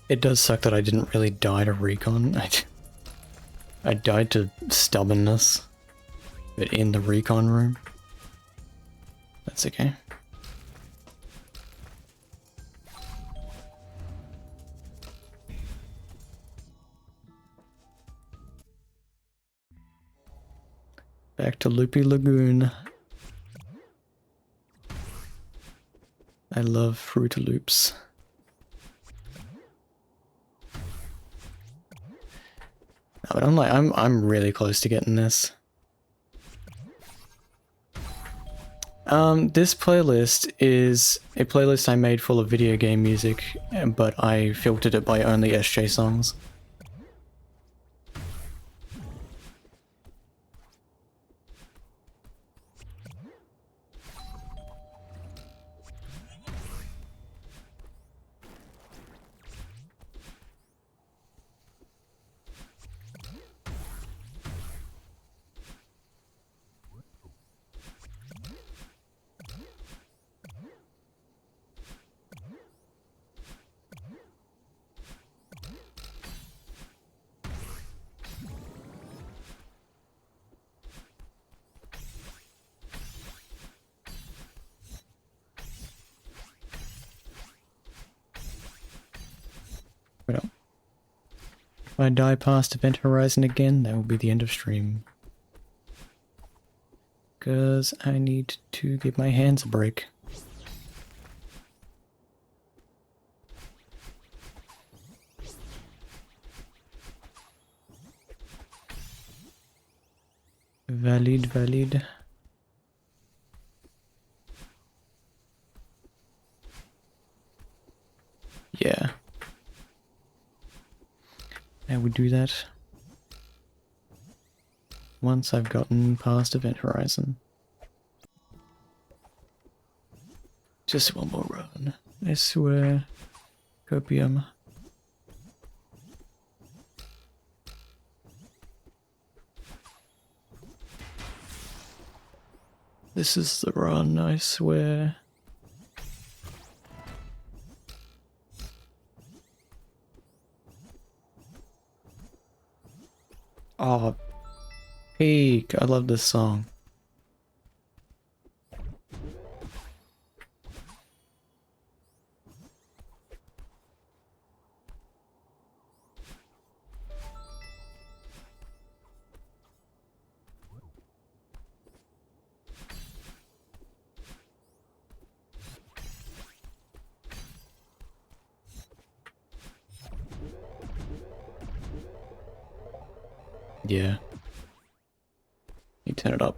It does suck that I didn't really die to recon. I died to stubbornness. But in the recon room. That's okay. Back to Loopy Lagoon. I love Fruit Loops. No, but I'm really close to getting this. This playlist is a playlist I made full of video game music, but I filtered it by only SJ songs. But if I die past Event Horizon again, that will be the end of stream. Because I need to give my hands a break. Valid. Yeah. I would do that once I've gotten past Event Horizon. Just one more run, I swear. Copium. This is the run, I swear. Oh, Peak, I love this song. Yeah. You turn it up.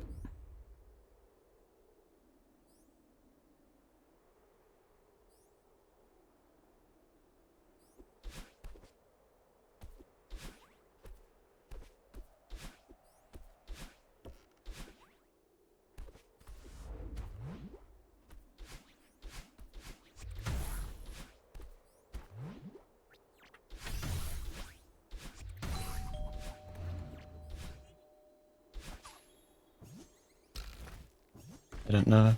I don't know.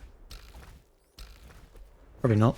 Probably not.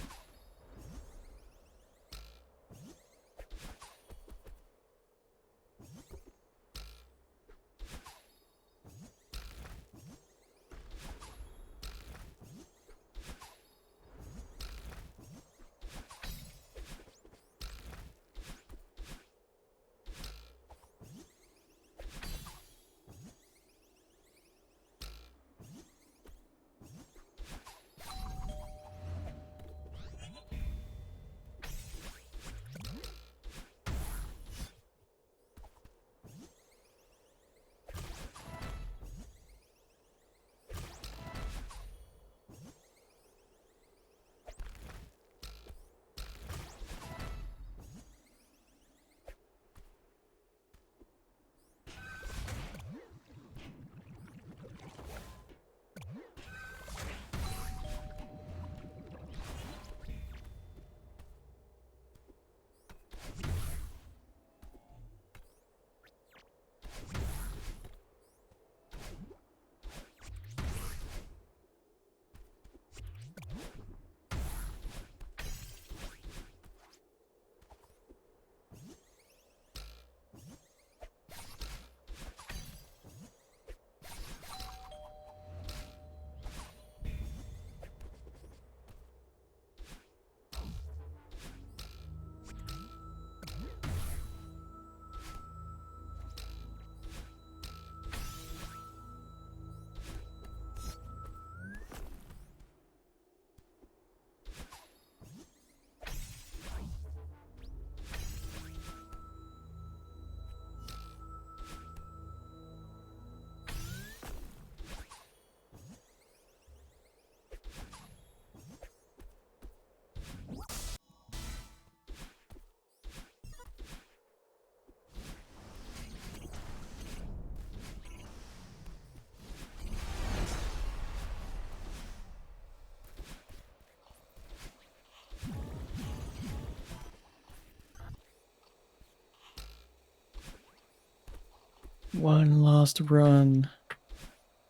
One last run.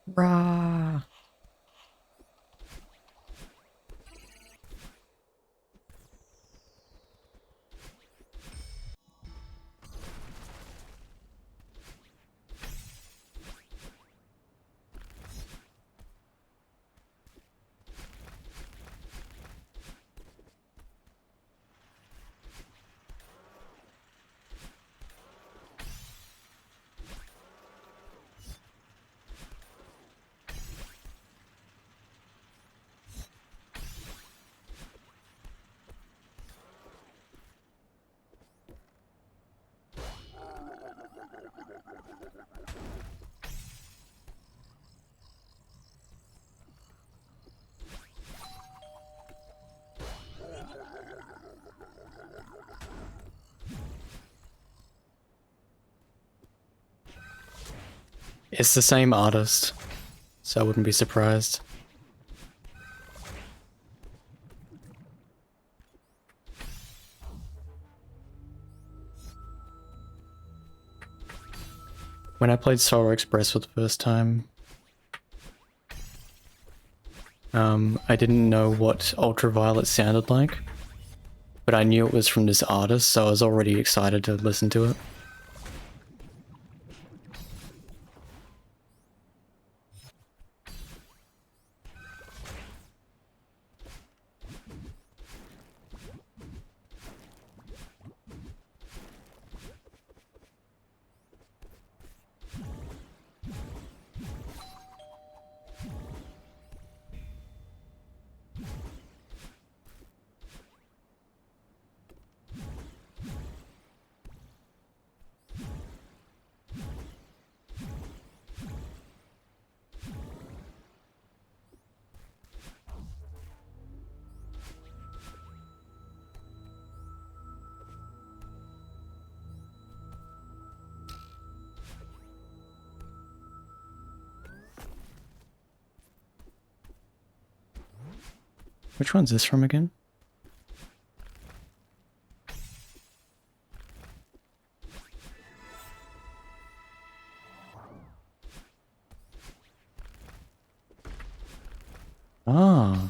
Rah! It's the same artist, so I wouldn't be surprised. When I played Solar Express for the first time, I didn't know what Ultraviolet sounded like, but I knew it was from this artist, so I was already excited to listen to it. Which one's this from again? Ah.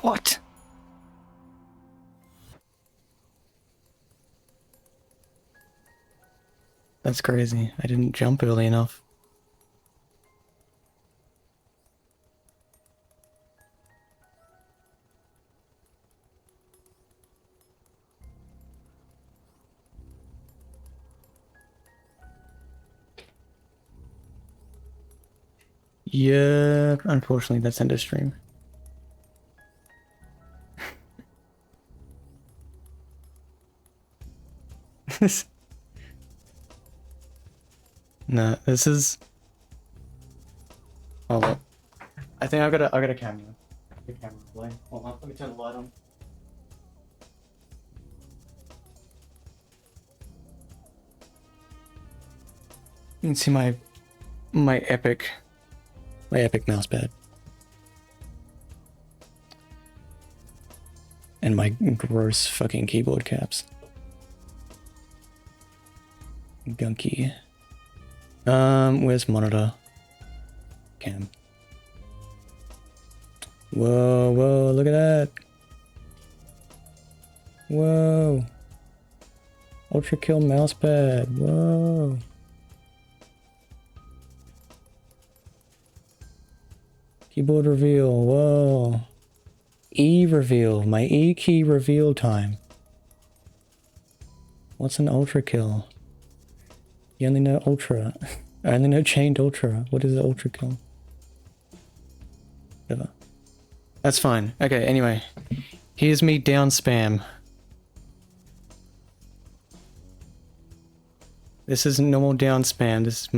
What? That's crazy. I didn't jump early enough. Yeah, unfortunately that's end of stream. No, this is... Hold up. I think I got a camera. The camera play. Hold on, let me turn the light on. You can see my epic mousepad. And my gross fucking keyboard caps. Gunky. Where's monitor? Cam. Whoa, whoa, look at that. Whoa. Ultra kill mousepad. Whoa. Keyboard reveal. Whoa. E reveal. My E key reveal time. What's an ultra kill? You only know ultra. I only know chained ultra. What is the ultra kill? Whatever. That's fine. Okay, anyway. Here's me down spam. This isn't normal down spam. This is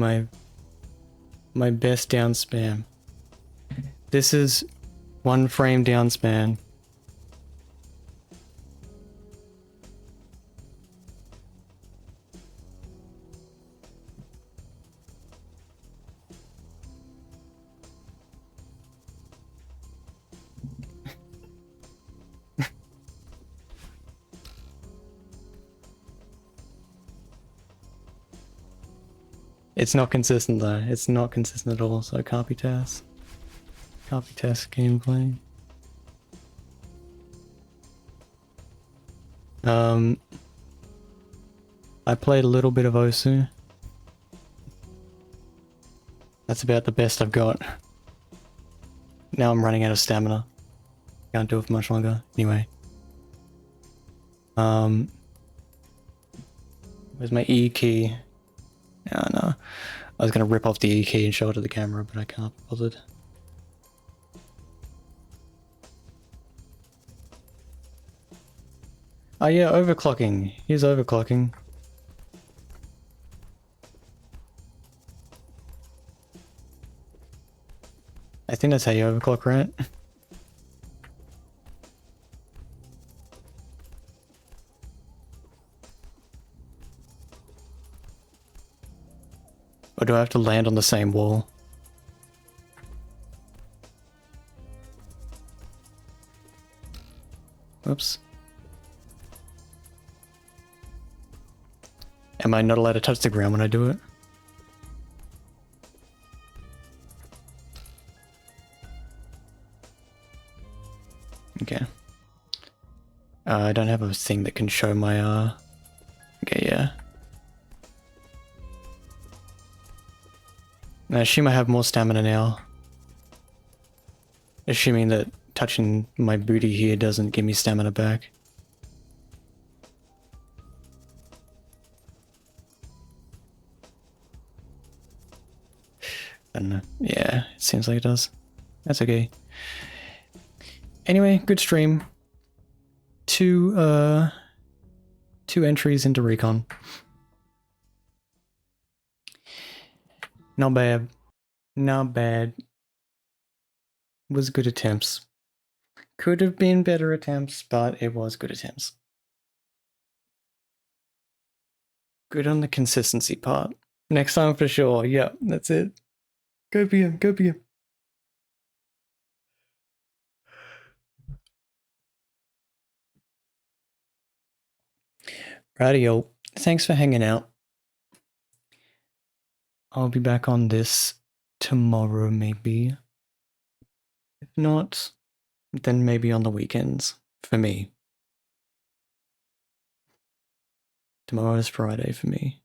my best down spam. This is 1 frame down spam. It's not consistent though. It's not consistent at all, so copy test. Copy test gameplay. I played a little bit of Osu. That's about the best I've got. Now I'm running out of stamina. Can't do it for much longer. Anyway. Where's my E key? Oh, no. I was gonna rip off the E key and show it to the camera, but I can't be bothered. Oh yeah, overclocking. Here's overclocking. I think that's how you overclock, right? Or do I have to land on the same wall? Oops. Am I not allowed to touch the ground when I do it? Okay. I don't have a thing that can show my, Okay, yeah. She might have more stamina now. Assuming that touching my booty here doesn't give me stamina back. I don't know. Yeah, it seems like it does. That's okay. Anyway, good stream. Two entries into recon. Not bad. Not bad. Was good attempts. Could have been better attempts, but it was good attempts. Good on the consistency part. Next time for sure. Yep, that's it. Go BM, go BM. Radio. Thanks for hanging out. I'll be back on this tomorrow, maybe. If not, then maybe on the weekends for me. Tomorrow is Friday for me.